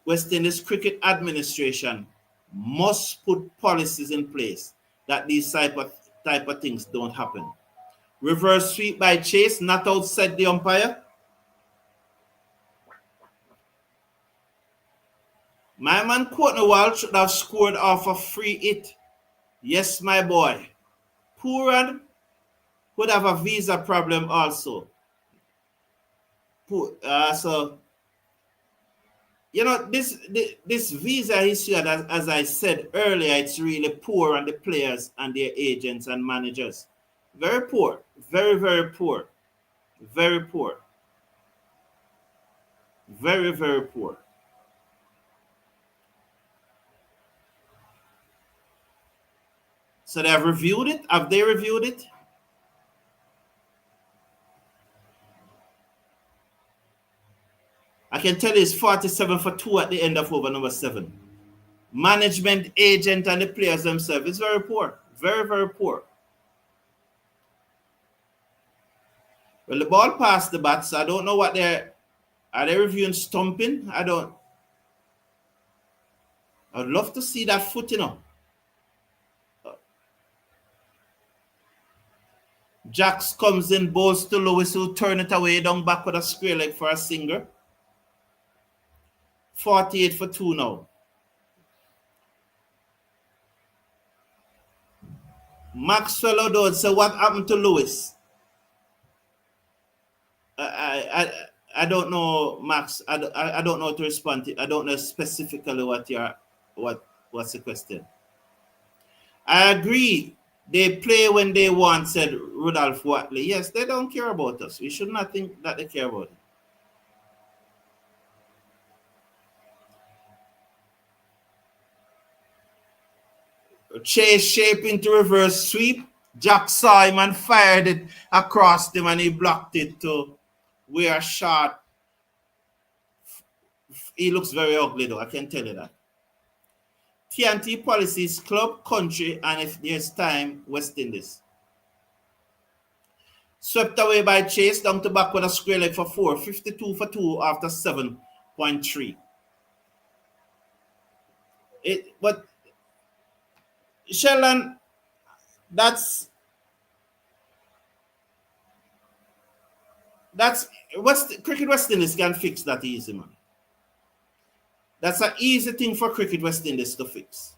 Cricket Administration must put policies in place that these type of things don't happen. Reverse sweep by Chase, not outside the umpire. My man Courtney should have scored off a free hit. Yes, my boy. Pooran could have a visa problem also. So, you know, this visa issue, as I said earlier, it's really poor on the players and their agents and managers. Very poor. Very, very poor. Very poor. Very, very poor. So they have reviewed it? Have they reviewed it? I can tell you it's 47 for 2 at the end of over number 7. Management, agent, and the players themselves. It's very poor. Very, very poor. Well, the ball passed the bat, so I don't know what are they reviewing stumping? I'd love to see that foot, you know. Jacks comes in, bowls to Lewis, who turn it away down back with a square leg for a single. 48 for 2 now. Maxwell O'Dowd said, what happened to Lewis? I don't know, Max. I don't know to respond to. I don't know specifically what's the question. I agree. They play when they want, said Rudolph Watley. Yes, they don't care about us. We should not think that they care about it. Chase shape into reverse sweep. Jack saw him and fired it across him, and he blocked it to where a shot. He looks very ugly though, I can tell you that. T20 policies, club, country, and if there's time, West Indies. Swept away by Chase, down to back with a square leg for 4. 52 for 2 after 7.3. But Sheldon, Cricket West Indies can fix that easy, man. That's an easy thing for Cricket West Indies to fix.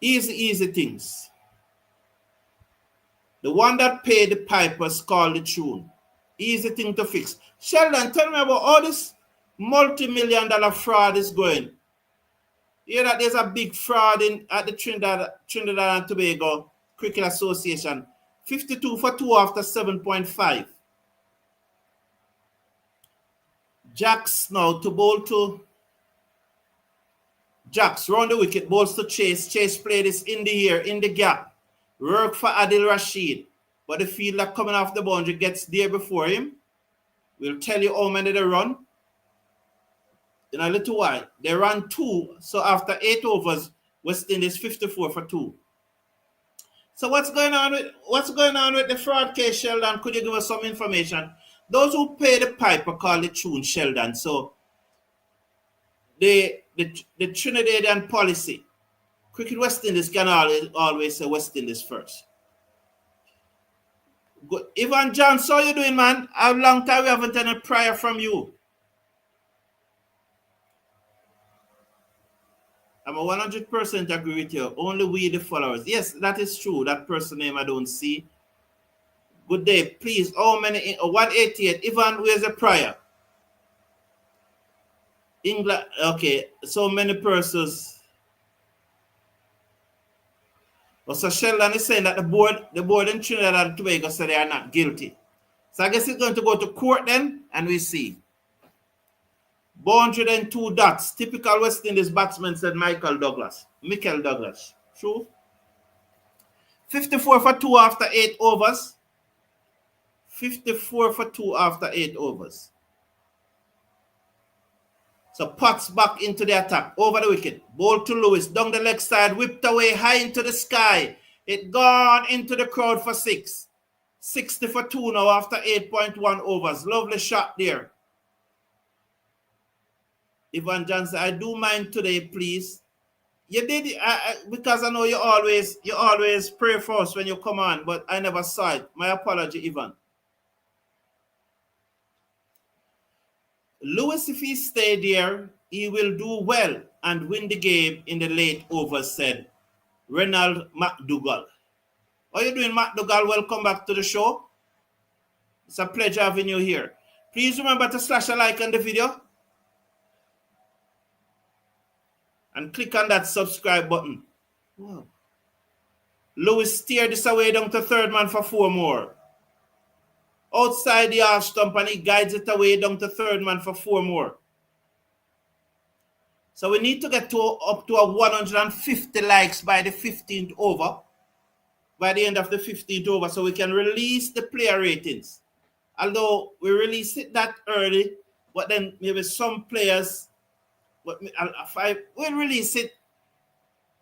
Easy things. The one that paid the pipers called the tune. Easy thing to fix. Sheldon, tell me about all this multi-million-dollar fraud is going. You hear that there's a big fraud at the Trinidad and Tobago Cricket Association. 52 for 2 after 7.5. Jacks now to bowl to Jacks round the wicket, bowls to Chase. Chase played this in the air, in the gap. Work for Adil Rashid. But the fielder coming off the boundary gets there before him. We'll tell you how many they run in a little while. They ran 2. So after 8 overs, West Indies 54 for 2. So what's going on with the fraud case, Sheldon? Could you give us some information? Those who pay the piper call the tune, Sheldon. So the Trinidadian policy, Cricket West Indies can always say West Indies first. Good. Ivan Johnson, how you doing, man? How long time we haven't had a prayer from you? I'm a 100% agree with you. Only we the followers. Yes, that is true. That person name I don't see. Good day. Please, how many? 188. Ivan, where's the prior? England. Okay, so many persons. So Sheldon is saying that the board in Trinidad and Tobago said they are not guilty. So I guess it's going to go to court then, and we see. 102 dots. Typical West Indies batsman, said Michael Douglas. True. 54 for 2 after 8 overs. 54 for 2 after 8 overs. So Potts back into the attack. Over the wicket. Ball to Lewis. Down the leg side. Whipped away high into the sky. It gone into the crowd for 6. 60 for 2 now after 8.1 overs. Lovely shot there. Ivan Johnson, I do mine today, please. You did because I know you always pray first when you come on, but I never saw it. My apology, Ivan. Lewis, if he stayed there, he will do well and win the game in the late overs, said Renald McDougall. How are you doing, McDougall? Welcome back to the show. It's a pleasure having you here. Please remember to slash a like on the video and click on that subscribe button. Wow. Lewis steered this away down to third man for 4 more. Outside the half stump, and he guides it away down to third man for 4 more. So we need to get up to a 150 likes by the 15th over. By the end of the 15th over, so we can release the player ratings. Although we release it that early, but then maybe some players, we'll release it.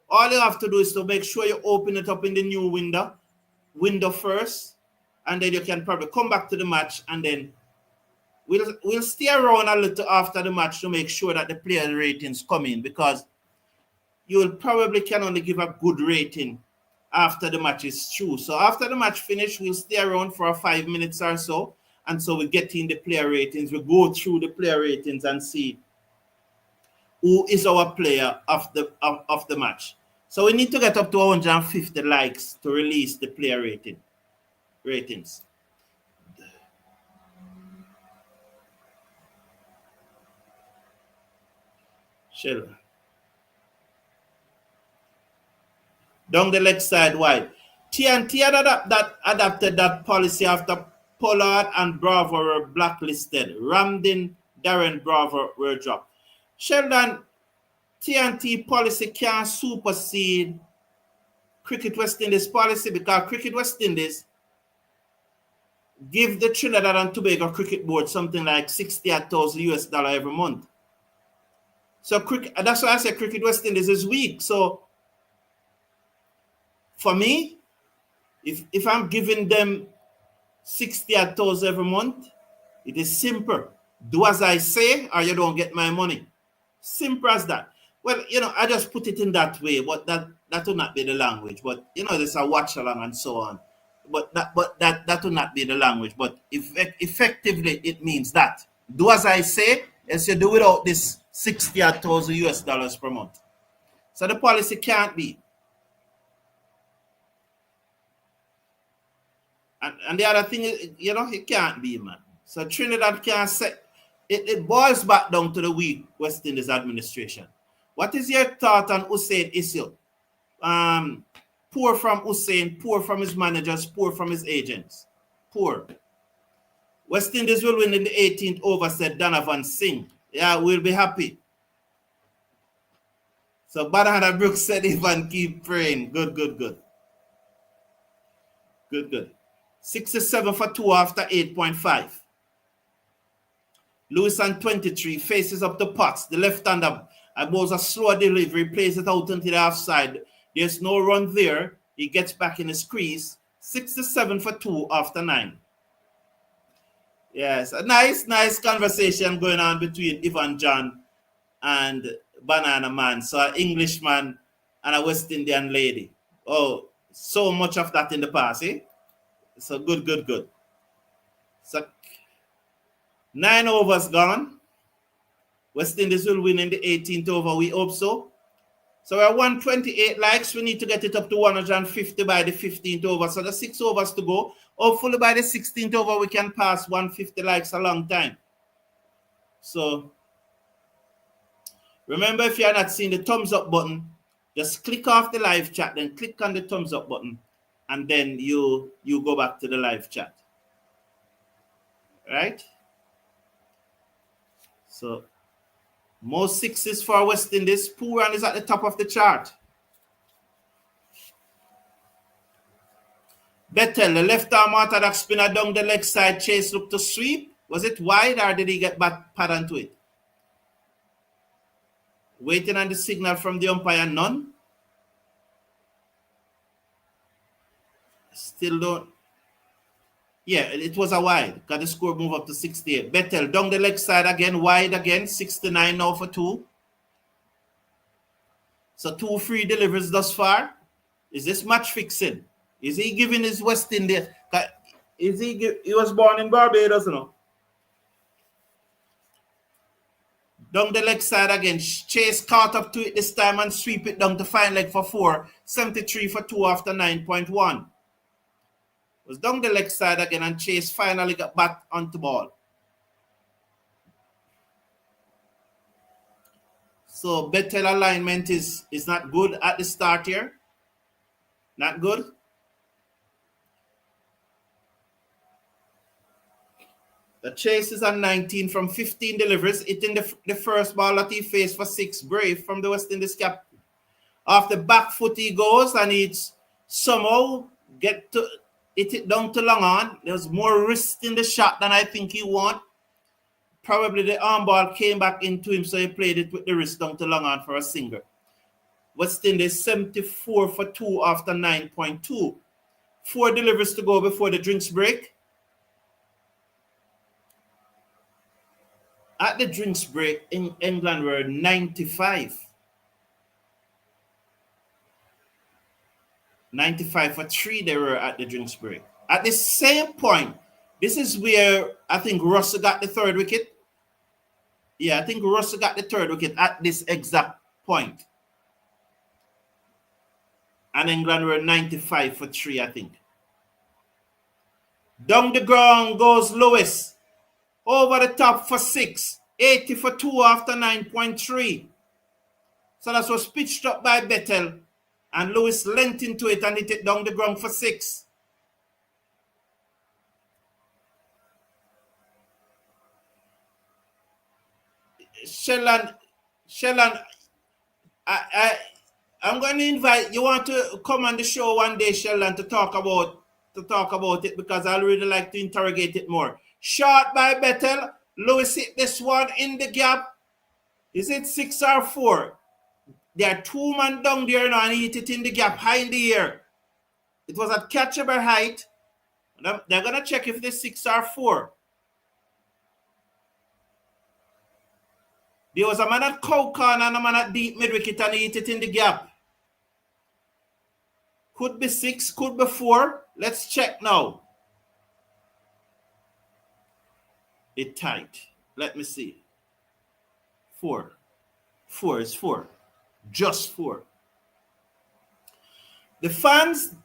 All you have to do is to make sure you open it up in the new window first, and then you can probably come back to the match, and then we'll stay around a little after the match to make sure that the player ratings come in, because you will probably can only give a good rating after the match is through. So after the match finish, we'll stay around for 5 minutes or so, and so we get in the player ratings. We go through the player ratings and see who is our player of the match. So we need to get up to 150 likes to release the player ratings. Shell. Down the leg side wide. T20 adapted that policy after Pollard and Bravo were blacklisted. Ramdin, Darren Bravo were dropped. Sheldon, T20 policy can't supersede Cricket West Indies policy, because Cricket West Indies give the Trinidad and Tobago Cricket Board something like $68,000 every month. So that's why I say Cricket West Indies is weak. So for me, if I'm giving them 68,000 every month, it is simple. Do as I say, or you don't get my money. Simple as that. Well, I just put it in that way, but that will not be the language. But there's a watch along and so on. But that will not be the language. But effectively, it means that. Do as I say, as you do without this $68,000 per month. So the policy can't be. And the other thing is, it can't be, man. So Trinidad can't set. It boils back down to the weak West Indies administration. What is your thought on Hussein issue? Poor from Hussein, poor from his managers, poor from his agents. Poor. West Indies will win in the 18th over, said Donovan Singh. Yeah, we'll be happy. So Banana Brooks said, Ivan, keep praying. Good. 67 for 2 after 8.5. Lewis on 23 faces up the Potts. The left-hander bowls a slow delivery, plays it out into the offside. There's no run there. He gets back in his crease. 67 for 2 after 9. Yes, a nice conversation going on between Ivan John and Banana Man. So an Englishman and a West Indian lady. Oh, so much of that in the past, eh? So good. So 9 overs gone. West Indies will win in the 18th over. We hope so. So we're 128 likes. We need to get it up to 150 by the 15th over. So the 6 overs to go. Hopefully by the 16th over, we can pass 150 likes a long time. So remember, if you're not seeing the thumbs up button, just click off the live chat, then click on the thumbs up button, and then you go back to the live chat. Right? So most sixes for West Indies. Pooran is at the top of the chart. Bettel, the left-arm orthodox spinner down the leg side. Chase looked to sweep. Was it wide or did he get back pad onto it? Waiting on the signal from the umpire, none. Still don't. Yeah, it was a wide because the score moved up to 68. Bettel down the leg side again, wide again. 69 now for 2. So 2 free deliveries thus far. Is this match fixing? Is he giving his West Indies? He was born in Barbados, you know. Down the leg side again. Chase caught up to it this time and sweep it down to fine leg for 4. 73 for 2 after 9.1. Was down the leg side again and Chase finally got back onto ball. So Bettel alignment is not good at the start here. Not good. The Chase is on 19 from 15 deliveries. Hitting the first ball that he faced for 6. Brave from the West Indies cap. Off the back foot he goes and it's somehow get to hit it down to long on. There's more risk in the shot than I think he want. Probably the arm ball came back into him, so he played it with the wrist down to long on for a single. West Indies 74 for 2 after 9.2. 4 deliveries to go before the drinks break. At the drinks break, in England were 95. 95 for 3 they were at the drinks break. At the same point, this is where I think Russell got the 3rd wicket. Yeah, I think Russell got the 3rd wicket at this exact point. And England were 95 for 3, I think. Down the ground goes Lewis. Over the top for 6. 80 for 2 after 9.3. So that was pitched up by Bettel. And Lewis leant into it and hit it down the ground for 6. Sheldon, I'm going to invite you. Want to come on the show one day, Sheldon, to talk about it because I really like to interrogate it more. Shot by Bettel. Lewis hit this one in the gap. Is it 6 or 4? There are 2 men down there now and he hit it in the gap, high in the air. It was at catchable height. They're going to check if it's 6 or 4. There was a man at cow corner and a man at deep mid-wicket and he hit it in the gap. Could be 6, could be 4. Let's check now. It's tight. Let me see. 4. 4 is 4. Just 4. The fans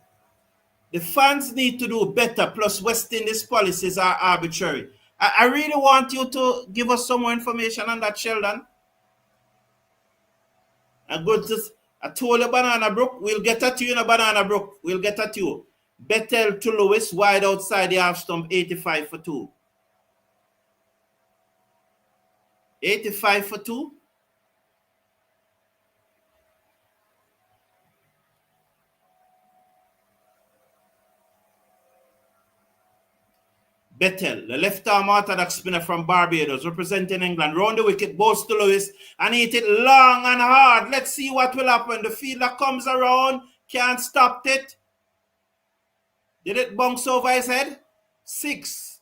need to do better, plus West Indies policies are arbitrary. I really want you to give us some more information on that, Sheldon. I told you Banana Brook, we'll get at you in a Banana Brook. We'll get at you. Bettel to Lewis, wide outside the half stump, 85 for 2. 85 for 2. Bettel, the left-arm orthodox spinner from Barbados, representing England, round the wicket, goes to Lewis, and hit it long and hard. Let's see what will happen. The fielder comes around, can't stop it. Did it bounce over his head? 6.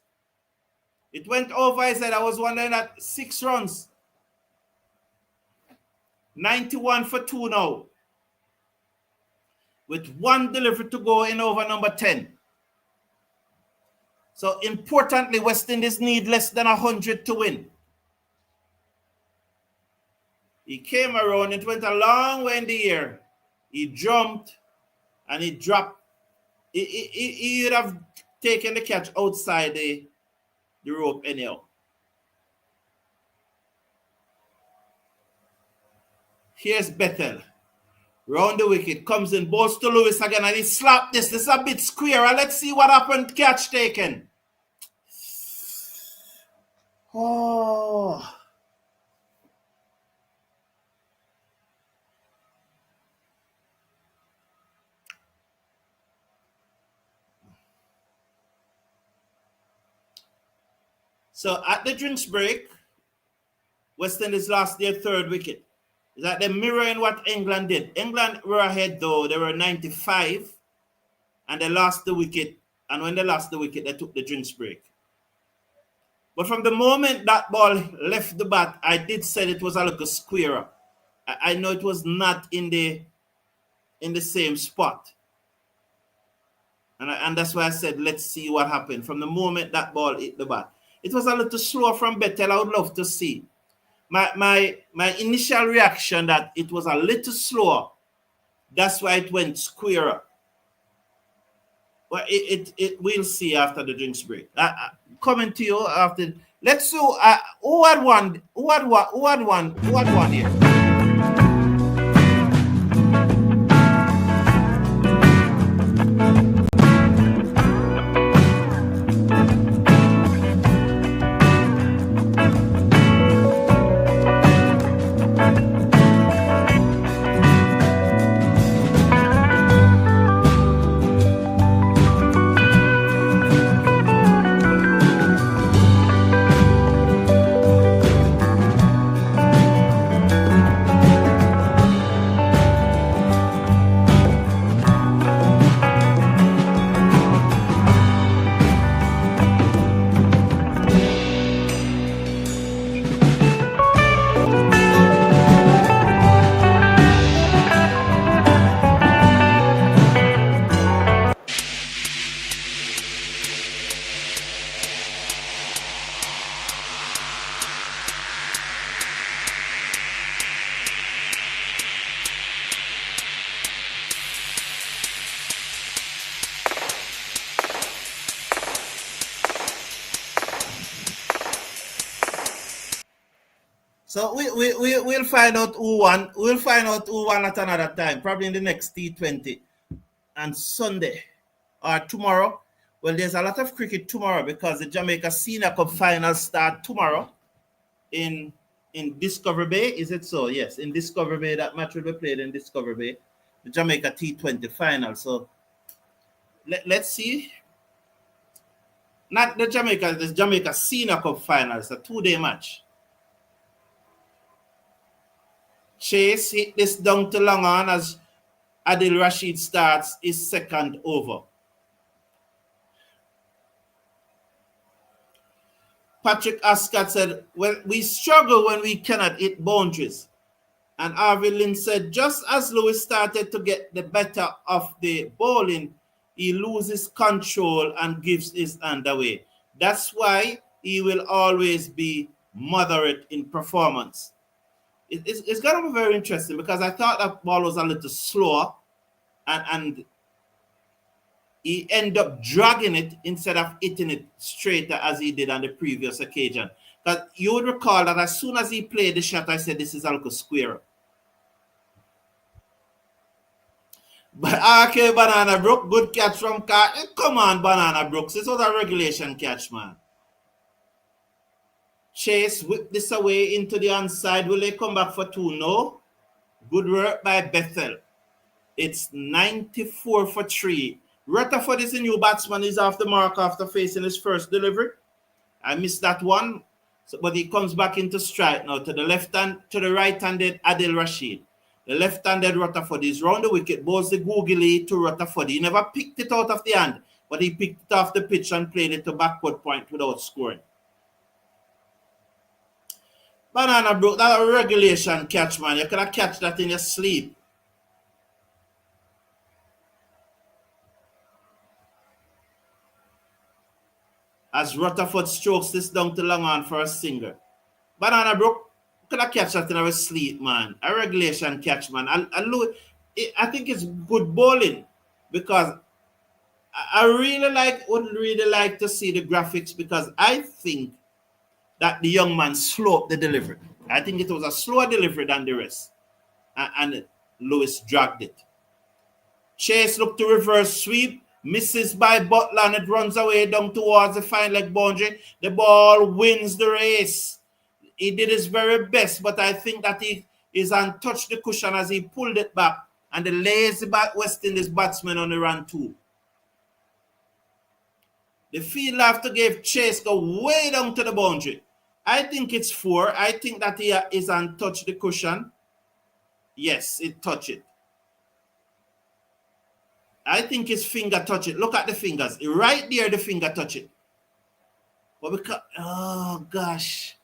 It went over his head. I was wondering at 6 runs. 91 for 2 now. With 1 delivery to go in over number 10. So importantly, West Indies need less than 100 to win. He came around, it went a long way in the air. He jumped and he dropped. He would have taken the catch outside the rope anyhow. Here's Bethel. Round the wicket, comes in, balls to Lewis again, and he slapped this. This is a bit square. Let's see what happened. Catch taken. Oh. So at the drinks break, West Indies lost their third wicket. Is that they're mirroring what England did. England were ahead though. They were 95 and they lost the wicket. And when they lost the wicket, they took the drinks break. But from the moment that ball left the bat, I did say it was a little squarer. I know it was not in the same spot. And that's why I said, let's see what happened. From the moment that ball hit the bat. It was a little slower from Bethel. I would love to see. My initial reaction that it was a little slower. That's why it went squarer. But we'll see after the drinks break. Coming to you after. Let's see who had won here. So we'll find out who won. We'll find out who won at another time, probably in the next T20 and Sunday or tomorrow. Well, there's a lot of cricket tomorrow because the Jamaica Senior Cup finals start tomorrow in Discovery Bay. Is it so? Yes, in Discovery Bay. That match will be played in Discovery Bay, the Jamaica T20 final. So let's see. Not the Jamaica Senior Cup final. It's a 2-day match. Chase hit this down to long on as Adil Rashid starts his second over. Patrick Ascott said, well, we struggle when we cannot hit boundaries. And Harvey Lynn said, just as Lewis started to get the better of the bowling, he loses control and gives his hand away. That's why he will always be moderate in performance. It's going to be very interesting because I thought that ball was a little slower and he ended up dragging it instead of hitting it straighter as he did on the previous occasion. Because you would recall that as soon as he played the shot, I said this is a little square. But okay, Banana Brook, good catch from Car. Come on, Banana Brooks. This was a regulation catch, man. Chase whipped this away into the onside. Will they come back for 2? No. Good work by Bethel. It's 94 for 3. Rutherford is a new batsman. He's off the mark after facing his first delivery. I missed that one. But he comes back into strike now to the left hand, to the right-handed Adil Rashid. The left-handed Rutherford is round the wicket, bowls the googly to Rutherford. He never picked it out of the hand, but he picked it off the pitch and played it to backward point without scoring. Banana Brook, that a regulation catch, man. You could have catch that in your sleep. As Rutherford strokes this down to long on for a single. Banana Brook, could have catch that in our sleep, man. A regulation catch, man. I think it's good bowling because I would really like to see the graphics because I think that the young man slowed the delivery. I think it was a slower delivery than the rest. And Lewis dragged it. Chase looked to reverse sweep, misses by Butler, and it runs away down towards the fine leg boundary. The ball wins the race. He did his very best, but I think that he is untouched the cushion as he pulled it back, and the lazy West Indies batsman on the run too. The fielder have to give Chase go way down to the boundary. I think it's 4. I think that he is untouched the cushion. Yes, it touched it. I think his finger touched it. Look at the fingers. Right there, the finger touched it. But because, oh gosh.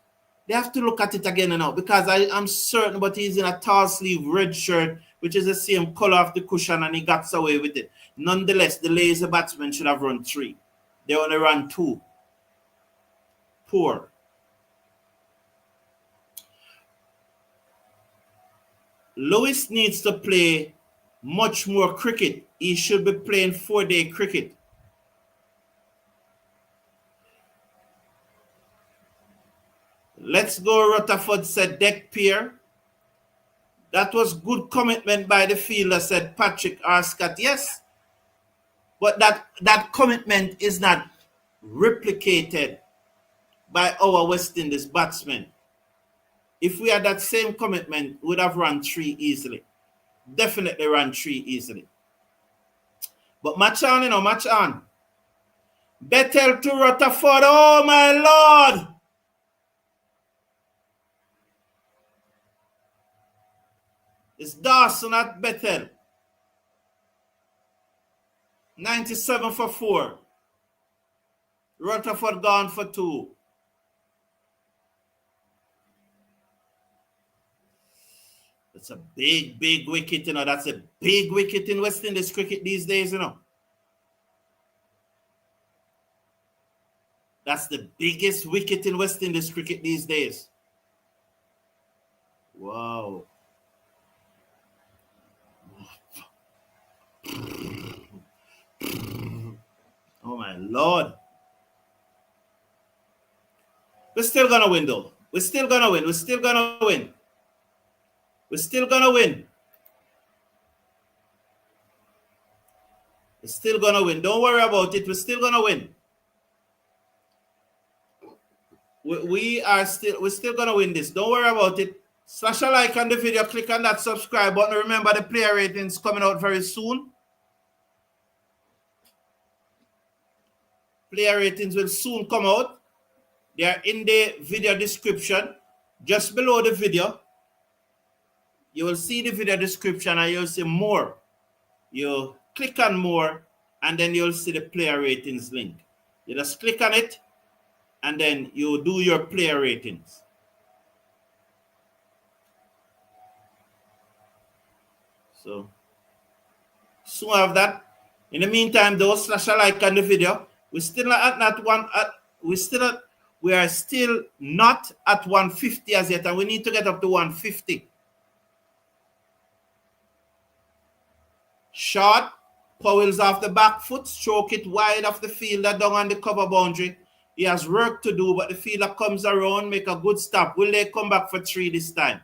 They have to look at it again now because I'm certain, but he's in a tall sleeve red shirt, which is the same color of the cushion, and he got away with it. Nonetheless, the lazy batsman should have run 3. They only ran 2. Poor. Lewis needs to play much more cricket. He should be playing 4-day cricket. Let's go, Rutherford said deck pair. That was good commitment by the fielder, said Patrick Arscott. Yes, but that commitment is not replicated by our West Indies batsmen. If we had that same commitment, we would have run 3 easily. Definitely run 3 easily. But match on, match on. Bettel to Rutherford. Oh, my Lord. It's Dawson at Bettel. 97 for 4. Rutherford gone for 2. That's a big, big wicket, That's a big wicket in West Indies cricket these days, That's the biggest wicket in West Indies cricket these days. Wow. Oh, my Lord. We're still going to win, though. We're still going to win. We're still going to win. We're still going to win. We're still going to win. Don't worry about it. We're still going to win. We're still going to win this. Don't worry about it. Slash a like on the video. Click on that subscribe button. Remember, the player ratings coming out very soon. Player ratings will soon come out. They are in the video description. Just below the video, you will see the video description and you'll see more. You click on more and then you'll see the player ratings link. You just click on it and then you do your player ratings. So have that. In the meantime, though, slash a like on the video. We are still not at 150 as yet, and we need to get up to 150. Short, Powell's off the back foot, stroke it wide off the fielder down on the cover boundary. He has work to do, but the fielder comes around, make a good stop. Will they come back for 3 this time?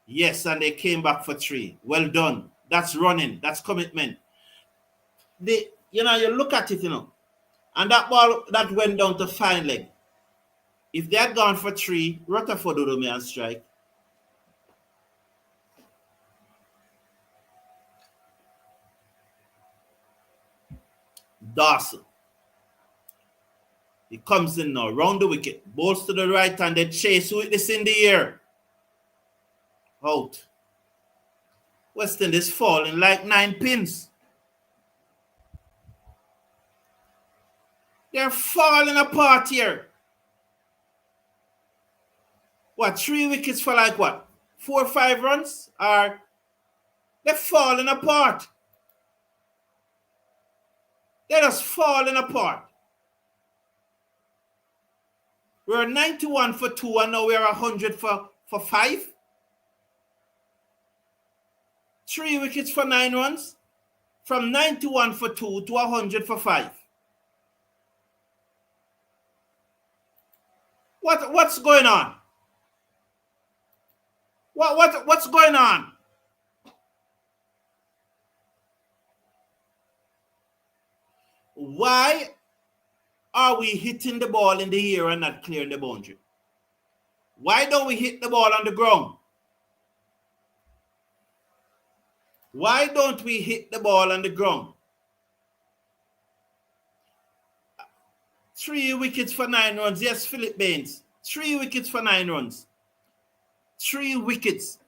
Yes, and they came back for 3. Well done. That's running. That's commitment. You look at it, and that ball that went down to fine leg. If they had gone for 3, Rutherford would have made a strike. Dawson. He comes in now, round the wicket, bowls to the right, and they chase with this in the air. Out. West Indies falling like 9 pins. They're falling apart here. What, 3 wickets for like what? 4 or 5 runs? Or they're falling apart. They're just falling apart. We're 91 for 2 and now we're 100 for 5. 3 wickets for 9 runs. From 91 for 2 to 100 for 5. What's going on? What's going on? Why are we hitting the ball in the air and not clearing the boundary? Why don't we hit the ball on the ground? Why don't we hit the ball on the ground? 3 wickets for 9 runs. Yes, Philip Baines. 3 wickets for 9 runs. 3 wickets.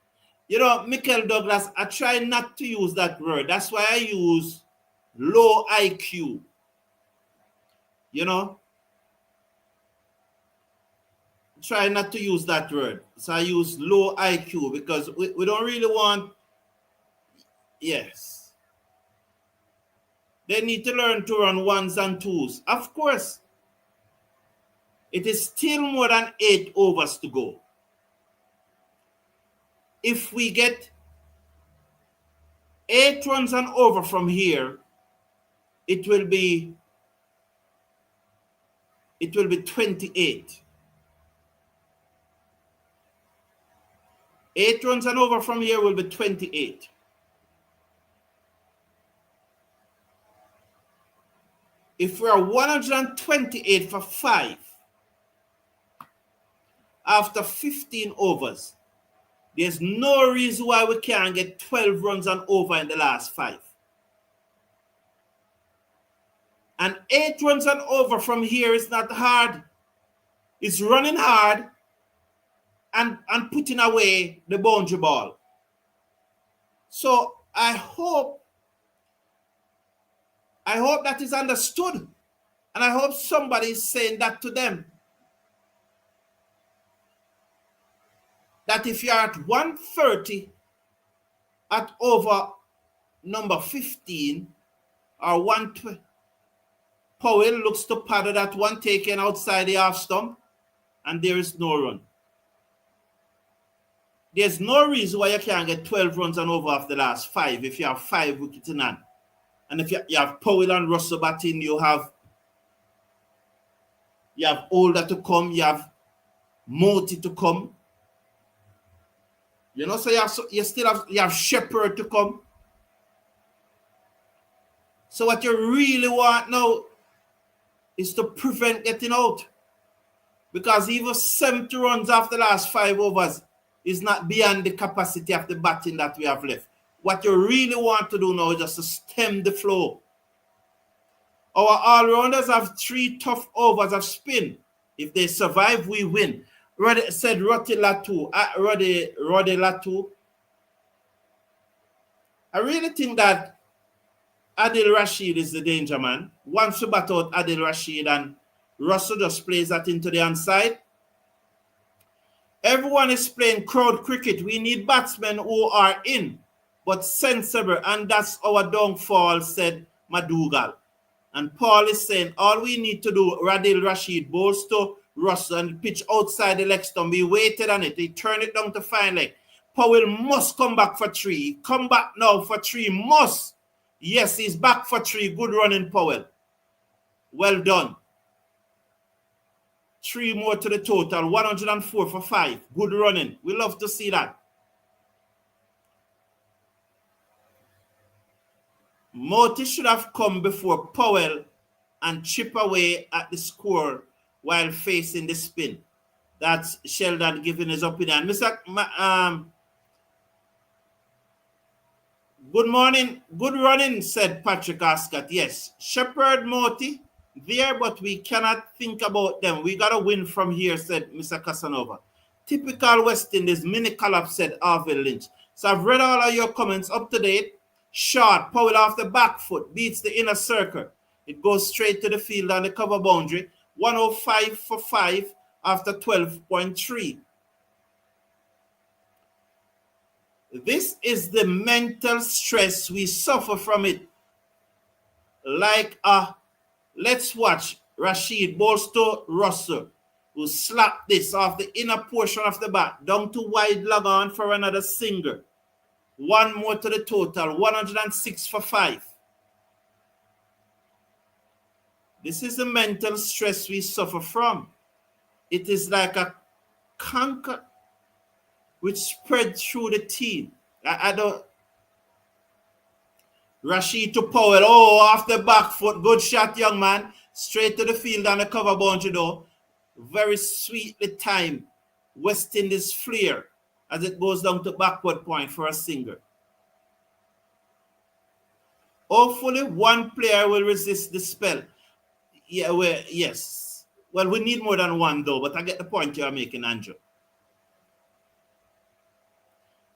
You know, Michael Douglas, I try not to use that word. That's why I use low IQ. You know? Try not to use that word. So I use low IQ because we don't really want... Yes. They need to learn to run 1s and 2s. Of course. It is still more than 8 overs to go. If we get 8 runs and over from here, it will be 28. 8 runs and over from here will be 28. If we are 128 for 5 after 15 overs, there's no reason why we can't get 12 runs and over in the last 5. And 8 runs and over from here is not hard. It's running hard and putting away the boundary ball. So I hope that is understood. And I hope somebody is saying that to them. That if you're at 130 at over number 15 or 120, Powell looks to paddle that one taken outside the half stump and there is no run. There's no reason why you can't get 12 runs and over after the last 5 if you have 5 wickets in hand. And if you have Powell and Russell batting, you have Older to come, you have Moti to come. You know, so you have Shepherd to come. So what you really want now is to prevent getting out. Because even 70 runs after the last 5 overs is not beyond the capacity of the batting that we have left. What you really want to do now is just to stem the flow. Our all-rounders have 3 tough overs of spin. If they survive, we win. Said Roddy Latu. I really think that Adil Rashid is the danger man. Once we bat out Adil Rashid and Russell just plays that into the inside. Everyone is playing crowd cricket. We need batsmen who are in, but sensible, and that's our downfall, said Madugal. And Paul is saying, all we need to do, Adil Rashid bowls to Russell and pitch outside the leg stump. We waited on it. He turned it down to fine leg. Powell must come back for 3. Come back now for 3. Must. Yes, he's back for 3. Good running, Powell. Well done. 3 more to the total. 104 for 5. Good running. We love to see that. Moti should have come before Powell and chip away at the score while facing the spin. That's Sheldon giving his opinion. Good morning. Good running, said Patrick Ascott. Yes, Shepherd, Moti, there, but we cannot think about them. We got to win from here, said Mr. Casanova. Typical West Indies, mini collapse, said Arville Lynch. So I've read all of your comments up to date. Short, Powell off the back foot, beats the inner circle. It goes straight to the field on the cover boundary. 105 for 5 after 12.3. This is the mental stress we suffer from it. Like, let's watch Rashid bowls to Russell. who slapped this off the inner portion of the bat down to wide log on for another single. One more to the total, 106 for 5. This is the mental stress we suffer from. It is like a canker which spread through the team. I don't. Rashid to Powell. Oh, off the back foot. Good shot, young man. Straight to the field on the cover boundary though. Very sweetly timed. West Indies flair as it goes down to backward point for a single. Hopefully, one player will resist the spell. Yeah, yes. Well, we need more than one though, but I get the point you are making, Andrew.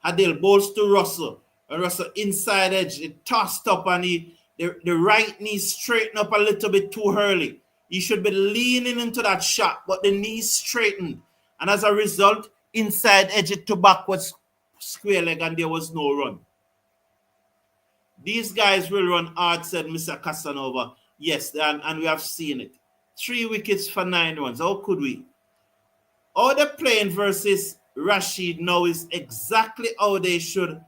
Adil bowls to Russell. And Russell inside edge, it tossed up and the right knee straightened up a little bit too early. He should be leaning into that shot, but the knee straightened. And as a result, inside edge it to backwards square leg and there was no run. These guys will run hard, said Mr. Casanova. Yes, and we have seen it. 3 wickets for 9 runs. How could we? How they're playing versus Rashid now is exactly how they should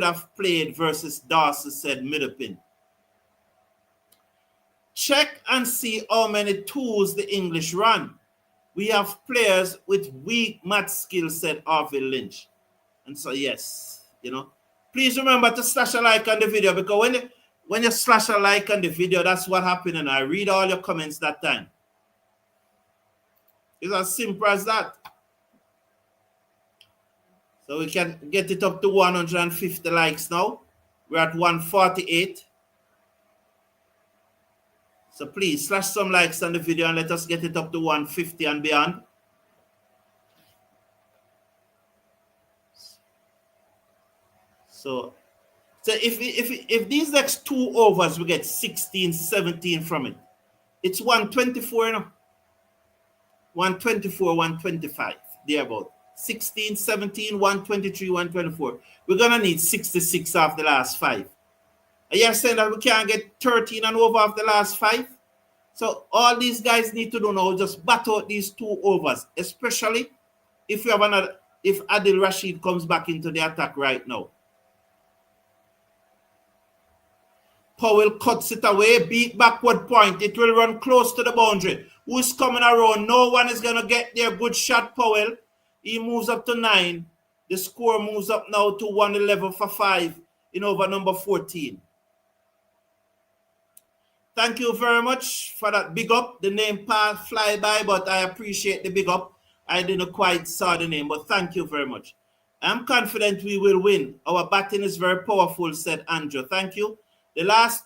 have played versus Darcy, said Middlepin. Check and see how many twos the English run. We have players with weak math skills, said Harvey Lynch. And so, yes, please remember to slash a like on the video, because when you slash a like on the video, that's what happened, and I read all your comments that time. It's as simple as that. So we can get it up to 150 likes now. We're at 148. So please slash some likes on the video and let us get it up to 150 and beyond. So if these next 2 overs we get 16, 17 from it, it's 124, 124, 125, thereabout. 16, 17, 123, 124. We're going to need 66 off the last 5. Are you saying that we can't get 13 and over off the last 5? So all these guys need to do now, just bat out these 2 overs, especially if Adil Rashid comes back into the attack right now. Powell cuts it away, beat backward point. It will run close to the boundary. Who's coming around? No one is going to get there. Good shot, Powell. He moves up to 9. The score moves up now to 111 for 5 in over number 14. Thank you very much for that big up. The name passed fly by, but I appreciate the big up. I didn't quite saw the name, but thank you very much. I'm confident we will win. Our batting is very powerful, said Andrew. Thank you. The last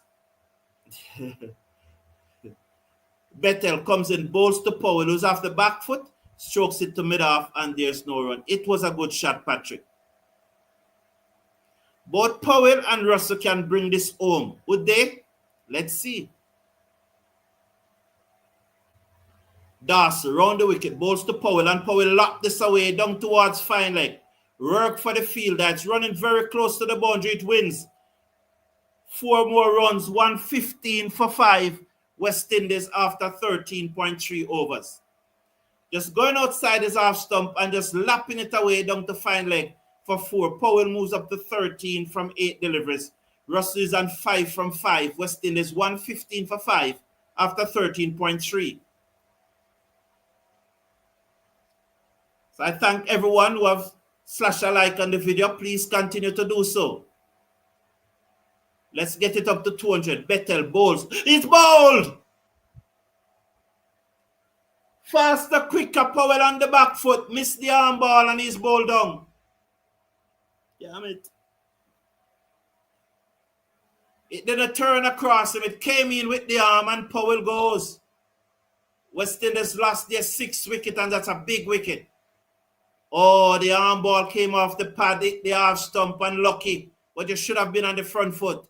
Bettel comes in, bowls to Powell, who's off the back foot, strokes it to mid-off, and there's no run. It was a good shot, Patrick. Both Powell and Russell can bring this home. Would they? Let's see. Darcy round the wicket, bowls to Powell, and Powell locked this away down towards fine leg. Work for the fielder. It's running very close to the boundary. It wins. 4 more runs, 115 for 5. West Indies after 13.3 overs. Just going outside his half stump and just lapping it away down to fine leg for 4. Powell moves up to 13 from 8 deliveries. Russell is on 5 from 5. West Indies 115 for 5 after 13.3. So I thank everyone who have slashed a like on the video. Please continue to do so. Let's get it up to 200. Bettel bowls. It's bowled! Faster, quicker, Powell on the back foot. Missed the arm ball and he's bowled down. Damn it. It didn't turn across him. It came in with the arm and Powell goes. West Indies lost their 6th wicket and that's a big wicket. Oh, the arm ball came off the pad, the half stump, unlucky. But you should have been on the front foot.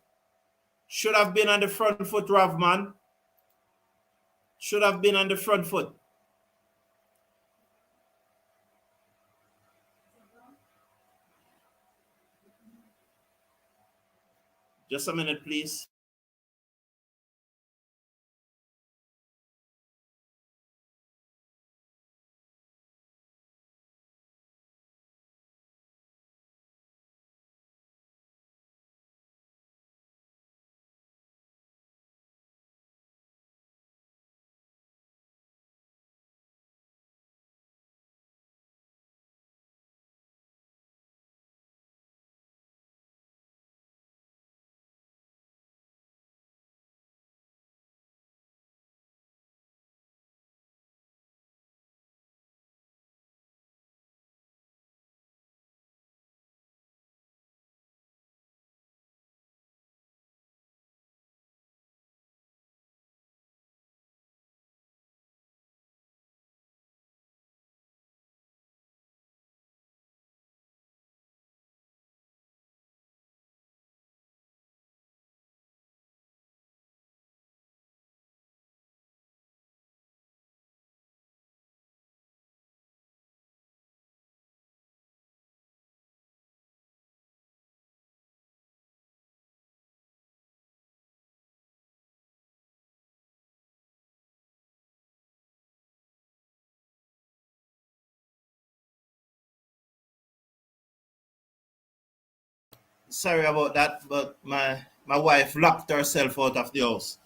Should have been on the front foot, Ravman. Should have been on the front foot. Just a minute, please. Sorry about that, but my wife locked herself out of the house.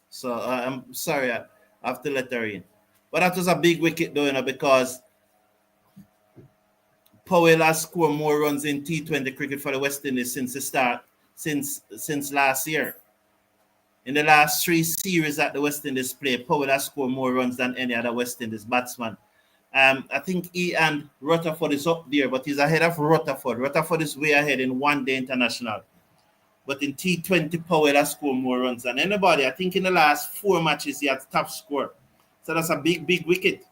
So I'm sorry, I have to let her in. But that was a big wicket though, because Powell has scored more runs in T20 cricket for the West Indies since the start, since last year. In the last 3 series that the West Indies play, Powell has scored more runs than any other West Indies batsman. I think he and Rutherford is up there, but he's ahead of Rutherford. Rutherford is way ahead in one-day international. But in T20, Powell has scored more runs than anybody. I think in the last 4 matches, he had top score. So that's a big, big wicket.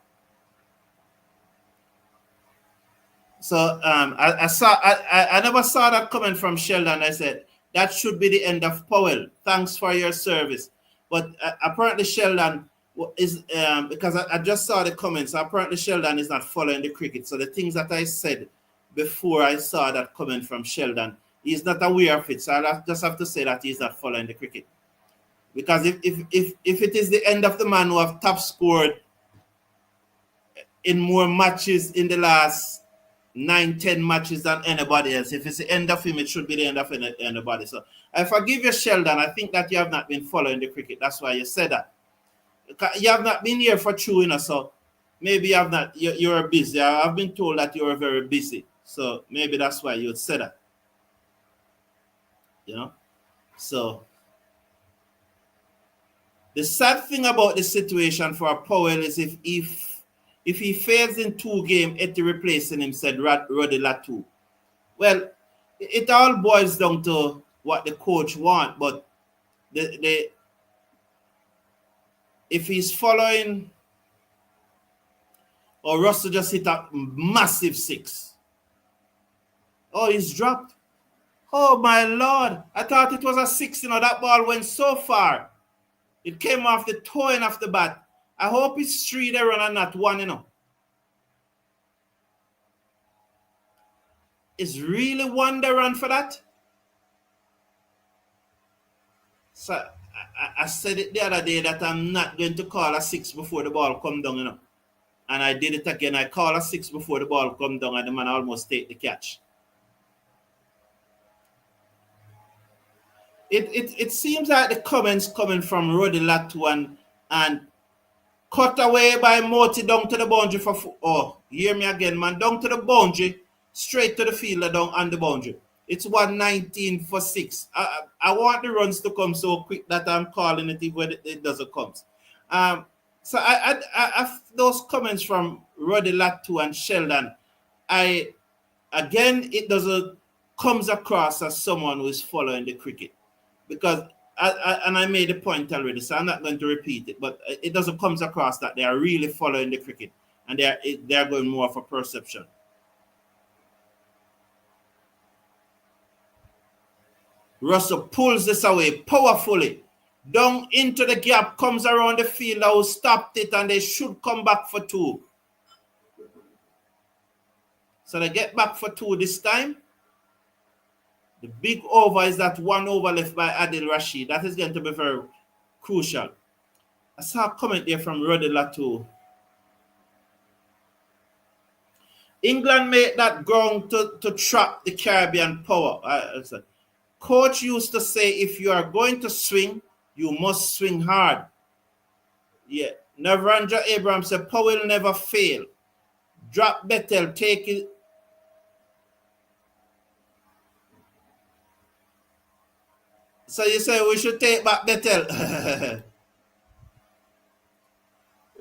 So I never saw that comment from Sheldon. I said, that should be the end of Powell. Thanks for your service. But apparently Sheldon is, because I just saw the comments, so apparently Sheldon is not following the cricket. So the things that I said before I saw that comment from Sheldon, he's not aware of it. So I just have to say that he's not following the cricket. Because if it is the end of the man who have top scored in more matches in the last 9-10 matches than anybody else. If it's the end of him, it should be the end of anybody. So I forgive you, Sheldon. I think that you have not been following the cricket. That's why you said that. You have not been here for true, so maybe you have not. You're busy. I've been told that you're very busy. So maybe that's why you said that. So the sad thing about the situation for Powell is if he fails in 2 games, Eddie replacing him, said Roddy Latu. Well, it all boils down to what the coach wants, but if he's following, or Russell just hit a massive 6. Oh, he's dropped. Oh, my Lord. I thought it was a 6. That ball went so far. It came off the toe end of the bat. I hope it's 3 they run and not 1, Is really 1 they run for that? So I said it the other day that I'm not going to call a 6 before the ball come down, And I did it again. I call a 6 before the ball come down and the man almost take the catch. It seems like the comments coming from Roddy Latu and cut away by Moti down to the boundary hear me again, man. Down to the boundary, straight to the fielder down on the boundary. It's 119 for 6. I want the runs to come so quick that I'm calling it when it doesn't come. So I those comments from Roddy Latu and Sheldon, it doesn't comes across as someone who is following the cricket. Because I made the point already, so I'm not going to repeat it, but it doesn't come across that they are really following the cricket and they are going more for perception. Russell pulls this away powerfully. Down into the gap, comes around the fielder who stopped it, and they should come back for 2. So they get back for 2 this time. The big over is that 1 over left by Adil Rashid. That is going to be very crucial. I saw a comment there from Roddy Latu. England made that ground to trap the Caribbean power. Coach used to say, if you are going to swing, you must swing hard. Yeah. Navranja Abraham said, Powell never fail. Drop Bettel, take it. So you say we should take back Bettel.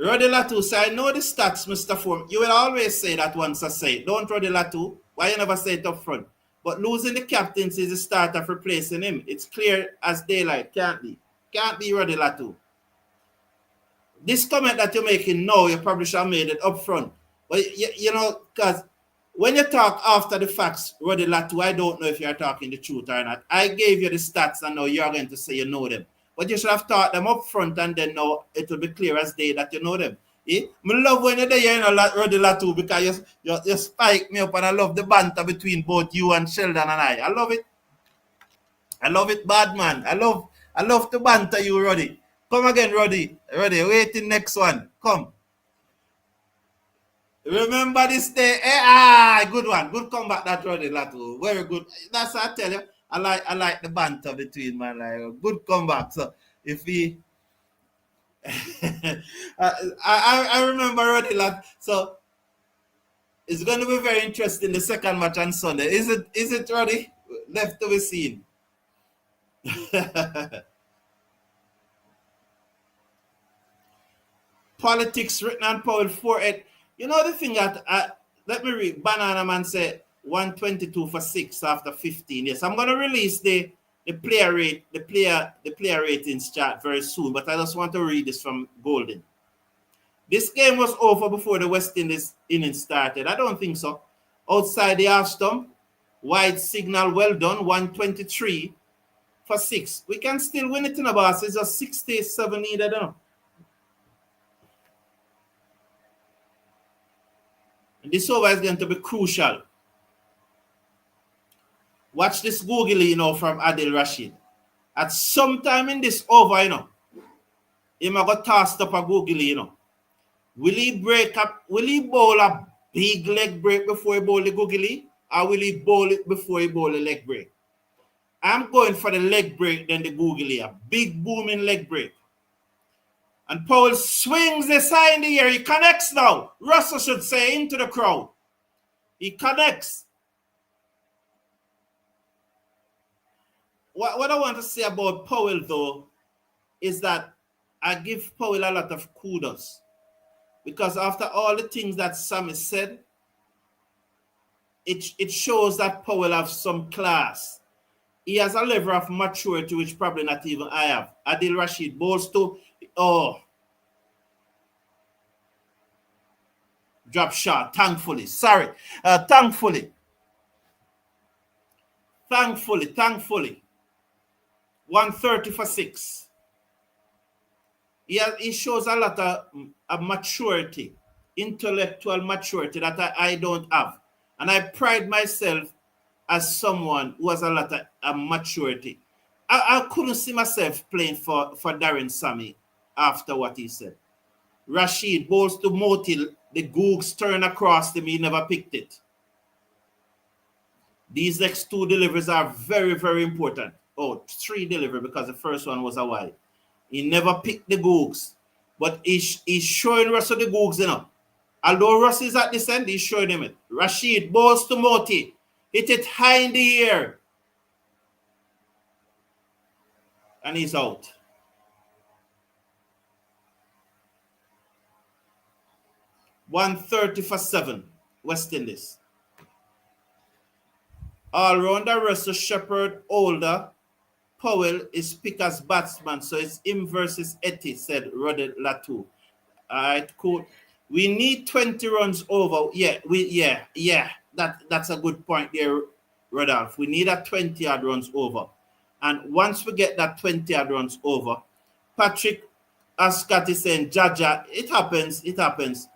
Roddy Latu say, I know the stats, Mr. Form. You will always say that once I say it. Don't Roddy Latu. Why you never say it up front? But losing the captaincy is the start of replacing him. It's clear as daylight. Can't be. Can't be Roddy Latu. This comment that you're making now, you probably should have made it up front. But, because when you talk after the facts, Roddy Latu, I don't know if you're talking the truth or not. I gave you the stats and now you're going to say you know them. But you should have taught them up front and then now it will be clear as day that you know them. I love when you're there, Roddy Latu, because you spike me up and I love the banter between both you and Sheldon and I. I love it. I love it, bad man. I love to banter you, Roddy. Come again, Roddy. Roddy, wait till next one. Come. Remember this day? Good one. Good comeback that Roddy Latu. Very good. That's what I tell you. I like the banter between man. Like good comeback. So if he I remember Roddy Latu. So it's going to be very interesting the second match on Sunday. Is it Roddy? Left to be seen. Politics written on Powell 4-8. You know the thing that let me read. Banana Man said 122 for 6 after 15. Yes, I'm gonna release the player ratings chart very soon, but I just want to read this from Golden. This game was over before the West Indies innings started. I don't think so. Outside the half stump, wide signal, well done, 123 for 6. We can still win it in the boss. It's just 67 needed. And this over is going to be crucial. Watch this googly, from Adil Rashid. At some time in this over, he might got tossed up a googly, Will he break up? Will he bowl a big leg break before he bowl the googly? Or will he bowl it before he bowl the leg break? I'm going for the leg break than the googly. A big booming leg break. And Powell swings the side in the air. He connects now. Russell should say into the crowd. He connects. What I want to say about Powell, though, is that I give Powell a lot of kudos. Because after all the things that Sammy said, it shows that Powell has some class. He has a level of maturity which probably not even I have. Adil Rashid bowls to, drop shot, thankfully. Sorry. Thankfully. 130 for 6. He shows a lot of maturity, intellectual maturity that I don't have. And I pride myself as someone who has a lot of maturity. I couldn't see myself playing for Darren Sammy after what he said. Rashid bowls to Motil. The Googs turn across him. He never picked it. These next 2 deliveries are very, very important. 3 deliveries because the first one was a wide. He never picked the Googs. But he's showing Russell the Googs, Although Russ is at this end, he's showing him it. Rashid bowls to Moti. Hit it high in the air. And he's out. $130 for 7. West Indies. All-rounder Russell, Shepherd, older. Powell is picked as batsman, so it's him versus Etty, said Roddy Latu. All right, cool. We need 20 runs over. Yeah. That's a good point there, Rodolph. We need a 20-odd runs over. And once we get that 20-odd runs over, Patrick Ascott is saying, Jaja, it happens.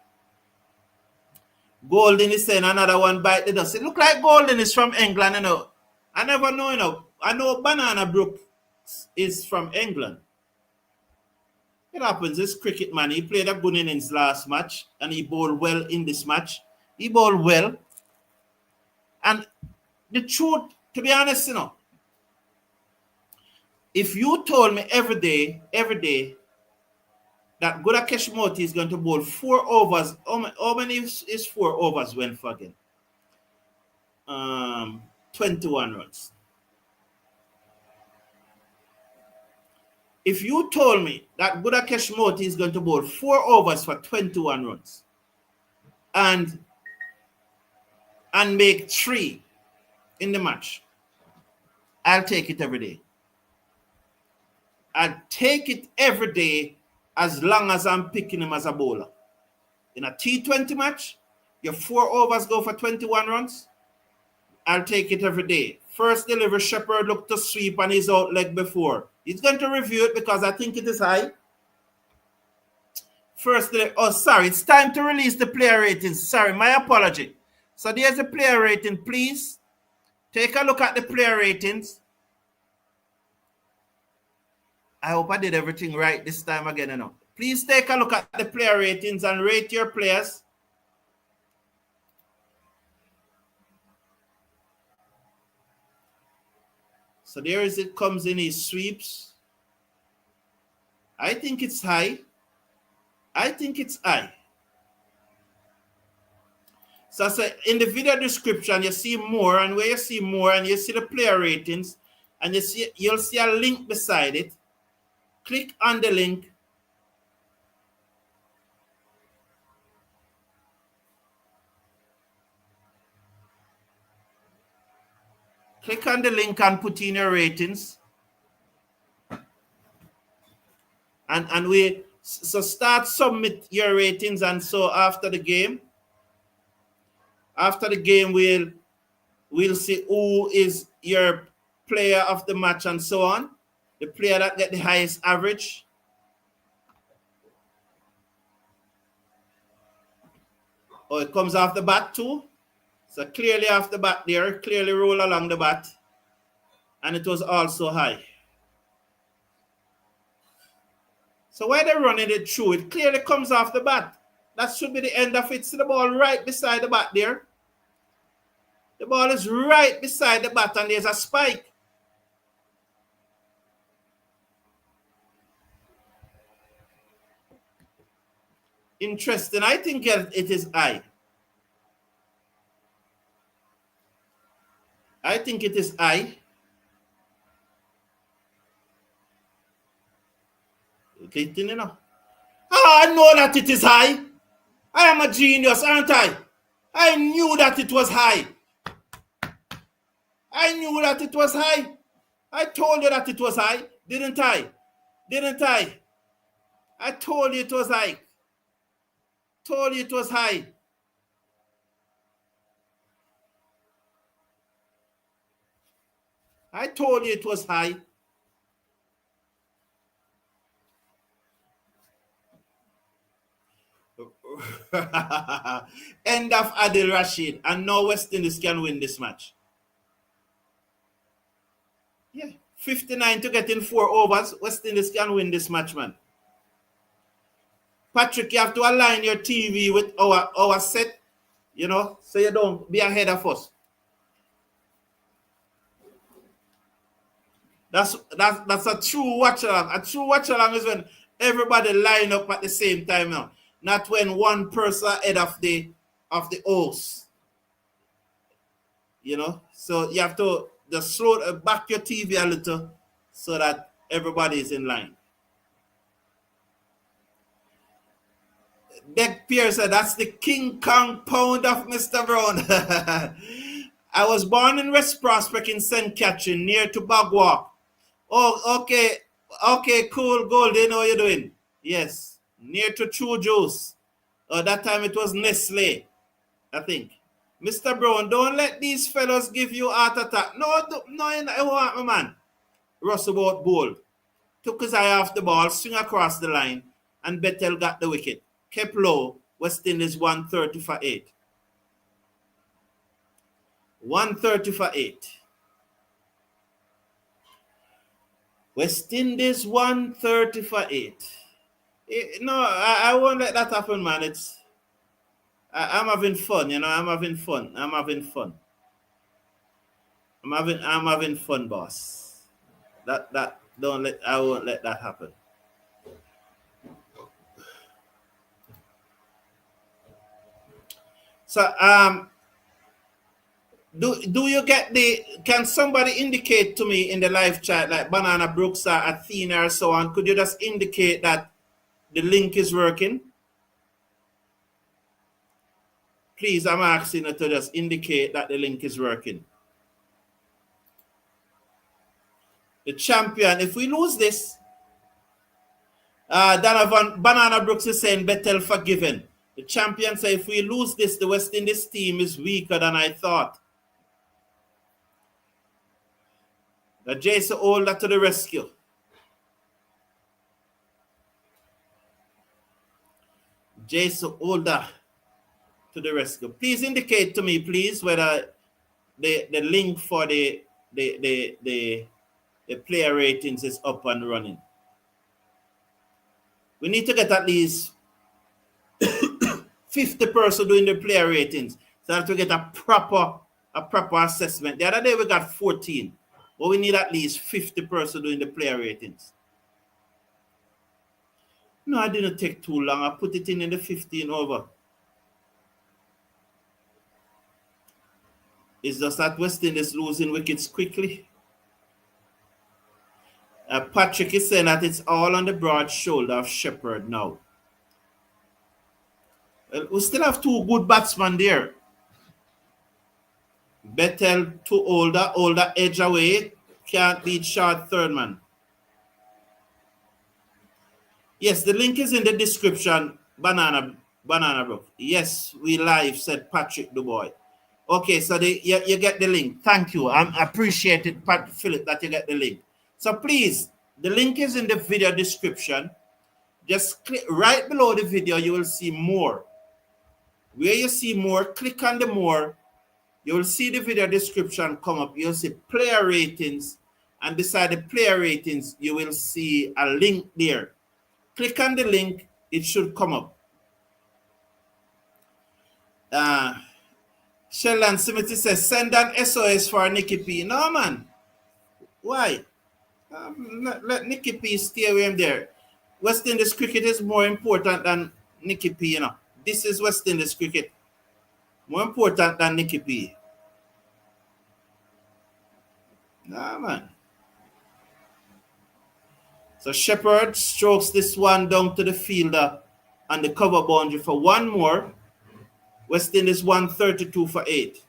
Golden is saying another one bite the dust. It look like Golden is from England, I never know, I know Banana Brook is from England. It happens. It's cricket, man. He played a good innings last match, and he bowled well in this match. He bowled well. And the truth, to be honest, if you told me every day, that Gudakesh Moti is going to bowl 4 overs, how many is 4 overs went for again? 21 runs. If you told me that Gudakesh Moti is going to bowl 4 overs for 21 runs and make 3 in the match, I'll take it every day. I'll take it every day as long as I'm picking him as a bowler. In a T20 match, your 4 overs go for 21 runs. I'll take it every day. First delivery, Shepherd looked to sweep and he's out leg before. He's going to review it because I think it is high. First delivery. Oh, sorry. It's time to release the player ratings. Sorry, my apology. So there's the player rating. Please take a look at the player ratings. I hope I did everything right this time again. Please take a look at the player ratings and rate your players. So there is it comes in, he sweeps. I think it's high. I think it's high. So in the video description, you see more, and where you see more, and you see the player ratings, and you'll see a link beside it. Click on the link. Click on the link and put in your ratings. And we start submit your ratings, and so after the game we'll see who is your player of the match and so on. The player that get the highest average. Oh, it comes off the bat too. So clearly off the bat there, clearly roll along the bat. And it was also high. So why they're running it through, it clearly comes off the bat. That should be the end of it. See the ball right beside the bat there? The ball is right beside the bat and there's a spike. Interesting. I think it is high. I think it is high. Okay, you know. Oh, I know that it is high. I am a genius, aren't I? I knew that it was high. I knew that it was high. I told you that it was high, didn't I? Didn't I? I told you it was high. Told you it was high. I told you it was high. End of Adil Rashid. And now West Indies can win this match. Yeah. 59 to get in 4 overs. West Indies can win this match, man. Patrick, you have to align your TV with our set, you know, so you don't be ahead of us. That's a true watch along. A true watch along is when everybody line up at the same time now. Not when one person ahead of the host. You know? So you have to just slow back your TV a little so that everybody is in line. Deck Pierce said, that's the King Kong pound of Mr. Brown. I was born in West Prospect in St. Catherine, near to Bagwalk. Oh, okay. Okay, cool, Gold. They know what you're doing. Yes. Near to True Juice. That time it was Nestle, I think. Mr. Brown, don't let these fellows give you heart attack. No, my man. Russell about bold. Took his eye off the ball, swing across the line, and Bettel got the wicket. Kept low, West Indies 130 for 8. 130 for 8. West Indies 130 for 8. No, I won't let that happen, man. I'm having fun, you know. I'm having fun, boss. I won't let that happen. So do you get can somebody indicate to me in the live chat, like Banana Brooks or Athena or so on, could you just indicate that the link is working? Please, I'm asking you to just indicate that the link is working. The champion, if we lose this, Banana Brooks is saying Bettel forgiven. The champion said, if we lose this, the West Indies team is weaker than I thought. The Jason Older to the rescue. Jason Older to the rescue. Please indicate to me, please, whether the link for the player ratings is up and running. We need to get at least 50 person doing the player ratings so that we get a proper assessment. The other day we got 14. But we need at least 50% doing the player ratings. No, I didn't take too long. I put it in the 15 over. It's just that West Indies losing wickets quickly. Patrick is saying that it's all on the broad shoulder of Shepherd now. Well, we still have two good batsmen there. Bettel too older edge away. Can't beat short third man. Yes, the link is in the description, Banana Brook. Yes, we live, said Patrick Dubois. Okay, so you get the link. Thank you. I appreciate it, Philip, that you get the link. So please, the link is in the video description. Just click right below the video, you will see more. Where you see more, click on the more. You will see the video description come up. You'll see player ratings. And beside the player ratings, you will see a link there. Click on the link, it should come up. Sheldon Smith says, send an SOS for Nicky P. No, man. Why? Let Nicky P stay away there. West Indies cricket is more important than Nicky P, you know. This is West Indies cricket. More important than Nicky P. Nah, man. So Shepherd strokes this one down to the fielder on the cover boundary for one more. West Indies 132 for 8.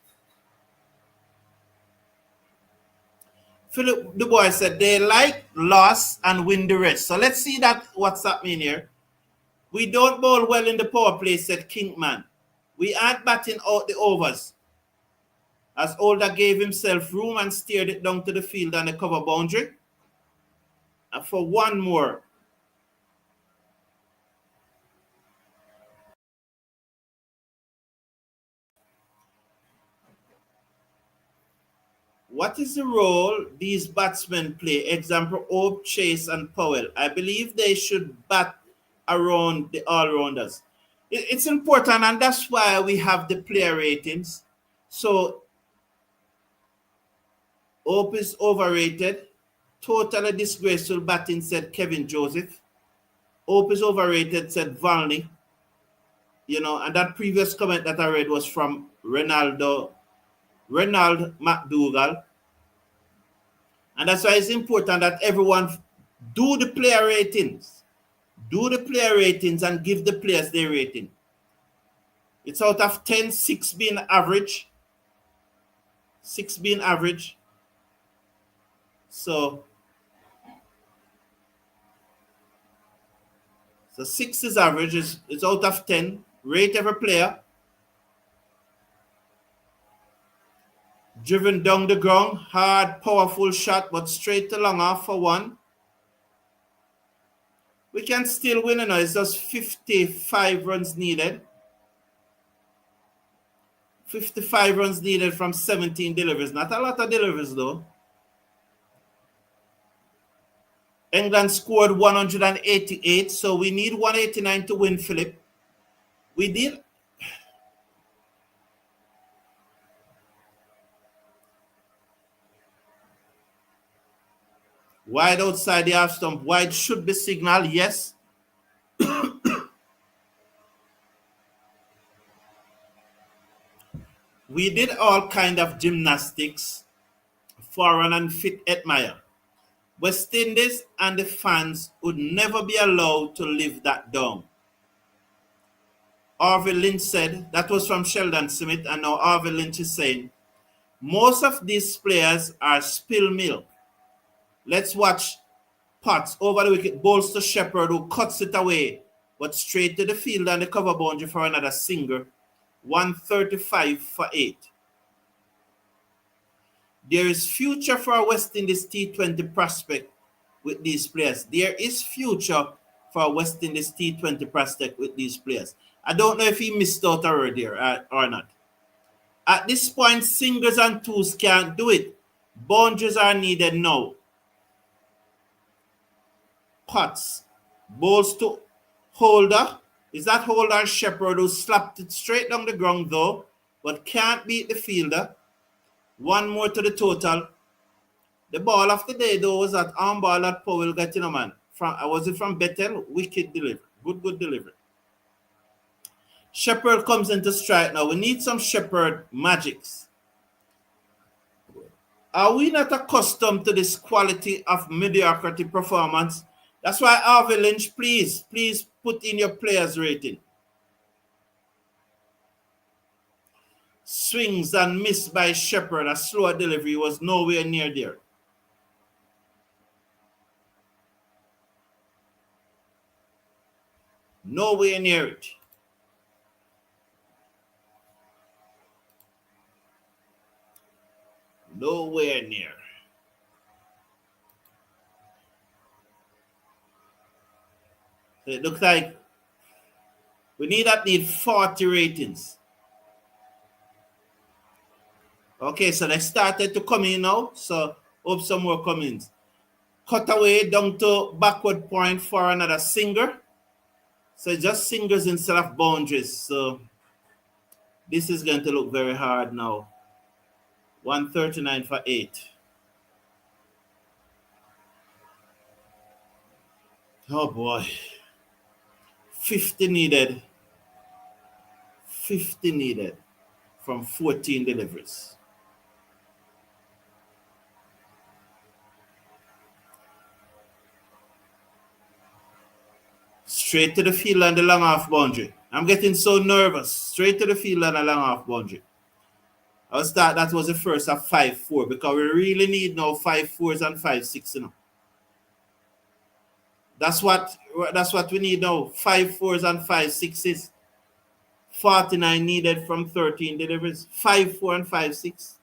Philip Dubois said they like loss and win the rest. So let's see that what's happening here. We don't bowl well in the power play, said Kingman. We aren't batting out the overs. As Older gave himself room and steered it down to the field on the cover boundary. And for one more. What is the role these batsmen play? Example, Ope, Chase, and Powell. I believe they should bat around the all-rounders. It's important, and that's why we have the player ratings. So, Ope is overrated. Totally disgraceful batting, said Kevin Joseph. Ope is overrated, said Valney. You know, and that previous comment that I read was from Renald McDougall. And that's why it's important that everyone do the player ratings. Do the player ratings and give the players their rating. It's out of 10, 6 being average. 6 being average. So 6 is average. It's out of 10. Rate every player. Driven down the ground. Hard, powerful shot, but straight to long off for 1. We can still win, you know. It's just 55 runs needed. 55 runs needed from 17 deliveries. Not a lot of deliveries, though. England scored 188, so we need 189 to win, Philip. We did. Wide outside the half stump. Wide should be signal, yes. We did all kind of gymnastics for an unfit admire. West Indies and the fans would never be allowed to live that down. Harvey Lynch said, that was from Sheldon Smith, and now Harvey Lynch is saying, most of these players are spill milk. Let's watch Potts over the wicket, bowls to Shepherd, who cuts it away, but straight to the field and the cover boundary for another single. 135 for 8. There is future for West Indies T20 prospect with these players. There is future for West Indies T20 prospect with these players. I don't know if he missed out already or not. At this point, singles and twos can't do it. Boundaries are needed now. Potts bowls to Holder. Is that Holder Shepherd who slapped it straight down the ground though, but can't beat the fielder? One more to the total. The ball of the day, though, was that arm ball that Powell got, man. Was it from Bethel? Wicked delivery. Good delivery. Shepherd comes into strike now. We need some Shepherd magics. Are we not accustomed to this quality of mediocrity performance? That's why Harvey Lynch, please put in your players rating. Swings and missed by Shepherd. A slower delivery was nowhere near there. Nowhere near it. Nowhere near. It looks like we need 40 ratings. Okay, so they started to come in now. So hope some more come in. Cut away down to backward point for another singer. So just singers instead of boundaries. So this is going to look very hard now. 139 for 8. Oh boy. 50 needed. 50 needed from 14 deliveries. Straight to the field and the long off boundary. I'm getting so nervous. Straight to the field and the long off boundary. That was the first of 5-4 because we really need now 5-4s and 5-6, That's what we need now. 5-4s and 5-6s. 49 needed from 13 deliveries. 5-4 and 5-6.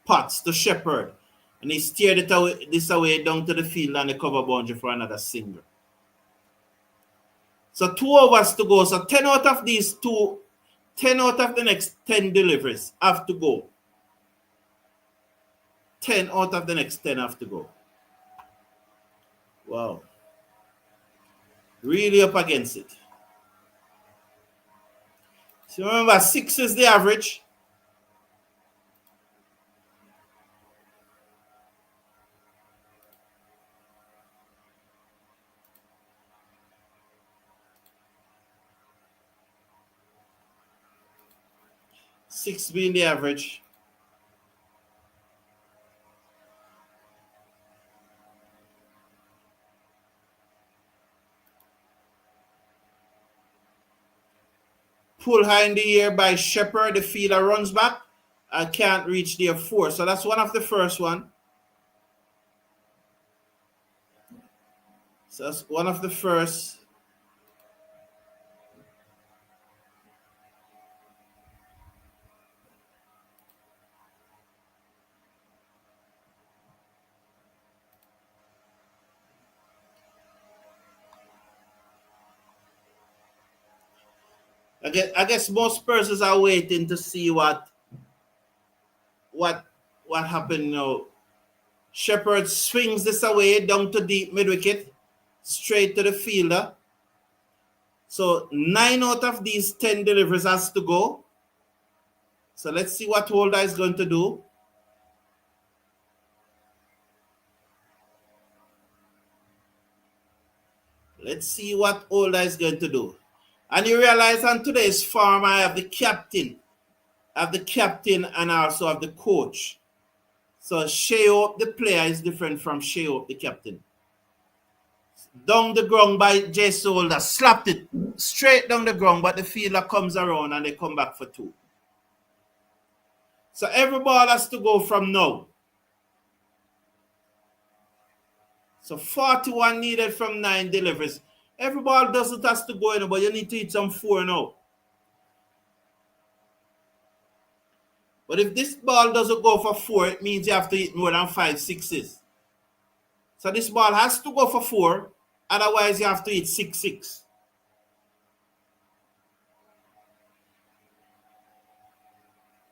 Potts to Shepherd. And he steered this away down to the field and the cover boundary for another single. So 2 overs to go. So 10 out of these 10 out of the next 10 deliveries have to go. 10 out of the next 10 have to go. Wow. Really up against it. So remember, 6 is the average. Six being the average. Pull high in the air by Shepherd. The fielder runs back. I can't reach the 4. So that's one of the first one. So that's one of the first. I guess most persons are waiting to see what happened now. Shepherd swings this away down to deep mid-wicket, straight to the fielder. So 9 out of these 10 deliveries has to go. So let's see what Holder is going to do. Let's see what Holder is going to do. And you realize on today's farm, I have the captain. And also have the coach. So Shai, the player, is different from Shai, the captain. Down the ground by Jason Holder, slapped it straight down the ground, but the fielder comes around and they come back for 2. So every ball has to go from now. So 41 needed from 9 deliveries. Every ball doesn't have to go in, but you need to hit some 4 now. But if this ball doesn't go for 4, it means you have to hit more than 5 6s. So this ball has to go for 4, otherwise you have to hit 6-6.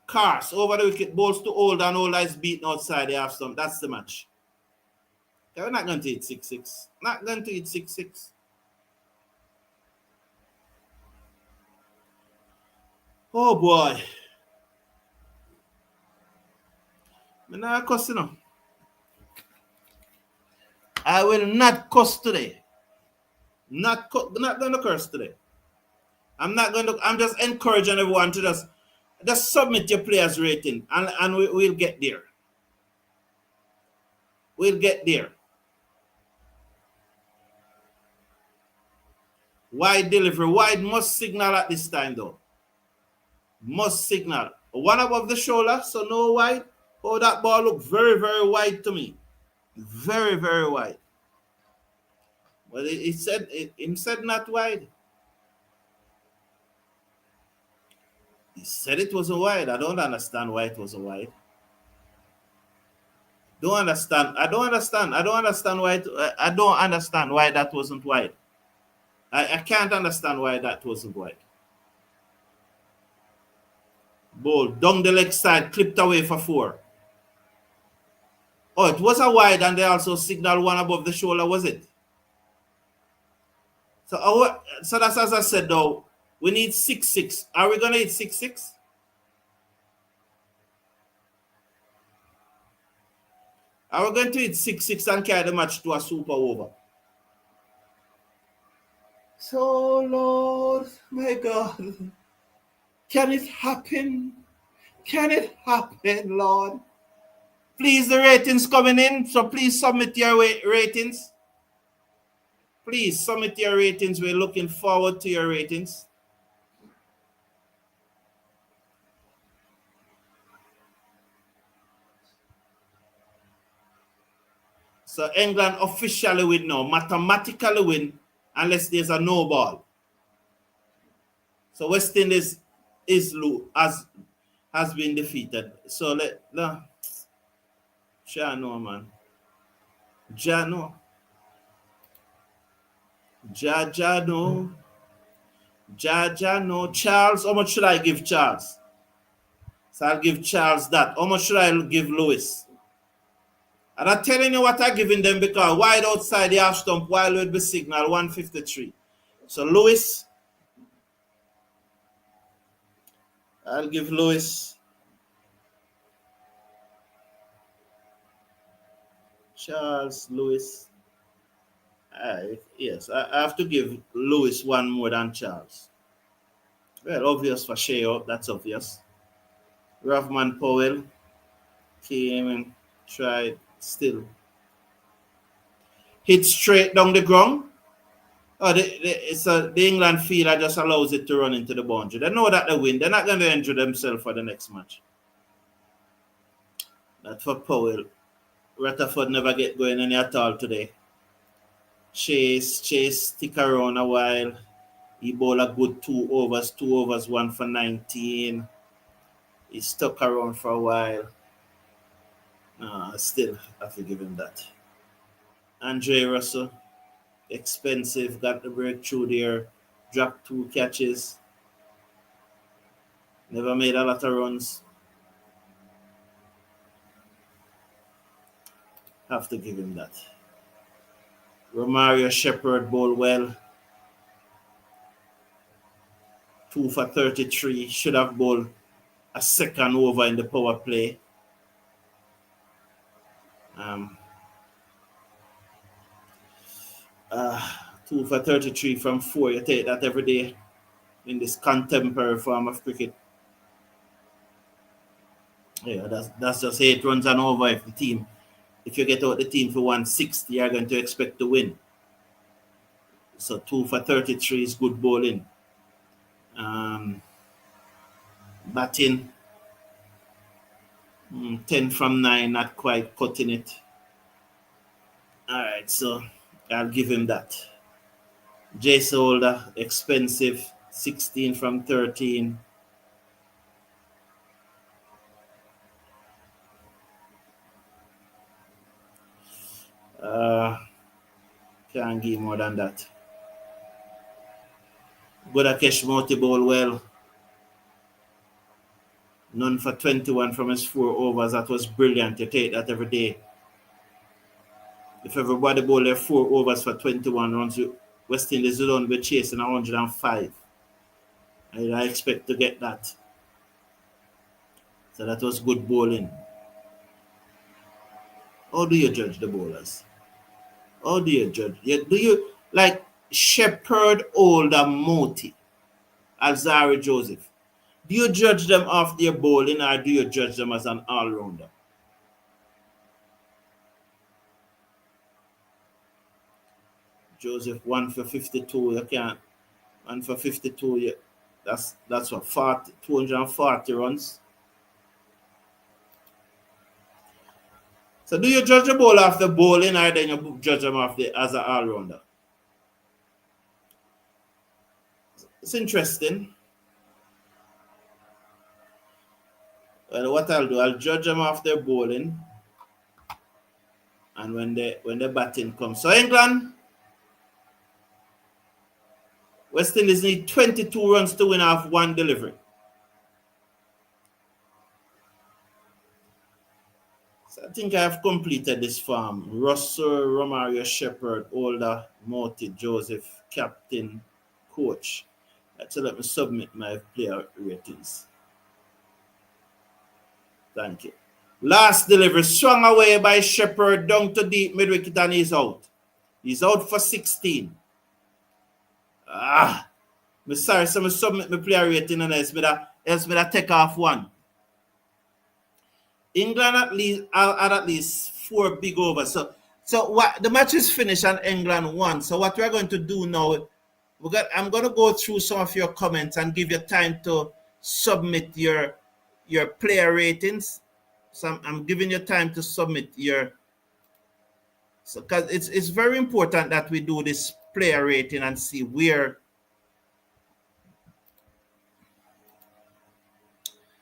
Cars over the wicket, balls to Holder, and Holder is beaten outside. They have some. That's the match. They're not going to hit 6-6. Not going to hit 6-6. Oh boy. I'm not cussing now. I will not cuss today. Not going to curse today. I'm just encouraging everyone to just submit your players rating and we'll get there. We'll get there. Wide delivery. Wide must signal at this time though. Must signal. One above the shoulder, so no wide. Oh, that ball looked very, very wide to me. Very, very wide. But he said not wide. He said it was a wide. I don't understand why it was a wide. I don't understand why I don't understand why that wasn't wide. I can't understand why that wasn't wide. Ball down the leg side, clipped away for 4. Oh, it was a wide and they also signaled one above the shoulder, was it? So that's as I said though, we need 6-6. Are we gonna hit 6-6? Are we going to hit 6-6 and carry the match to a super over? So Lord, my God. Can it happen? Can it happen, Lord? Please, the ratings coming in, so please submit your ratings. Please submit your ratings. We're looking forward to your ratings. So England officially win now, mathematically win, unless there's a no ball. So West Indies has been defeated. So Shai no, man. Ja no. Ja no. Ja no. Charles, how much should I give Charles? So I'll give Charles that. How much should I give Lewis? And I'm telling you what I'm giving them because wide outside the half stump, while with the signal 153. So Lewis, I'll give Lewis. Charles, Lewis. Yes, I have to give Lewis one more than Charles. Well, obvious for Shai, that's obvious. Ravman Powell came and tried still. Hit straight down the ground. Oh, the England fielder just allows it to run into the boundary. They know that they win. They're not going to injure themselves for the next match. That for Powell. Rutherford never get going any at all today. Chase stick around a while. He bowled a good 2 overs, 1 for 19. He stuck around for a while. Still have to give him that. Andre Russell, expensive, got the breakthrough there, dropped 2 catches. Never made a lot of runs. Have to give him that. Romario Shepherd bowled well. 2 for 33. Should have bowled a second over in the power play. 2 for 33 from 4. You take that every day in this contemporary form of cricket. Yeah, that's just 8 runs and over if you get out the team for 160, you're going to expect to win. So 2 for 33 is good bowling. Batting 10 from 9, not quite cutting it. All right, so I'll give him that. Jace Holder, expensive, 16 from 13. Can't give more than that. Budakesh Moti bowl well. None for 21 from his 4 overs. That was brilliant. You take that every day. If everybody bowl their 4 overs for 21 runs, West Indies will only be chasing 105. I expect to get that. So that was good bowling. How do you judge the bowlers? How do you judge? Do you like Shepherd, Older, Moti, Alzari, Joseph? Do you judge them off their bowling or do you judge them as an all-rounder? Joseph 1 for 52, you can't. 1 for 52, yeah. That's what 40, 240 runs. So do you judge the bowler off the bowling or then you judge them off as an all-rounder? It's interesting. Well, what I'll do, I'll judge them off their bowling and when the batting comes. So England, West Indies need 22 runs to win off one delivery. So I think I have completed this form. Russell, Romario, Shepherd, Older, Moti, Joseph, Captain, Coach. So let me submit my player ratings. Thank you. Last delivery, swung away by Shepherd down to deep mid-wicket and he's out. He's out for 16. I'm sorry, so I submit my player rating and else me take off one. England at least 4 big overs. So what the match is finished and England won. So what we're going to do now, I'm going to go through some of your comments and give you time to submit your player ratings. So I'm giving you time to submit your. So because it's very important that we do this player rating and see where.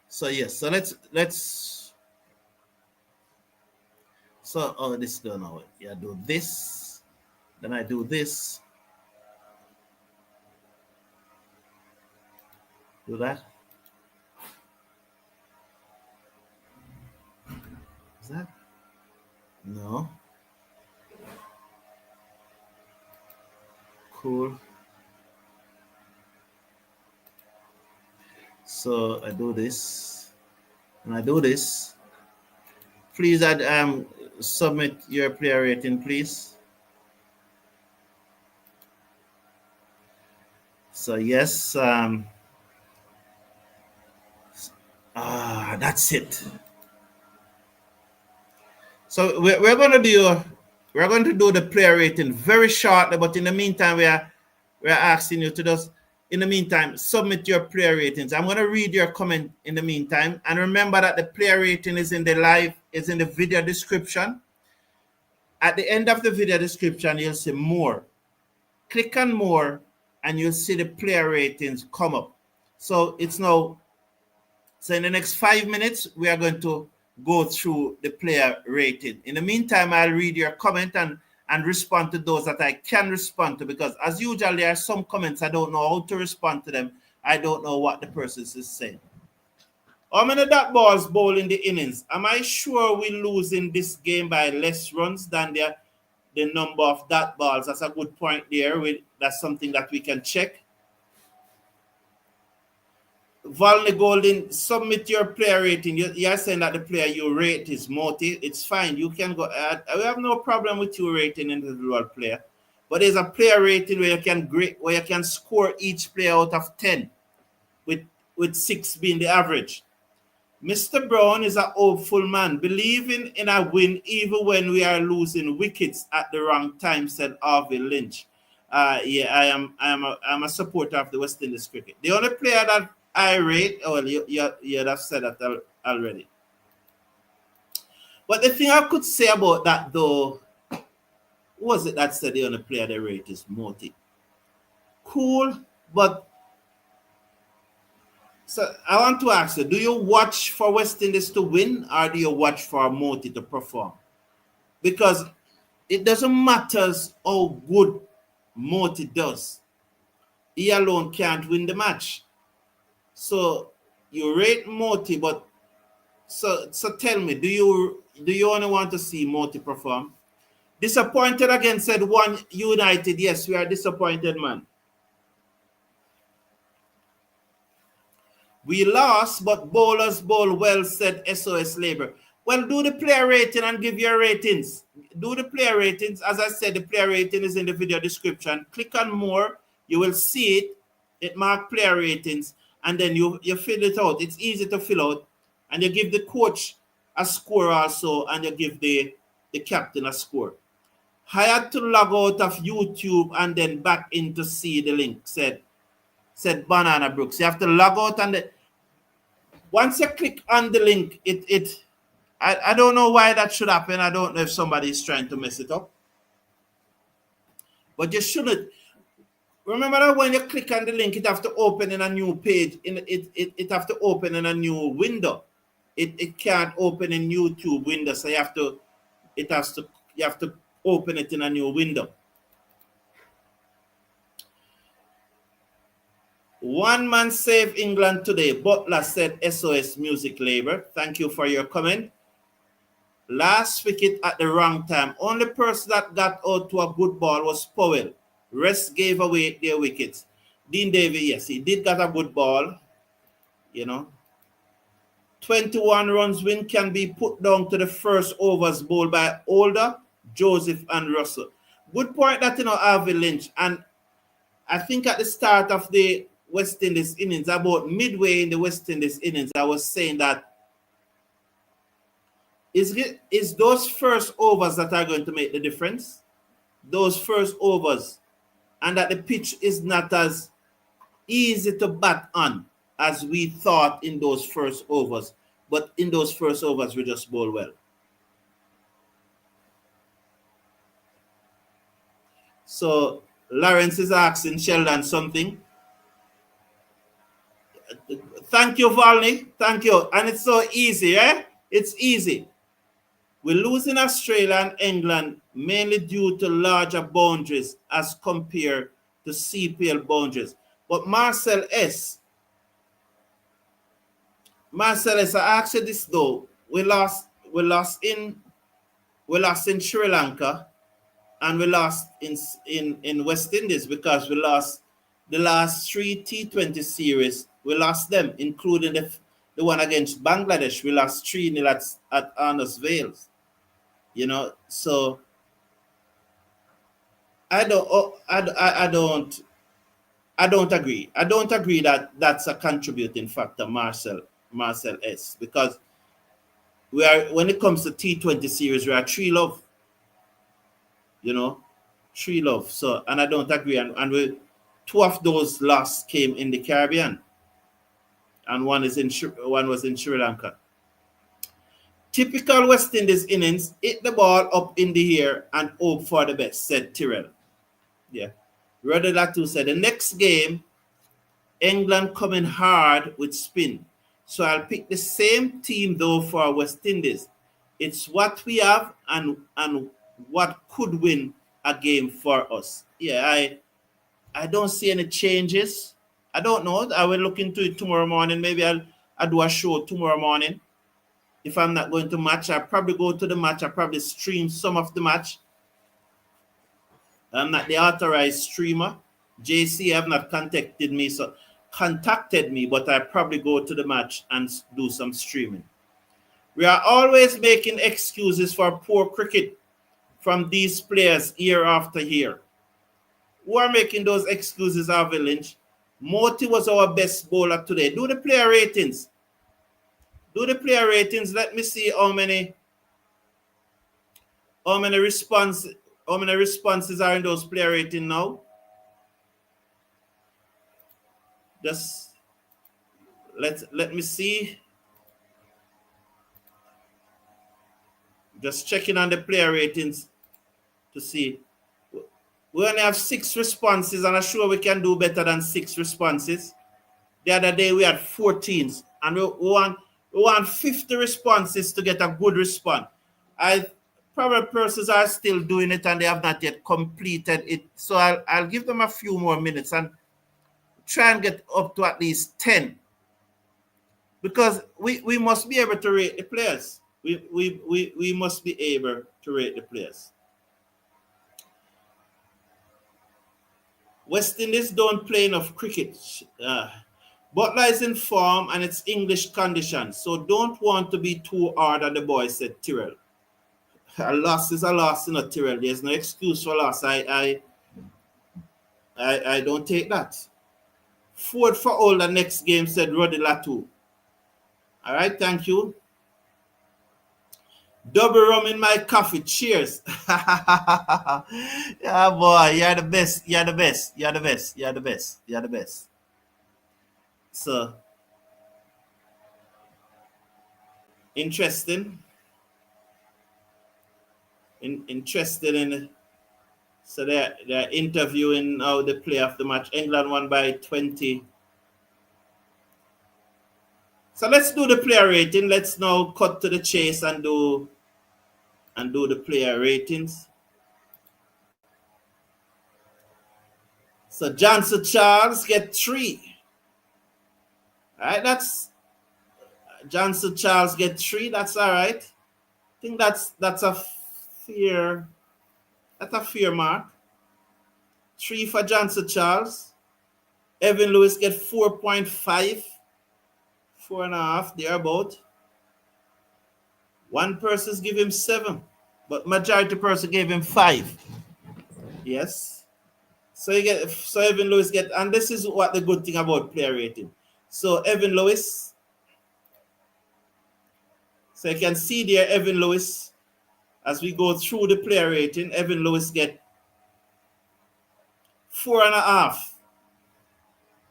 So yes, so let's. So this is done now. Yeah, do this, then I do this. Do that. Is that? No. Cool. So I do this, and I do this. Please add submit your player rating, please. So yes, that's it. So we're going to do the player rating very shortly, but in the meantime, we're asking you to just, in the meantime, submit your player ratings. I'm going to read your comment in the meantime, and remember that the player rating is in the video description. At the end of the video description, you'll see more. Click on more, and you'll see the player ratings come up. So it's now. So in the next 5 minutes, we are going to go through the player rating. In the meantime, I'll read your comment and respond to those that I can respond to, because as usual, there are some comments I don't know how to respond to them. I don't know what the person is saying. How many dot balls bowl in the innings? Am I sure we lose in this game by less runs than the number of dot balls? That's a good point there. That's something that we can check. Valney Golden, submit your player rating. You're saying that the player you rate is Moti. It's fine. You can go. We have no problem with you rating individual player, but there's a player rating where you can score each player out of 10, with 6 being the average. Mr. Brown is a hopeful man, believing in a win even when we are losing wickets at the wrong time, said Harvey Lynch. Yeah, I'm a supporter of the West Indies cricket. The only player that I rate, you have said that already. But the thing I could say about that, though, who was it that said the only player they rate is Moti? Cool, but so I want to ask you, do you watch for West Indies to win or do you watch for Moti to perform? Because it doesn't matter how good Moti does. He alone can't win the match. So you rate Moti, but so tell me, do you only want to see Moti perform? Disappointed again, said One United. Yes, we are disappointed, man. We lost, but bowlers bowl well, said SOS Labour. Well, do the player rating and give your ratings. Do the player ratings. As I said, the player rating is in the video description. Click on more. You will see it. It marks player ratings. And then you fill it out. It's easy to fill out. And you give the coach a score also. And you give the captain a score. I had to log out of YouTube and then back in to see the link, said Banana Brooks. You have to log out and once you click on the link, I don't know why that should happen. I don't know if somebody is trying to mess it up. But you shouldn't. Remember that when you click on the link, it have to open in a new page. It have to open in a new window. It can't open in YouTube window. So you have to open it in a new window. One man saved England today. Butler said SOS Music Labor. Thank you for your comment. Last wicket at the wrong time. Only person that got out to a good ball was Powell. Rest gave away their wickets. Dean Davey, yes, he did get a good ball. 21 runs win can be put down to the first overs bowled by Older, Joseph, and Russell. Good point that, Harvey Lynch. And I think at the start of the West Indies innings, about midway in the West Indies innings, I was saying that is those first overs that are going to make the difference? Those first overs. And that the pitch is not as easy to bat on as we thought in those first overs. But in those first overs, we just bowl well. So Lawrence is asking Sheldon something. Thank you, Volney. Thank you. And it's so easy, eh? It's easy. We lose in Australia and England mainly due to larger boundaries as compared to CPL boundaries. But Marcel S., I asked you this though. We lost in Sri Lanka and we lost in West Indies because we lost the last 3 T20 series. We lost them, including the one against Bangladesh. We lost 3-0 at Arnos Vales. So I don't agree. I don't agree that that's a contributing factor, Marcel S. Because when it comes to T20 series, we are 3-love. 3-love. So, and I don't agree. And two of those losses came in the Caribbean, and one was in Sri Lanka. Typical West Indies innings, hit the ball up in the air and hope for the best, said Tyrrell. Yeah. Rodolatu said, the next game, England coming hard with spin. So I'll pick the same team, though, for West Indies. It's what we have and what could win a game for us. Yeah, I don't see any changes. I don't know. I will look into it tomorrow morning. Maybe I'll do a show tomorrow morning. If I'm not going to match, I'll probably go to the match. I'll probably stream some of the match. I'm not the authorized streamer. JC have not contacted me, but I probably go to the match and do some streaming. We are always making excuses for poor cricket from these players year after year. Who are making those excuses, Harvey Lynch? Moti was our best bowler today. Do the player ratings. Let me see how many responses are in those player rating now. Just let me see. Just checking on the player ratings to see. We only have 6 responses, and I'm sure we can do better than 6 responses. The other day we had 14, and we want 50 responses to get a good response. Probably persons are still doing it and they have not yet completed it. So I'll give them a few more minutes and try and get up to at least 10. Because we must be able to rate the players. We must be able to rate the players. West Indies don't play enough cricket. Butler is in form and it's English conditions, so don't want to be too hard on the boy, said Tyrrell. A loss is a loss, not Tyrrell. There's no excuse for loss. I don't take that. Ford for all the next game, said Roddy Latu. All right, thank you. Double rum in my coffee. Cheers. Yeah, boy, you're the best. You're the best. You're the best. You're the best. You're the best. So, interesting. Interested in. So they're interviewing how they play after the match. England won by 20. So let's do the player rating. Let's now cut to the chase and do the player ratings. So Johnson Charles get 3. All right, that's Johnson Charles get 3. That's all right. I think that's a fair mark. 3 for Johnson Charles. Evan Lewis get 4.5, 4.5 thereabout. One person give him 7, but majority person gave him 5. Yes. So Evan Lewis get, and this is what the good thing about player rating. So Evan Lewis. So you can see there Evan Lewis, as we go through the player rating, Evan Lewis get 4.5.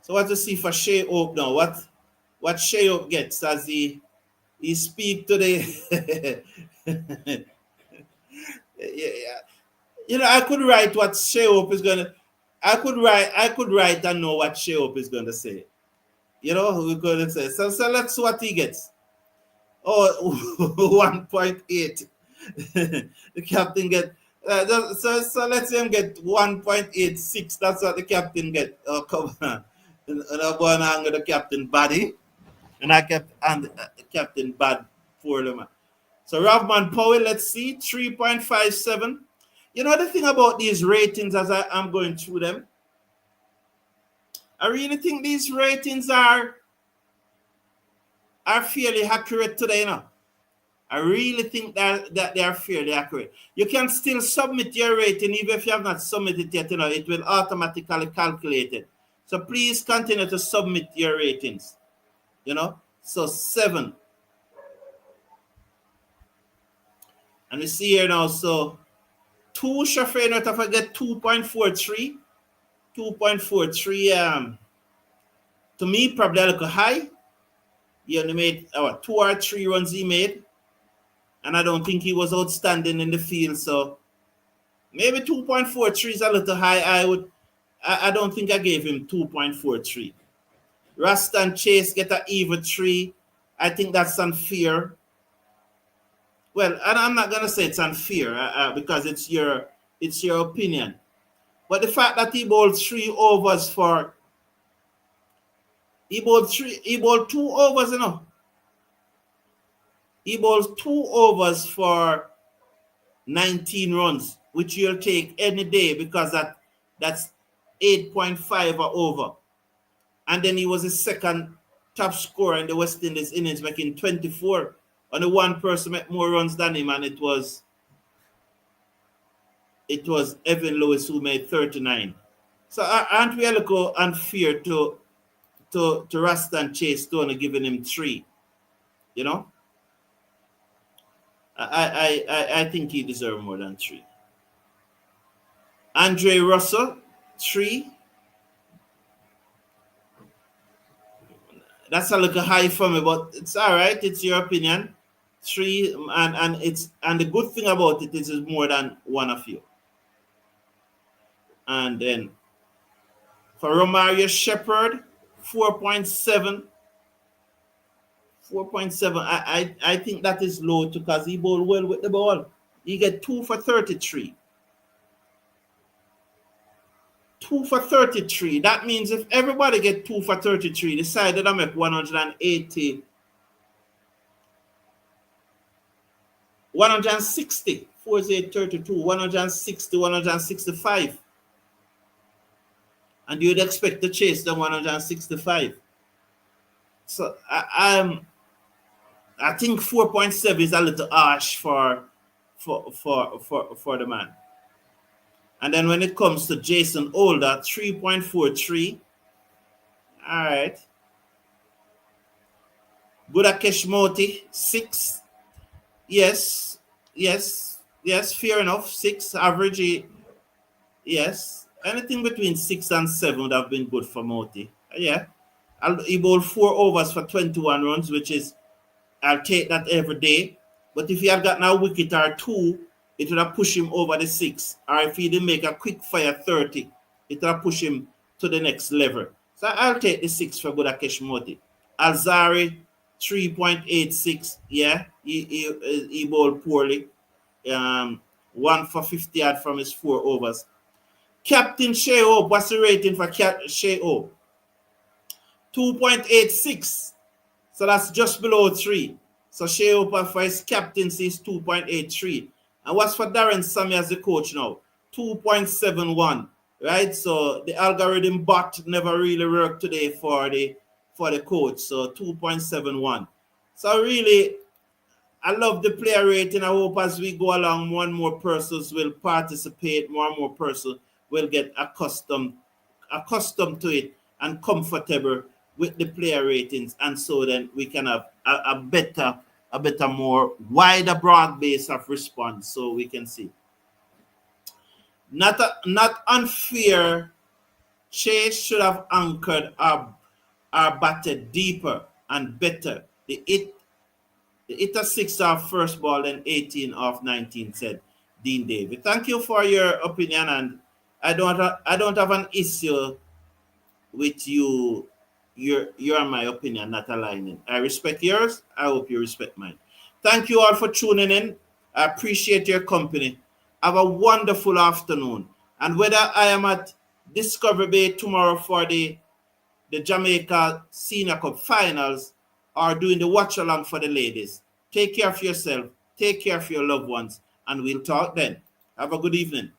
So what you see for Shai Hope now? What Shai Hope gets as he speak to the yeah. You know, I could write what Shai Hope is gonna. I could write and know what Shai Hope is gonna say. You know, we're gonna say. So let's see what he gets. Oh, 1.8. The captain get. So let's say him get 1.86. That's what the captain get. Oh, come on. And I'm going to hang with the captain body. And I kept and captain bad for them. So Ravman Powell, let's see, 3.57. You know the thing about these ratings as I'm going through them? I really think these ratings are fairly accurate today, you know. I really think that they are fairly accurate. You can still submit your rating even if you have not submitted yet, you know, it will automatically calculate it. So please continue to submit your ratings, you know. So 7. And you see here now, so 2 Shaffer not to forget 2.43. 2.43 to me probably a little high. He only made 2 or 3 runs he made. And I don't think he was outstanding in the field. So maybe 2.43 is a little high. I don't think I gave him 2.43. Rastan Chase get an even 3. I think that's unfair. Well, and I'm not gonna say it's unfair because it's your opinion. But the fact that he bowled 3 overs for he bowled 2 overs, you know. He bowled 2 overs for 19 runs, which you'll take any day because that's 8.5 or over. And then he was the second top scorer in the West Indies innings, making 24. Only one person made more runs than him, and it was Evan Lewis who made 39. So aren't we a little unfair to Rastan Chase to only giving him 3? You know? I think he deserves more than 3. Andre Russell, 3. That's a little high for me, but it's all right. It's your opinion. 3, and the good thing about it is it's more than one of you. And then for Romario Shepherd, 4.7. 4.7. I think that is low too because he bowled well with the ball. He get 2 for 33. 2 for 33. That means if everybody get 2 for 33, the side that I make 180, 160, 4832, 160, 165. And you'd expect to chase them 165. So I think 4.7 is a little harsh for the man. And then when it comes to Jason Older, 3.43. All right. Budakesh Moti, 6. Yes, fair enough. 6 average. Yes. Anything between 6 and 7 would have been good for Moti. Yeah. He bowled 4 overs for 21 runs, which is, I'll take that every day. But if he had gotten a wicket or 2, it would have pushed him over the 6. Or if he didn't make a quick fire 30, it would have pushed him to the next level. So I'll take the 6 for Budakesh Moti. Alzari, 3.86. Yeah, he bowled poorly. 1 for 50 yard from his 4 overs. Captain Shai, what's the rating for Shai? 2.86. So that's just below 3. So Shai for his captaincy is 2.83. And what's for Darren Sammy as the coach now? 2.71. Right? So the algorithm bot never really worked today for the coach. So 2.71. So really, I love the player rating. I hope as we go along, more and more persons will participate, more and more persons will get accustomed to it and comfortable with the player ratings, and so then we can have a better, more wider broad base of response, so we can see. Not unfair. Chase should have anchored our batted deeper and better. The hitter 6 off first ball and 18 off 19, said Dean David. Thank you for your opinion, and I don't have an issue with you. You're my opinion not aligning. I respect yours. I hope you respect mine. Thank you all for tuning in. I appreciate your company. Have a wonderful afternoon. And whether I am at Discovery Bay tomorrow for the Jamaica Senior Cup finals or doing the watch along for the ladies, take care of yourself, take care of your loved ones, and we'll talk then. Have a good evening.